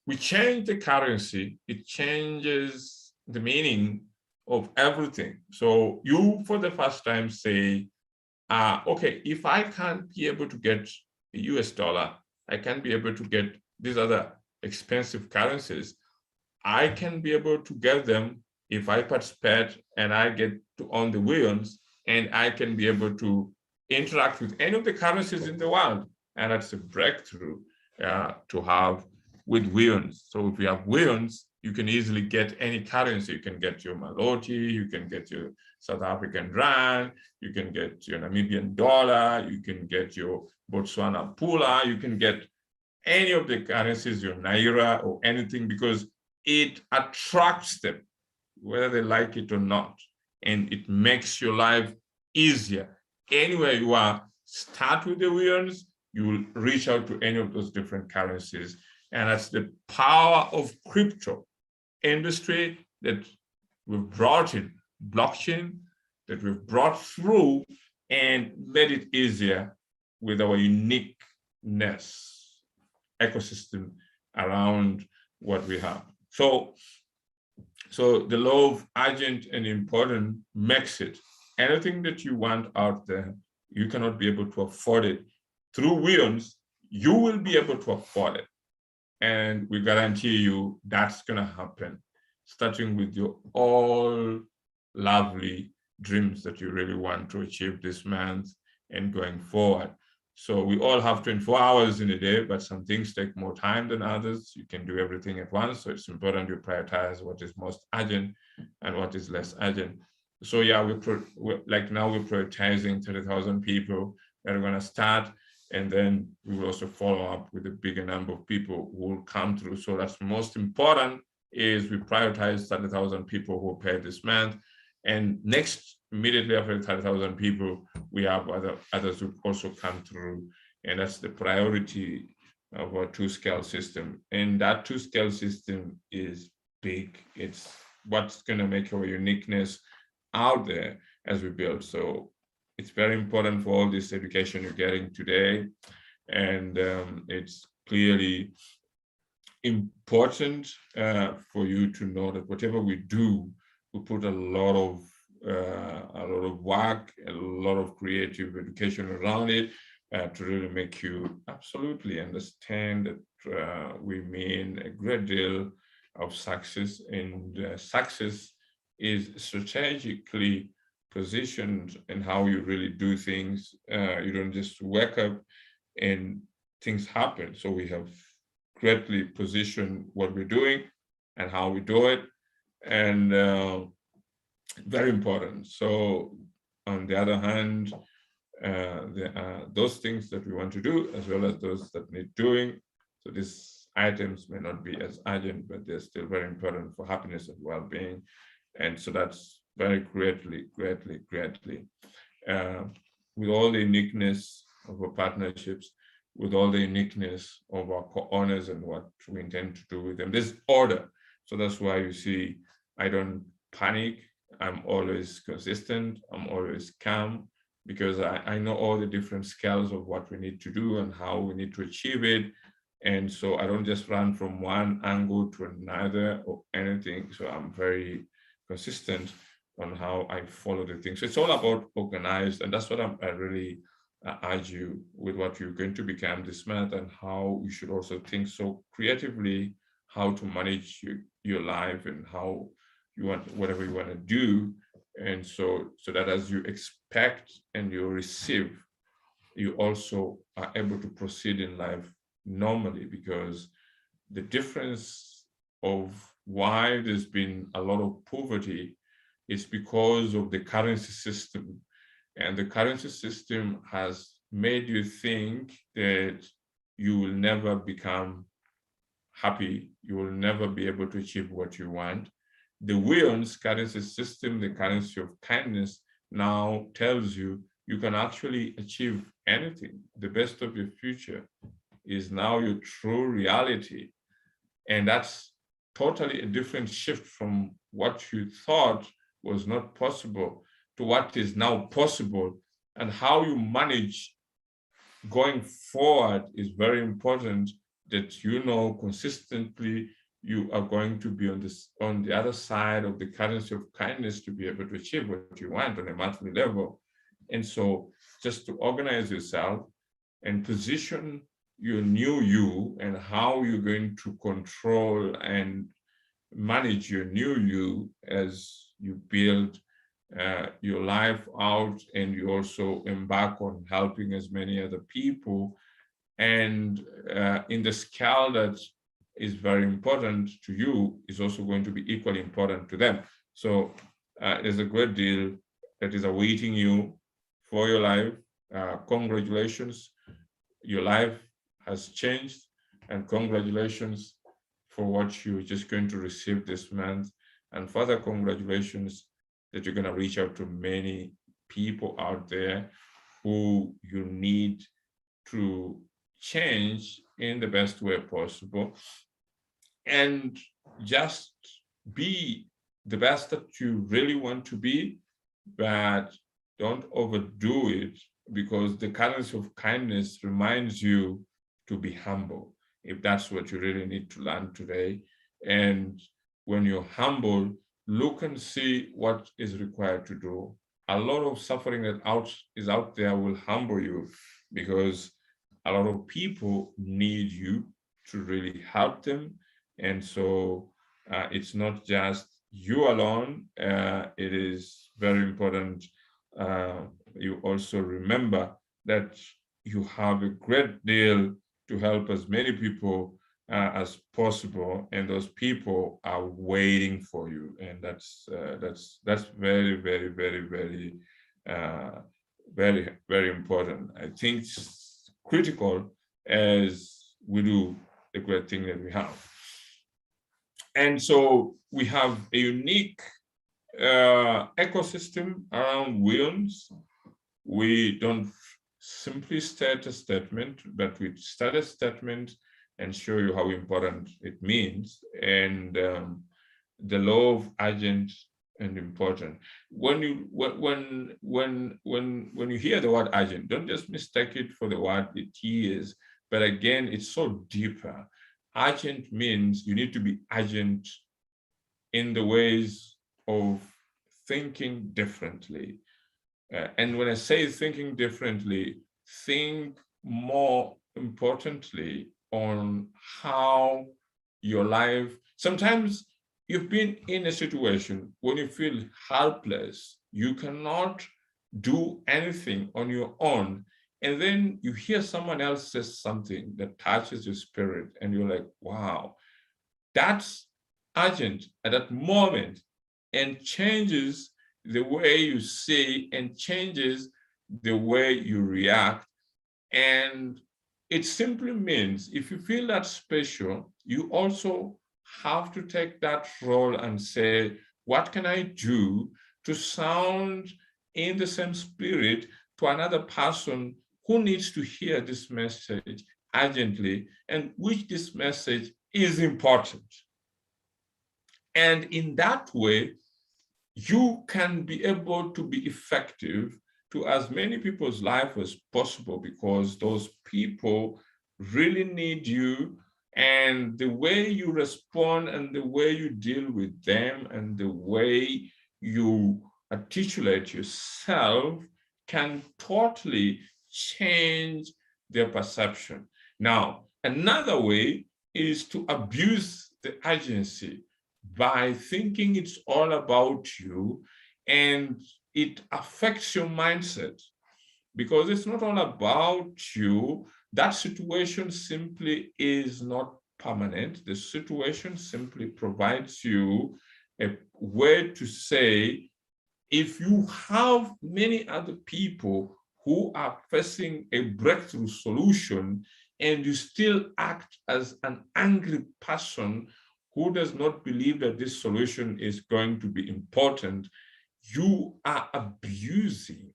we change the currency, it changes the meaning of everything. So you, for the first time, say, okay, if I can't be able to get a US dollar, I can't be able to get these other expensive currencies, I can be able to get them if I participate and I get to own the Williams, and I can be able to interact with any of the currencies in the world. And that's a breakthrough. to have with Weowns. So if you have Weowns, you can easily get any currency. You can get your Maloti, you can get your South African rand, you can get your Namibian dollar, you can get your Botswana pula, you can get any of the currencies, your Naira or anything, because it attracts them, whether they like it or not. And it makes your life easier. Anywhere you are, start with the Weowns, you will reach out to any of those different currencies. And that's the power of crypto industry that we've brought in, blockchain, that we've brought through and made it easier with our uniqueness ecosystem around what we have. So the law of urgent and important makes it anything that you want out there, you cannot be able to afford it. Through Weowns, you will be able to afford it. And we guarantee you that's going to happen, starting with your all lovely dreams that you really want to achieve this month and going forward. So we all have 24 hours in a day, but some things take more time than others. You can do everything at once. So it's important you prioritize what is most urgent and what is less urgent. So yeah, like now we're prioritizing 30,000 people that are going to start. And then we will also follow up with a bigger number of people who will come through. So that's most important is we prioritize 30,000 people who pay this month. And next, immediately after 30,000 people, we have others who also come through. And that's the priority of our two-scale system. And that two-scale system is big. It's what's going to make our uniqueness out there as we build. So it's very important for all this education you're getting today. And it's clearly important for you to know that whatever we do, we put a lot of work, a lot of creative education around it to really make you absolutely understand that we mean a great deal of success, and success is strategically positioned in how you really do things. You don't just wake up and things happen. So we have greatly positioned what we're doing and how we do it, and very important. So on the other hand, there are those things that we want to do as well as those that need doing. So these items may not be as urgent, but they're still very important for happiness and well-being. And so that's very greatly, with all the uniqueness of our partnerships, with all the uniqueness of our co-owners and what we intend to do with them. There's order. So that's why you see, I don't panic. I'm always consistent. I'm always calm, because I know all the different scales of what we need to do and how we need to achieve it. And so I don't just run from one angle to another or anything. So I'm very consistent on how I follow the things. So it's all about organized, and that's what I really urge you with what you're going to become this month, and how you should also think so creatively how to manage your life and how you want, whatever you want to do. And so that as you expect and you receive, you also are able to proceed in life normally, because the difference of why there's been a lot of poverty is because of the currency system. And the currency system has made you think that you will never become happy, you will never be able to achieve what you want. The Weowns currency system, the currency of kindness, now tells you you can actually achieve anything. The best of your future is now your true reality. And that's totally a different shift from what you thought was not possible to what is now possible. And how you manage going forward is very important, that you know consistently you are going to be on the other side of the currency of kindness to be able to achieve what you want on a monthly level. And so just to organize yourself and position your new you and how you're going to control and manage your new you as you build your life out, and you also embark on helping as many other people and in the scale that is very important to you is also going to be equally important to them. So there's a great deal that is awaiting you for your life. Congratulations, your life has changed, and congratulations for what you're just going to receive this month, and further congratulations that you're going to reach out to many people out there who you need to change in the best way possible, and just be the best that you really want to be, but don't overdo it, because the currency of kindness reminds you to be humble, if that's what you really need to learn today. And when you're humble, look and see what is required to do. A lot of suffering that is out there will humble you, because a lot of people need you to really help them. And so it's not just you alone. It is very important you also remember that you have a great deal to help as many people as possible, and those people are waiting for you. And that's very, very, very, very, very, very important. I think it's critical as we do the great thing that we have. And so we have a unique ecosystem around Weownomy. We don't simply state a statement, but we start a statement and show you how important it means, and the law of urgent and important. When you hear the word urgent, don't just mistake it for the word it is. But again, it's so deeper. Urgent means you need to be urgent in the ways of thinking differently. And when I say thinking differently, think more importantly on how your life, sometimes you've been in a situation when you feel helpless, you cannot do anything on your own, and then you hear someone else say something that touches your spirit, and you're like, wow, that's urgent at that moment, and changes the way you see and changes the way you react. And it simply means if you feel that special, you also have to take that role and say, what can I do to sound in the same spirit to another person who needs to hear this message urgently, and which this message is important. And in that way, you can be able to be effective to as many people's lives as possible, because those people really need you. And the way you respond and the way you deal with them and the way you articulate yourself can totally change their perception. Now, another way is to abuse the urgency by thinking it's all about you, and it affects your mindset, because it's not all about you. That situation simply is not permanent. The situation simply provides you a way to say, if you have many other people who are facing a breakthrough solution and you still act as an angry person who does not believe that this solution is going to be important, you are abusing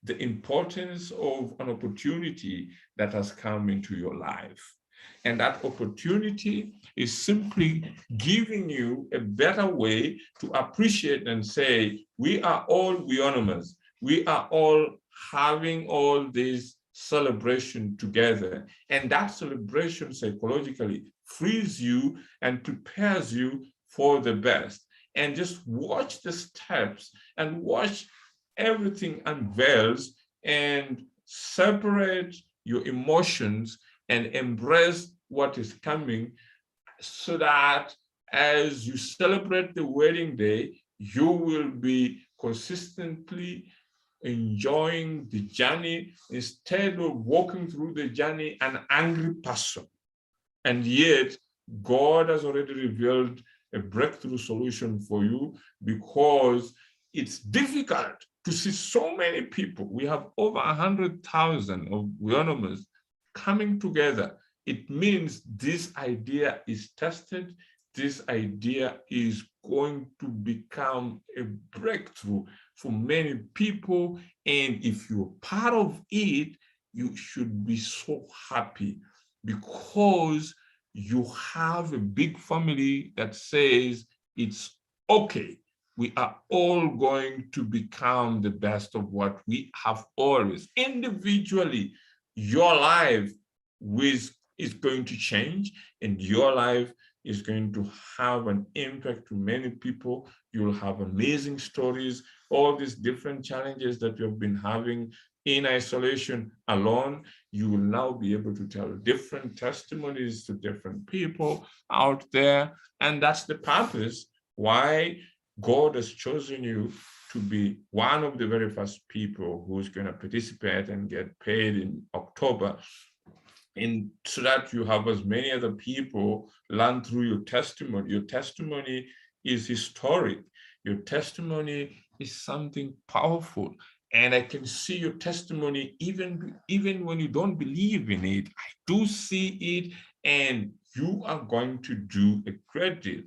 the importance of an opportunity that has come into your life. And that opportunity is simply giving you a better way to appreciate and say, we are all Weownomers. We are all having all this celebration together. And that celebration psychologically frees you and prepares you for the best. And just watch the steps and watch everything unveils, and separate your emotions and embrace what is coming, so that as you celebrate the wedding day, you will be consistently enjoying the journey instead of walking through the journey an angry person. And yet, God has already revealed a breakthrough solution for you, because it's difficult to see so many people. We have over 100,000 of Weownomers coming together. It means this idea is tested. This idea is going to become a breakthrough for many people. And if you're part of it, you should be so happy, because you have a big family that says it's okay. We are all going to become the best of what we have always. Individually, your life is going to change, and your life is going to have an impact to many people. You'll have amazing stories, all these different challenges that you've been having in isolation alone. You will now be able to tell different testimonies to different people out there. And that's the purpose why God has chosen you to be one of the very first people who's going to participate and get paid in October. And so that you have as many other people learn through your testimony. Your testimony is historic. Your testimony is something powerful. And I can see your testimony even when you don't believe in it. I do see it, and you are going to do a great deal.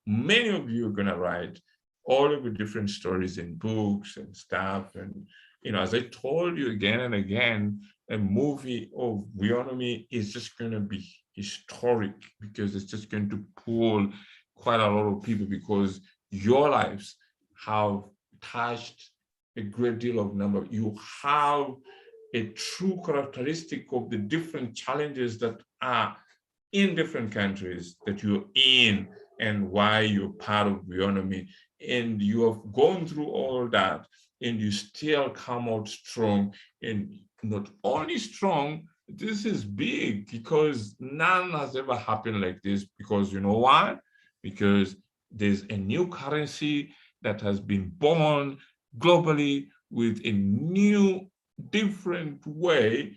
Many of you are going to write all of the different stories in books and stuff. And, as I told you again and again, a movie of Weownomy is just going to be historic, because it's just going to pull quite a lot of people, because your lives have touched a great deal of number. You have a true characteristic of the different challenges that are in different countries that you're in, and why you're part of Weownomy. And you have gone through all that, and you still come out strong. And not only strong, this is big, because none has ever happened like this. Because you know why? Because there's a new currency that has been born globally with a new, different way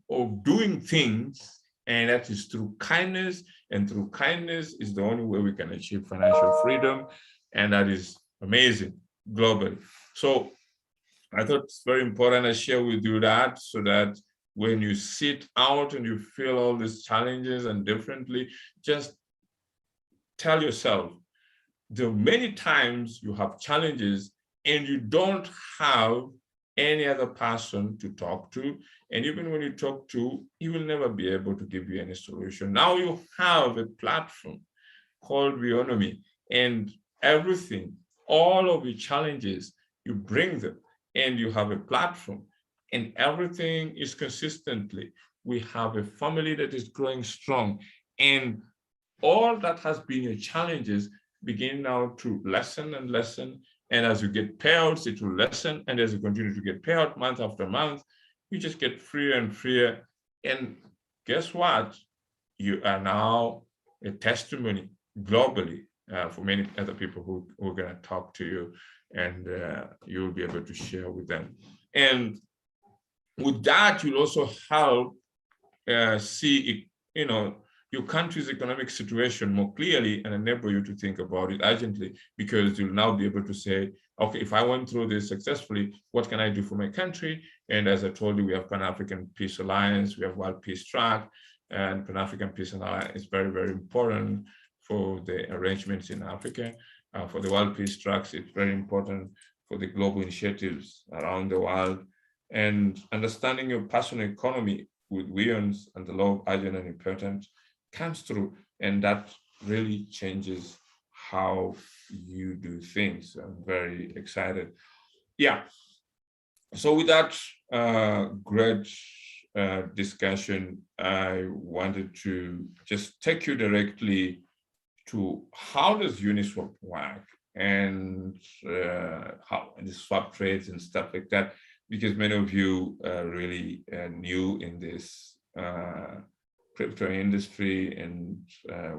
of doing things, and that is through kindness. And through kindness is the only way we can achieve financial freedom, and that is amazing globally. So I thought it's very important I share with you that, so that when you sit out and you feel all these challenges and differently, just tell yourself, there are many times you have challenges and you don't have any other person to talk to. And even when you talk to, he will never be able to give you any solution. Now you have a platform called Weownomy, and everything, all of your challenges, you bring them, and you have a platform, and everything is consistently. We have a family that is growing strong, and all that has been your challenges begin now to lessen and lessen. And as you get payouts, it will lessen. And as you continue to get payout month after month, you just get freer and freer. And guess what? You are now a testimony globally for many other people who are going to talk to you, and you'll be able to share with them. And with that, you'll also help see, your country's economic situation more clearly, and enable you to think about it urgently, because you'll now be able to say, okay, if I went through this successfully, what can I do for my country? And as I told you, we have Pan-African Peace Alliance, we have World Peace Track, and Pan-African Peace Alliance is very, very important for the arrangements in Africa. For the World Peace Tracks, it's very important for the global initiatives around the world. And understanding your personal economy with Weons and the law of urgent and important comes through, and that really changes how you do things. I'm very excited. Yeah. So with that great discussion, I wanted to just take you directly to how does Uniswap work, and how the swap trades and stuff like that, because many of you are really new in this crypto industry, and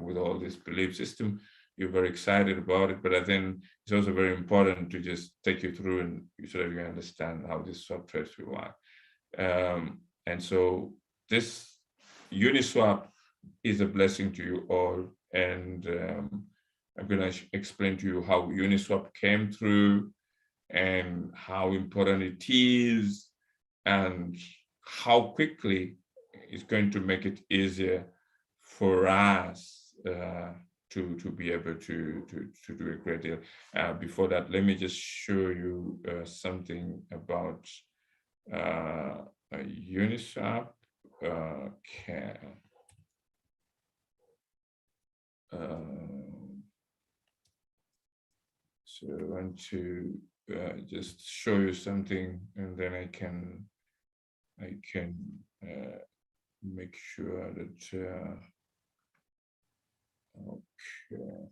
with all this belief system. you're very excited about it, but I think it's also very important to just take you through and so that you understand how this swap trades will work. And so this Uniswap is a blessing to you all, and I'm going to explain to you how Uniswap came through and how important it is and how quickly it's going to make it easier for us to be able to do a great deal. Before that, let me just show you something about Uniswap. So I want to just show you something, and then I can make sure that okay.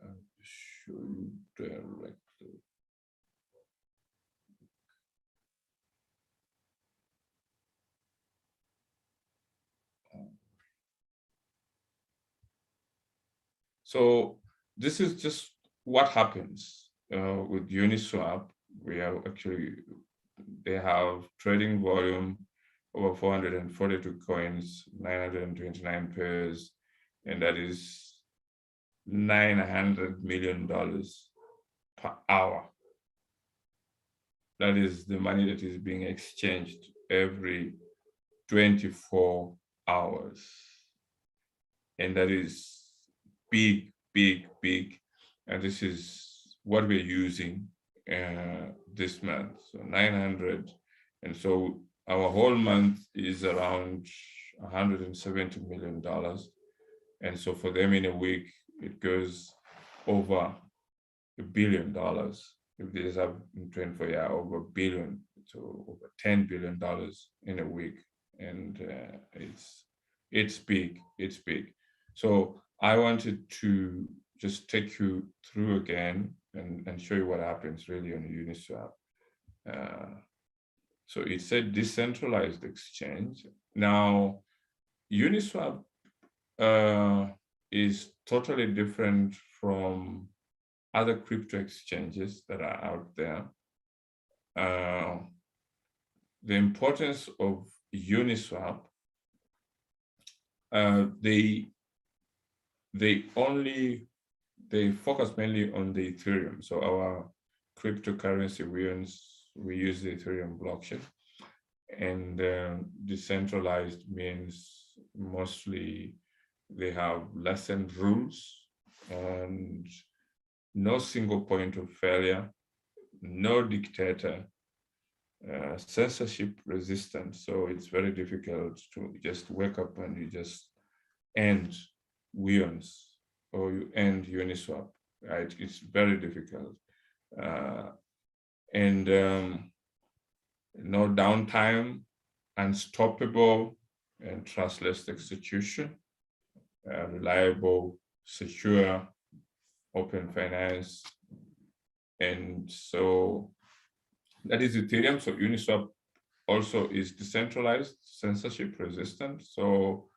I'll show you directly. So this is just what happens with Uniswap. We are actually, they have trading volume over 442 coins, 929 pairs, and that is $900 million per hour. That is the money that is being exchanged every 24 hours. And that is big, big, big. And this is what we're using this month. So 900. And so our whole month is around $170 million. And so for them in a week, it goes over $1 billion. If this up in 24 years, over $1 billion, so over $10 billion in a week. And it's big, it's big. So I wanted to just take you through again and show you what happens really on Uniswap. So it's a decentralized exchange. Now, Uniswap is totally different from other crypto exchanges that are out there. The importance of Uniswap, they focus mainly on the Ethereum. So our cryptocurrency, we use the Ethereum blockchain, and decentralized means mostly they have lessened rules and no single point of failure, no dictator, censorship resistant. So it's very difficult to just wake up and you just end Weowns or you end Uniswap, right? It's very difficult. And no downtime, unstoppable and trustless execution, reliable, secure, open finance. And so that is Ethereum. So Uniswap also is decentralized, censorship resistant. So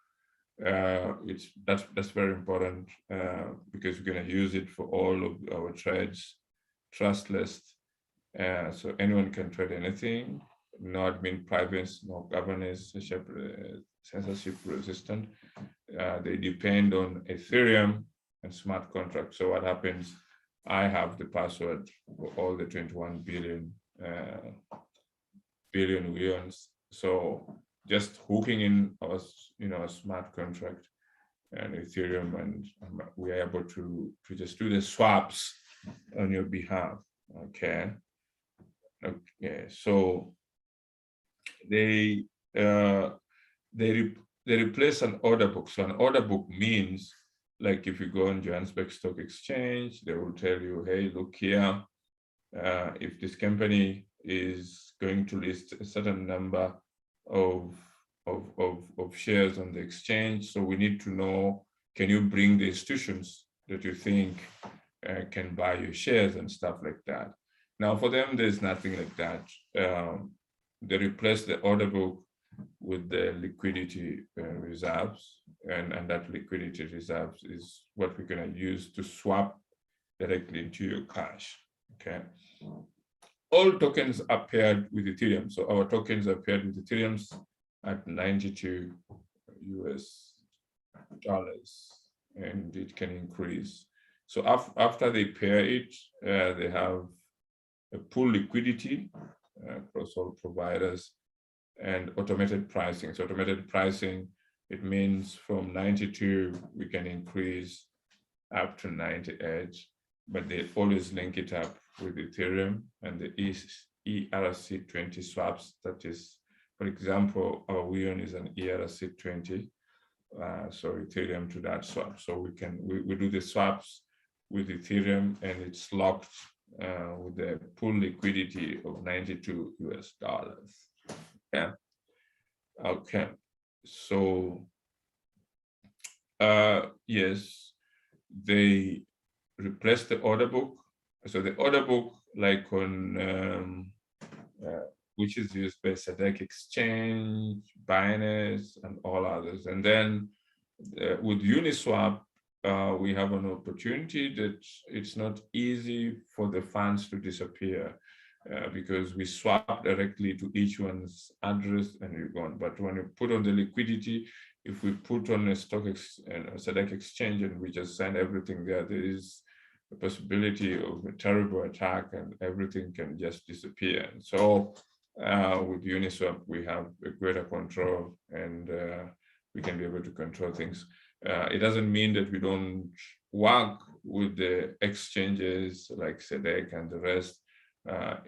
that's very important because we're going to use it for all of our trades, trustless. So anyone can trade anything, no admin privacy, no governance, censorship resistant. They depend on Ethereum and smart contracts. So what happens, I have the password for all the 21 billion Weowns. So just hooking in our, a smart contract and Ethereum, and we are able to just do the swaps on your behalf. Okay. So they replace an order book. So an order book means, like if you go on Johannesburg Stock Exchange, they will tell you, hey, look here, if this company is going to list a certain number of shares on the exchange, so we need to know, can you bring the institutions that you think can buy your shares and stuff like that. Now, for them, there's nothing like that. They replace the order book with the liquidity reserves, and that liquidity reserves is what we're going to use to swap directly into your cash. Okay. All tokens are paired with Ethereum. So our tokens are paired with Ethereum at $92 US, and it can increase. So after they pair it, they have a pool liquidity across all providers and automated pricing. So automated pricing, it means from 92, we can increase up to 98, but they always link it up with Ethereum and the ERC20 swaps. That is, for example, our Weon is an ERC20, so Ethereum to that swap. So we do the swaps with Ethereum, and it's locked with the pool liquidity of $92 US. Yeah. Okay. So yes, they replace the order book. So the order book, like on which is used by SEDEC Exchange, Binance, and all others. And then with Uniswap, we have an opportunity that it's not easy for the funds to disappear because we swap directly to each one's address and you're gone. But when you put on the liquidity, if we put on a SEDEC Exchange and we just send everything there, there is a possibility of a terrible attack and everything can just disappear. And so with Uniswap, we have a greater control and we can be able to control things. It doesn't mean that we don't work with the exchanges like SEDEC and the rest.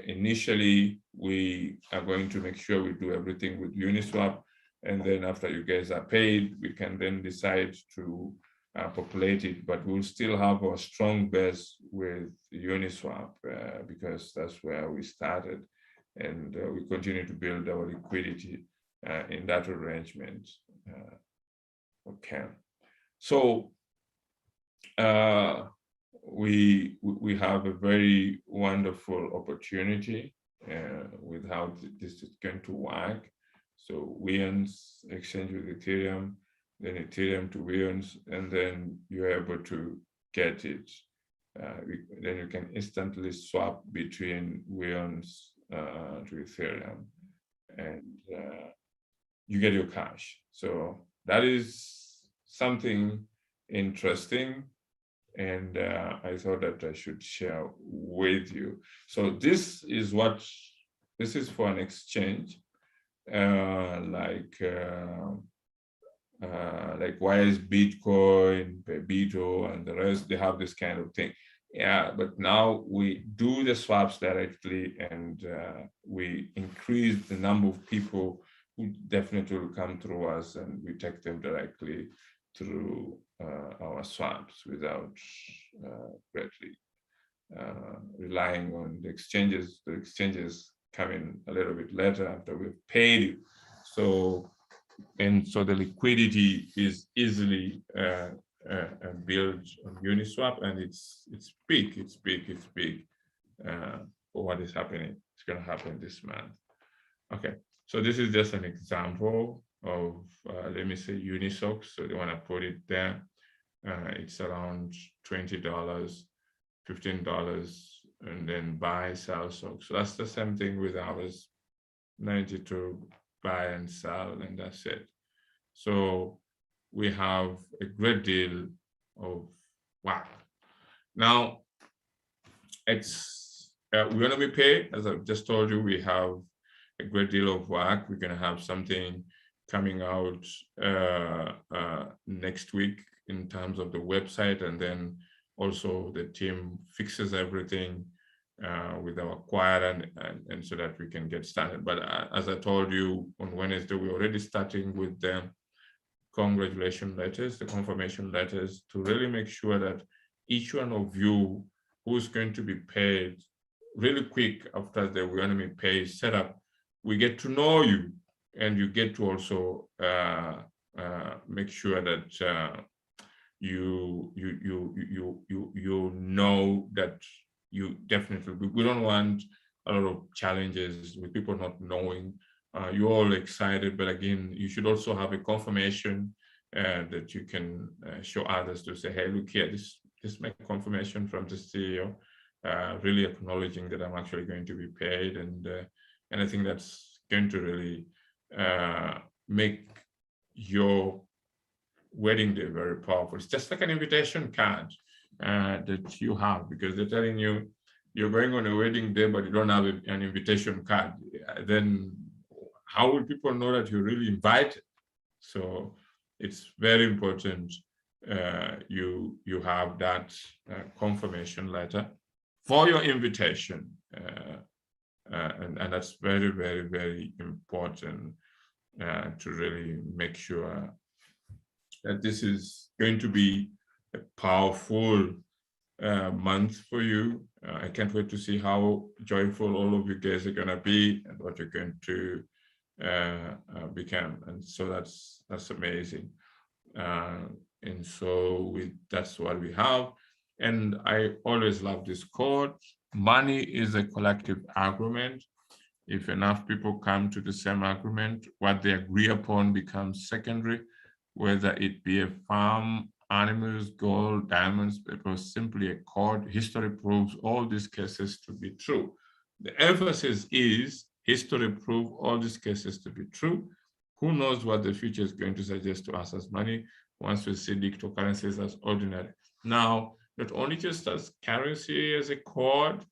Initially, we are going to make sure we do everything with Uniswap. And then after you guys are paid, we can then decide to populate it, but we'll still have a strong base with Uniswap because that's where we started. And we continue to build our liquidity in that arrangement. Okay. So we have a very wonderful opportunity with how this is going to work. So Weons exchange with Ethereum, then Ethereum to Weons, and then you're able to get it. Then you can instantly swap between Weons to Ethereum, and you get your cash. So that is something interesting, and I thought that I should share with you. So this is for an exchange, like why is Bitcoin, Bebito, and the rest, they have this kind of thing. Yeah, but now we do the swaps directly, and we increase the number of people who definitely will come through us, and we take them directly through our swaps without greatly relying on the exchanges. The exchanges come in a little bit later after we've paid you. So the liquidity is easily built on Uniswap, and it's big for what is happening. It's going to happen this month. Okay, so this is just an example of let me say Unisocks. So they want to put it there. It's around $20, $15, and then buy, sell socks. So that's the same thing with ours. 92, buy and sell, and that's it. So we have a great deal of work. Now, it's Weownomy Pay, as I've just told you, we have a great deal of work. We're going to have something coming out next week in terms of the website, and then also the team fixes everything with our acquirer and so that we can get started. But as I told you on Wednesday, we're already starting with the congratulation letters, the confirmation letters, to really make sure that each one of you who's going to be paid really quick after the Weownomy Pay setup, we get to know you, and you get to also make sure that you know that you definitely, we don't want a lot of challenges with people not knowing. You're all excited, but again, you should also have a confirmation that you can show others to say, hey, look here, this is my confirmation from the CEO, really acknowledging that I'm actually going to be paid. And I think that's going to really make your wedding day very powerful. It's just like an invitation card that you have, because they're telling you you're going on a wedding day, but you don't have an invitation card. Then how will people know that you're really invited? So it's very important you have that confirmation letter for your invitation. And that's very, very, very important to really make sure that this is going to be a powerful month for you. I can't wait to see how joyful all of you guys are going to be and what you're going to become. And so that's amazing. And so that's what we have. And I always love this quote: money is a collective agreement. If enough people come to the same agreement, what they agree upon becomes secondary, whether it be a farm, animals, gold, diamonds, it was simply a cord. History proves all these cases to be true. The emphasis is history proves all these cases to be true. Who knows what the future is going to suggest to us as money once we see digital currencies as ordinary. Now, not only just as currency, as a cord,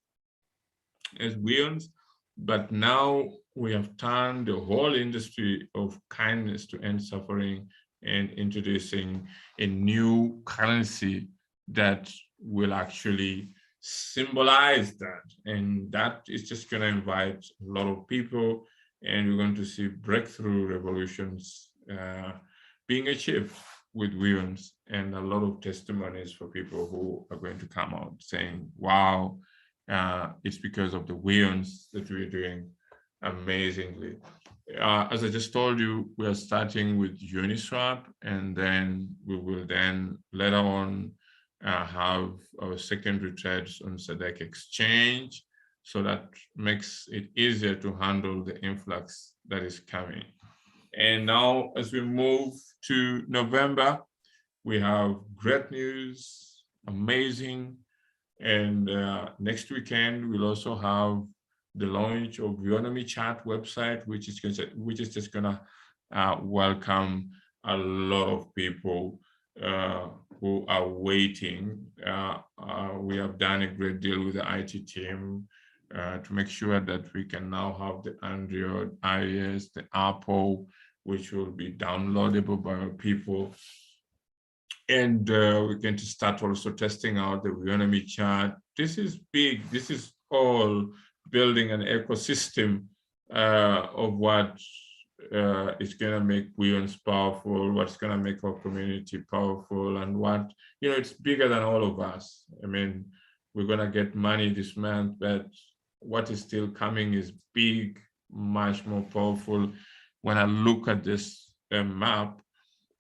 as weons, but now we have turned the whole industry of kindness to end suffering and introducing a new currency that will actually symbolize that. And that is just going to invite a lot of people, and we're going to see breakthrough revolutions being achieved with weons, and a lot of testimonies for people who are going to come out saying, wow, it's because of the weons that we're doing amazingly. As I just told you, we are starting with Uniswap, and then we will then later on have our secondary trades on SADC exchange. So that makes it easier to handle the influx that is coming. And now, as we move to November, we have great news, amazing. And next weekend, we'll also have the launch of Weownomy chat website, which is just gonna welcome a lot of people who are waiting. We have done a great deal with the IT team to make sure that we can now have the Android, iOS, the Apple, which will be downloadable by our people. And we're going to start also testing out the Weownomy chat. This is big. This is all building an ecosystem of what is going to make weons powerful, what's going to make our community powerful, and what, it's bigger than all of us. I mean, we're going to get money this month, but what is still coming is big, much more powerful. When I look at this map,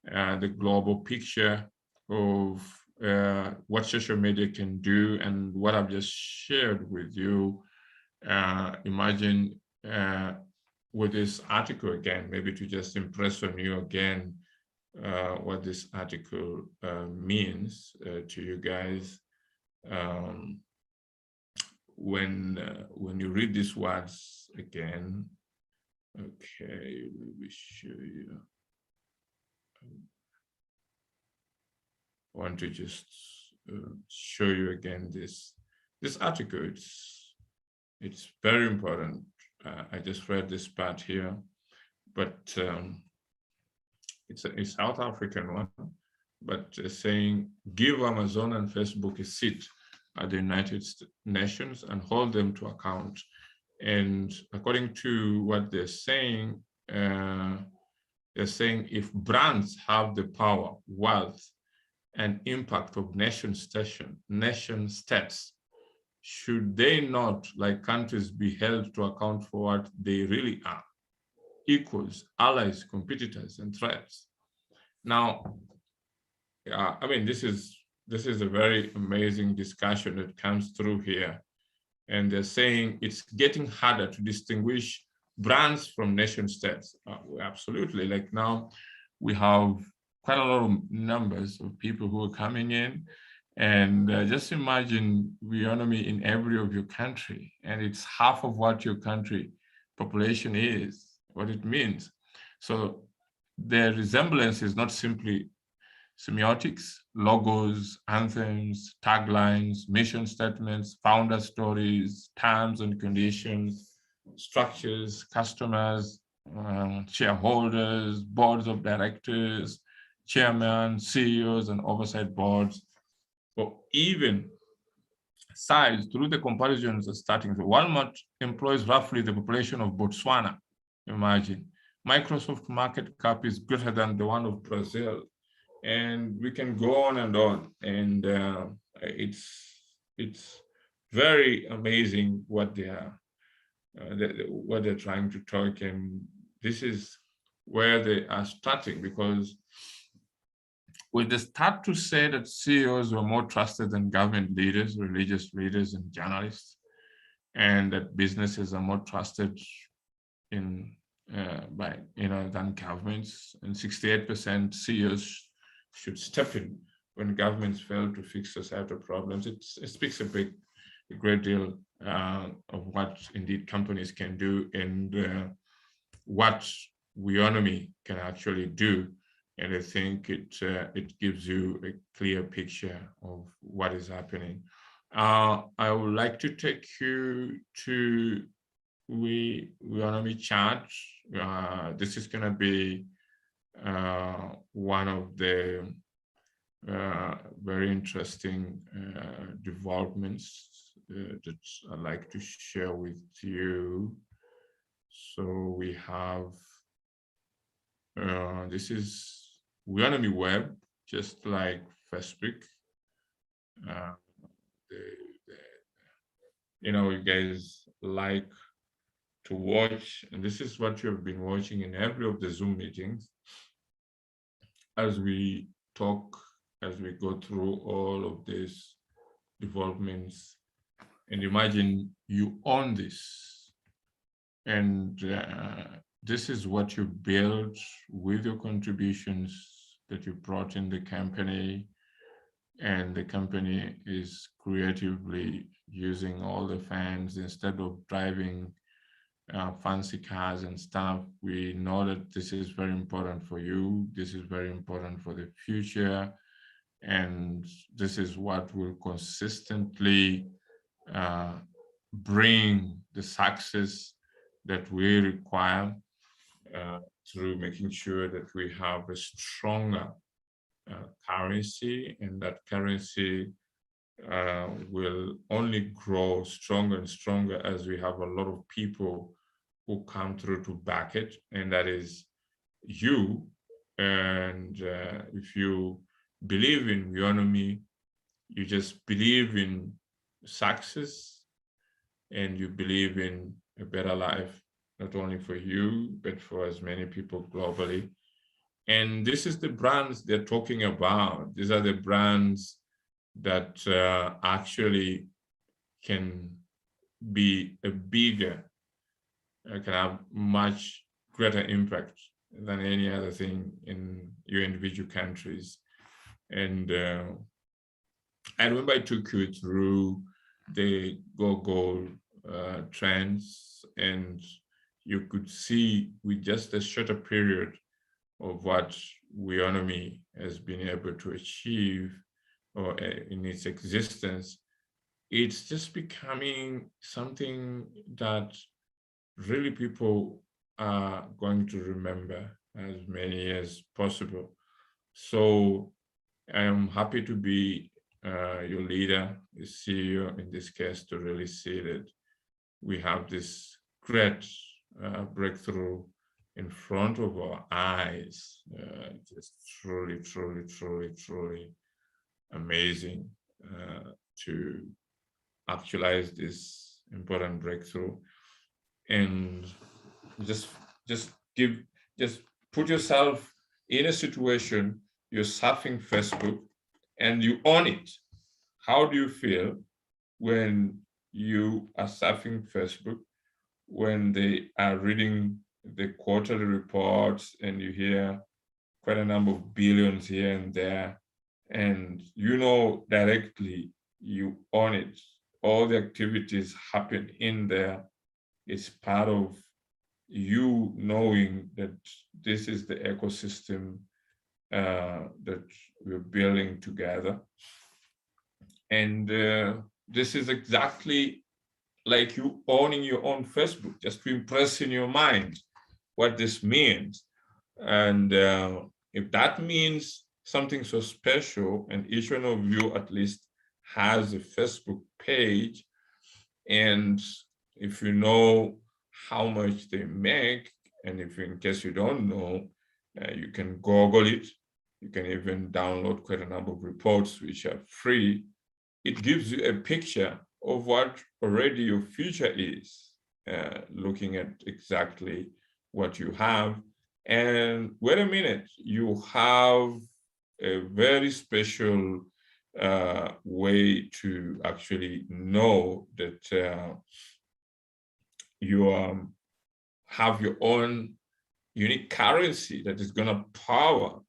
the global picture of what social media can do and what I've just shared with you, imagine with this article again, maybe to just impress on you again what this article means to you guys. When you read these words again, okay, let me show you. I want to just show you again this article. It's very important. I just read this part here, but it's a South African one, but saying, give Amazon and Facebook a seat at the United Nations and hold them to account. And according to what they're saying if brands have the power, wealth, and impact of nation states, should they not, like countries, be held to account for what they really are? Equals, allies, competitors, and threats. Now, I mean, this is a very amazing discussion that comes through here. And they're saying it's getting harder to distinguish brands from nation states. Absolutely. Like now, we have quite a lot of numbers of people who are coming in. And just imagine Weownomy in every of your country, and it's half of what your country population is, what it means. So the resemblance is not simply semiotics, logos, anthems, taglines, mission statements, founder stories, terms and conditions, structures, customers, shareholders, boards of directors, chairman, CEOs, and oversight boards, or even size through the comparisons starting. So Walmart employs roughly the population of Botswana, imagine. Microsoft market cap is greater than the one of Brazil. And we can go on. And it's very amazing what they are, what they're trying to talk. And this is where they are starting, because when they start to say that CEOs were more trusted than government leaders, religious leaders, and journalists, and that businesses are more trusted than governments, and 68% CEOs should step in when governments fail to fix societal problems. It speaks a great deal of what indeed companies can do, and what Weownomy can actually do. And I think it gives you a clear picture of what is happening. I would like to take you to Weownomy chat. This is going to be one of the very interesting developments that I'd like to share with you. So we have, this is Weownomy Web, just like Facebook. You guys like to watch, and this is what you have been watching in every of the Zoom meetings as we talk, as we go through all of these developments. And imagine you own this, and this is what you build with your contributions that you brought in the company, and the company is creatively using all the funds instead of driving fancy cars and stuff. We know that this is very important for you. This is very important for the future. And this is what will consistently bring the success that we require through making sure that we have a stronger currency, and that currency will only grow stronger and stronger as we have a lot of people who come through to back it, and that is you. And if you believe in Weownomy, you just believe in success, and you believe in a better life, not only for you, but for as many people globally. And this is the brands they're talking about. These are the brands that actually can be a bigger, can have much greater impact than any other thing in your individual countries. And I remember I took you through the Google trends, and you could see with just a shorter period of what Weownomy has been able to achieve, or in its existence, it's just becoming something that really people are going to remember as many as possible. So I am happy to be your leader, the CEO in this case, to really see that we have this great breakthrough in front of our eyes. Just truly, truly, truly, truly amazing to actualize this important breakthrough. And just put yourself in a situation you're surfing Facebook and you own it. How do you feel when you are surfing Facebook, when they are reading the quarterly reports and you hear quite a number of billions here and there, and you know directly you own it, all the activities happen in there. It's part of you knowing that this is the ecosystem that we're building together. And this is exactly like you owning your own Facebook, just to impress in your mind what this means. And if that means something so special, and each one of you at least has a Facebook page, and if you know how much they make, and if in case you don't know, you can Google it. You can even download quite a number of reports which are free. It gives you a picture of what already your future is, looking at exactly what you have. And wait a minute, you have a very special way to actually know that you have your own unique currency that is going to power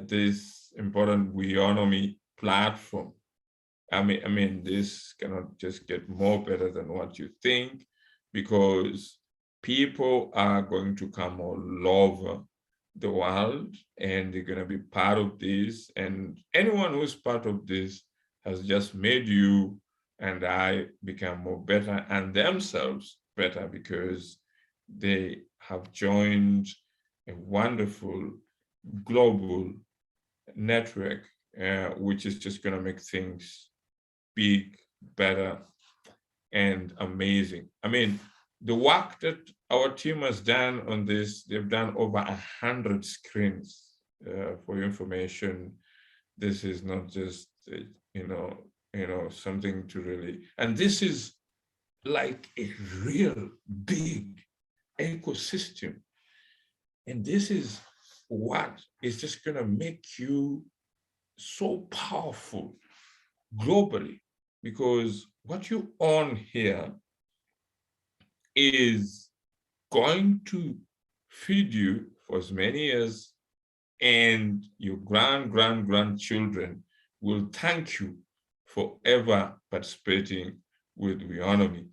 this important Weownomy platform. I mean, this cannot just get more better than what you think, because people are going to come all over the world and they're going to be part of this. And anyone who's part of this has just made you and I become more better and themselves better, because they have joined a wonderful global network, which is just going to make things big, better, and amazing. I mean, the work that our team has done on this, they've done over 100 screens. For your information, this is not just something to really, and this is like a real big ecosystem, and this is what is just going to make you so powerful globally, because what you own here is going to feed you for as many years, and your grandchildren will thank you for ever participating with Weownomy.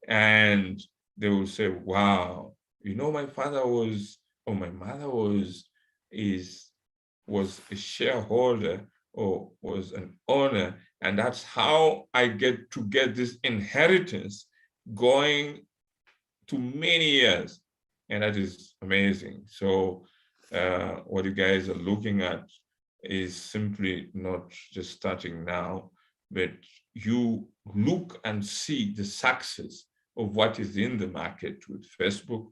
And they will say, wow, my father was, or my mother was a shareholder or was an owner, and that's how I get this inheritance going to many years, and that is amazing. So what you guys are looking at is simply not just starting now, but you look and see the success of what is in the market with Facebook,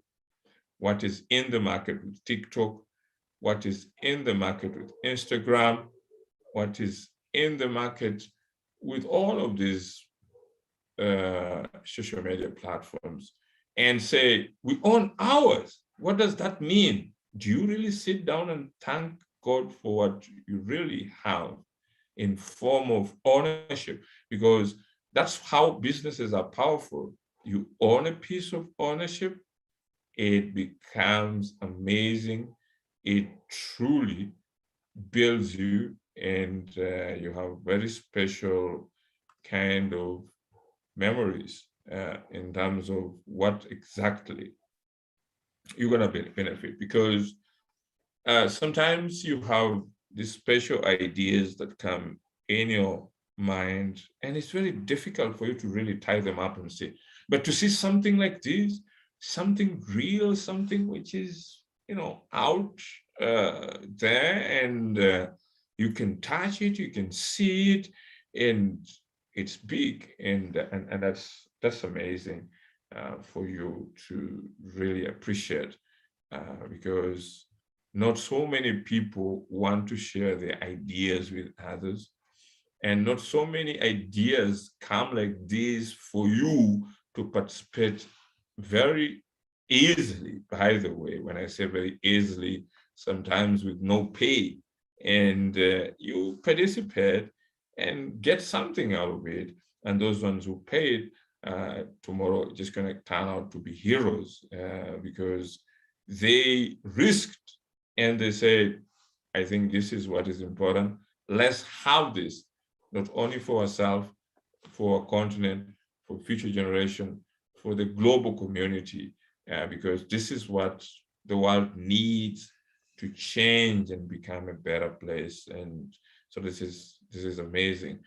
what is in the market with TikTok, what is in the market with Instagram, what is in the market with all of these social media platforms, and say, we own ours. What does that mean? Do you really sit down and thank God for what you really have in form of ownership? Because that's how businesses are powerful. You own a piece of ownership, it becomes amazing. It truly builds you, and you have very special kind of memories in terms of what exactly you're going to benefit. Because sometimes you have these special ideas that come in your mind, and it's very difficult for you to really tie them up and say, but to see something like this, something real, something which is out there, and you can touch it, you can see it, and it's big, and that's amazing for you to really appreciate, because not so many people want to share their ideas with others, and not so many ideas come like this for you to participate very easily. By the way, when I say very easily, sometimes with no pay, and you participate and get something out of it. And those ones who paid tomorrow just going to turn out to be heroes because they risked and they said, I think this is what is important. Let's have this, not only for ourselves, for our continent, for future generation, for the global community, because this is what the world needs to change and become a better place. And so this is amazing.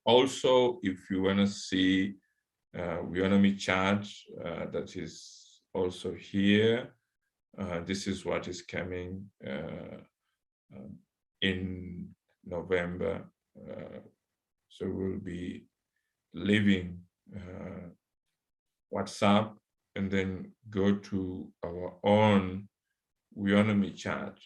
Also, if you want to see Weownomy chart that is also here, this is what is coming in November. So we'll be leaving WhatsApp and then go to our own Weownomy chart.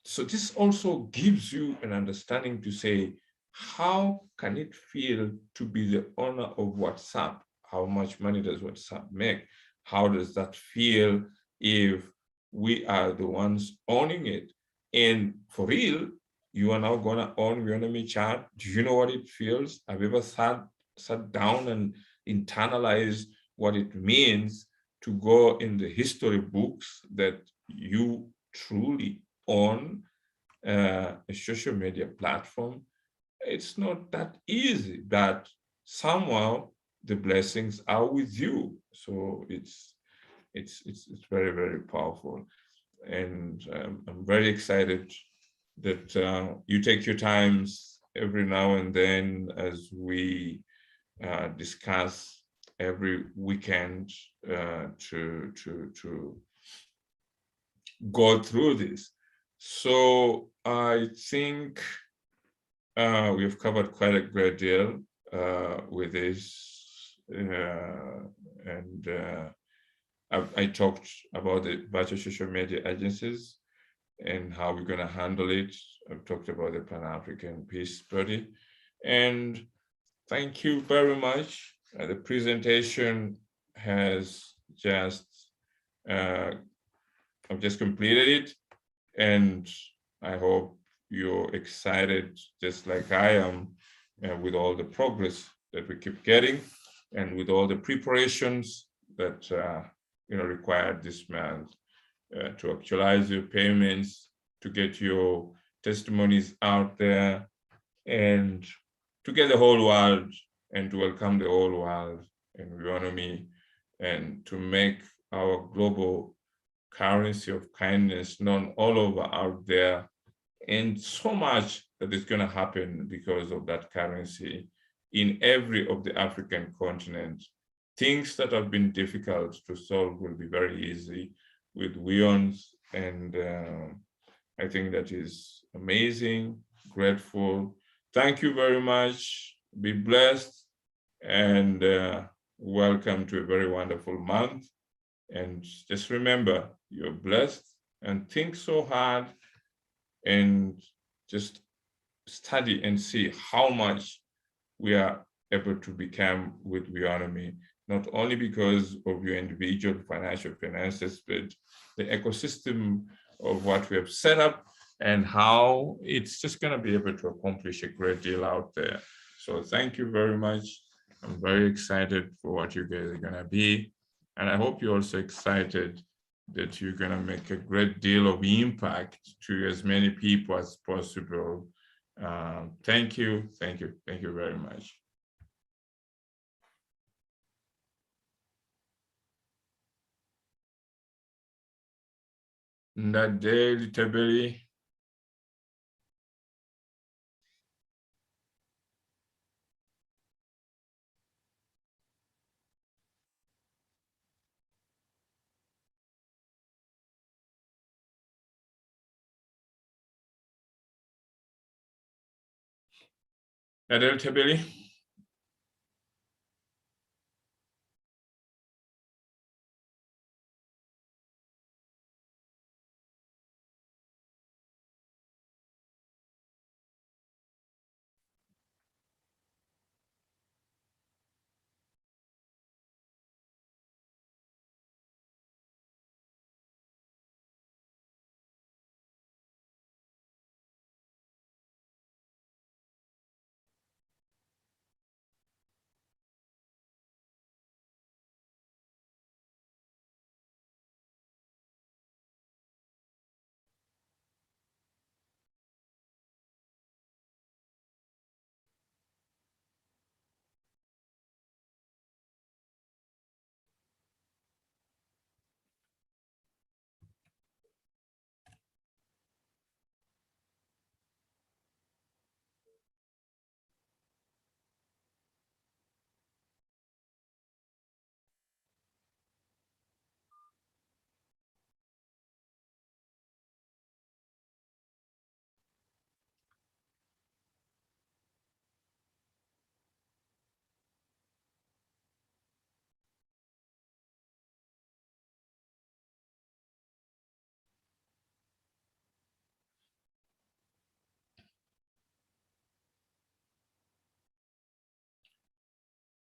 So this also gives you an understanding to say, how can it feel to be the owner of WhatsApp? How much money does WhatsApp make? How does that feel if we are the ones owning it? And for real, you are now going to own Weownomy chart. Do you know what it feels? Have you ever sat down and internalized what it means to go in the history books that you truly own a social media platform? It's not that easy, but somehow the blessings are with you. So it's very, very powerful. And I'm very excited that you take your times every now and then as we discuss every weekend to go through this. So I think we've covered quite a great deal with this, and I talked about the virtual social media agencies and how we're going to handle it. I've talked about the Pan-African Peace Party, and thank you very much. The presentation has I've just completed it, and I hope you're excited just like I am with all the progress that we keep getting and with all the preparations that required this month to actualize your payments, to get your testimonies out there, and to get the whole world and to welcome the whole world in Weownomy, and to make our global currency of kindness known all over out there. And so much that is going to happen because of that currency in every of the African continent. Things that have been difficult to solve will be very easy with Weons, and I think that is amazing, grateful. Thank you very much. Be blessed, and welcome to a very wonderful month. And just remember, you're blessed, and think so hard and just study and see how much we are able to become with Weownomy, not only because of your individual financial finances, but the ecosystem of what we have set up and how it's just going to be able to accomplish a great deal out there. So thank you very much. I'm very excited for what you guys are going to be. And I hope you're also excited that you're going to make a great deal of impact to as many people as possible. Thank you very much. Ndade Tabeli. Ndade Tabeli.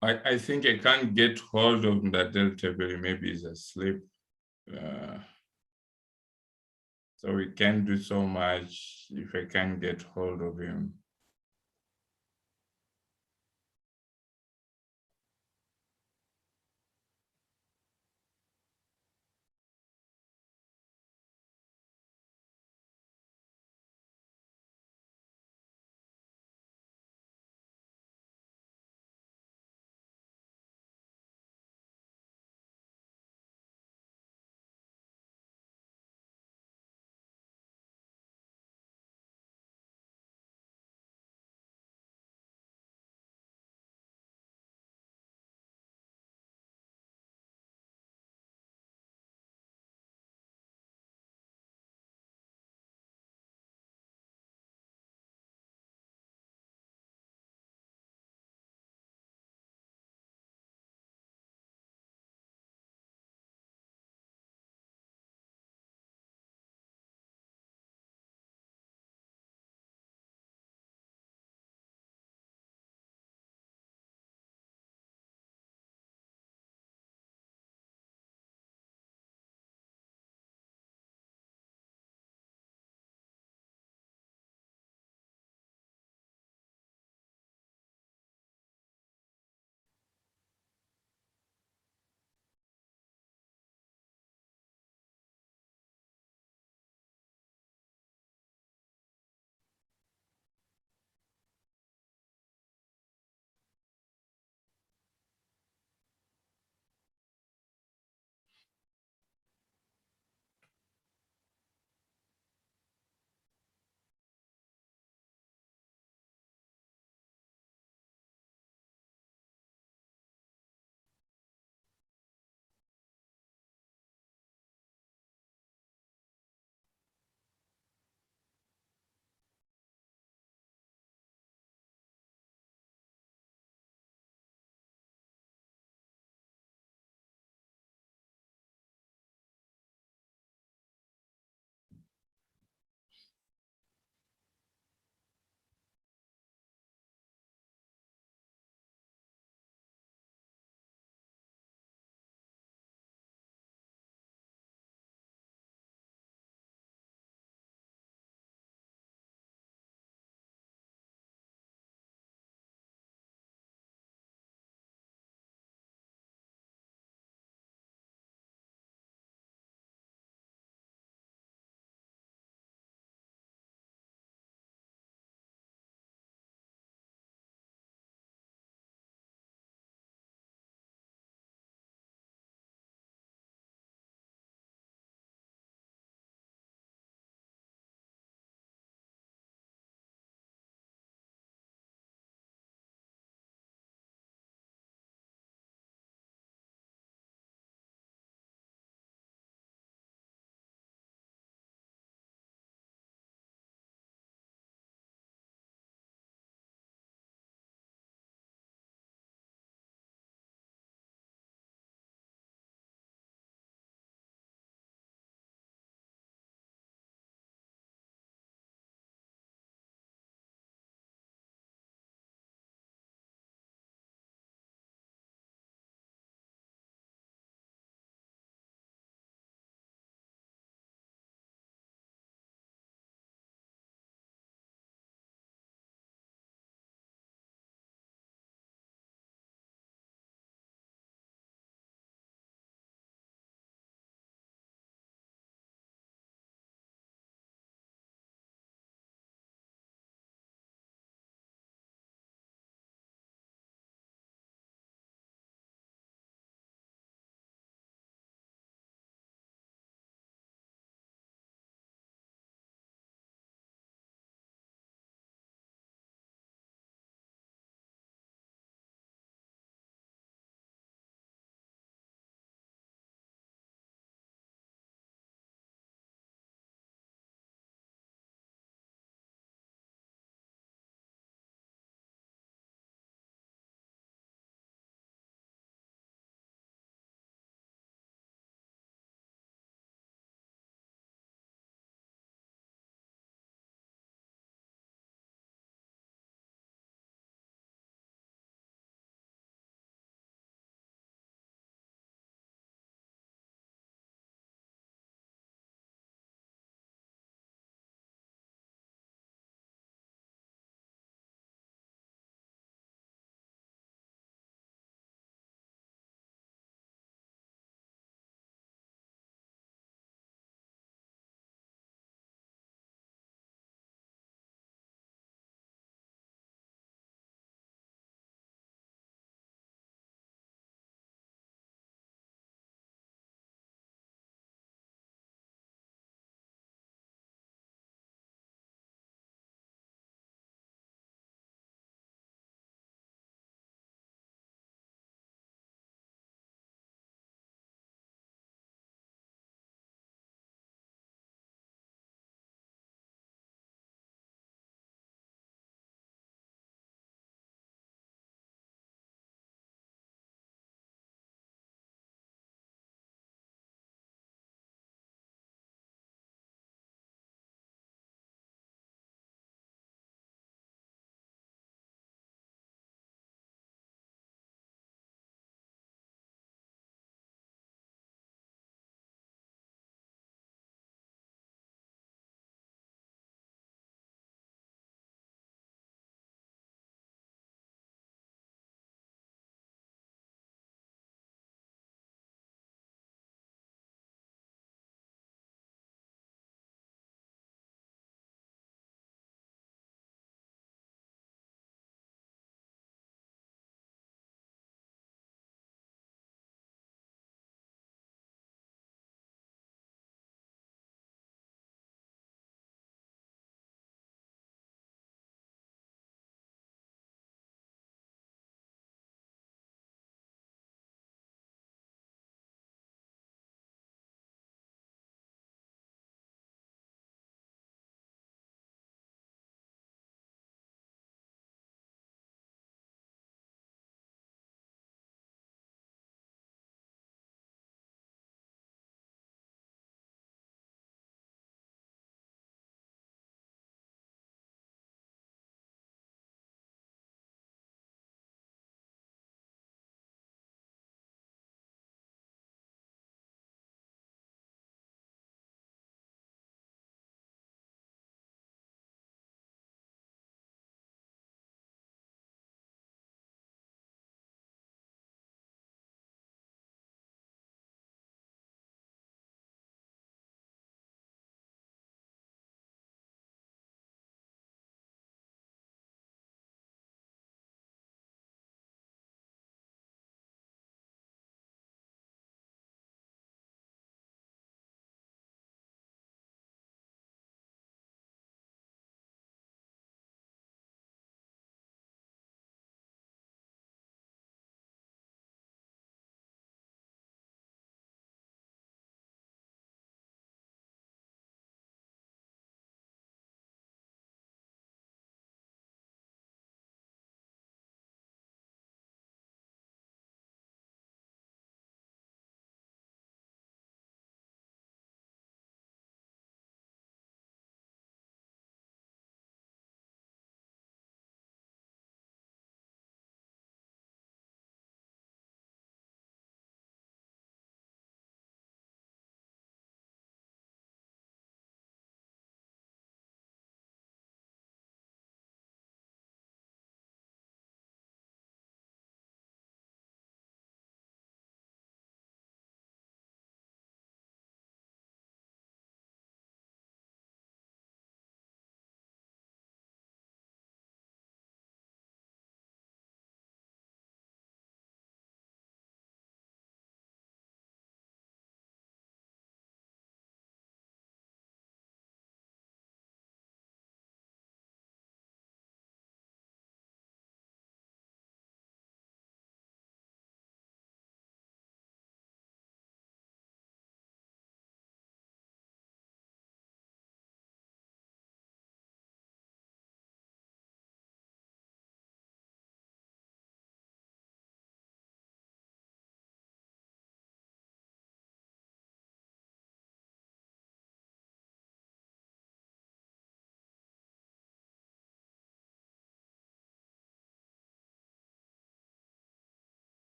I think I can't get hold of Ndadel. Maybe he's asleep. So we can't do so much if I can't get hold of him.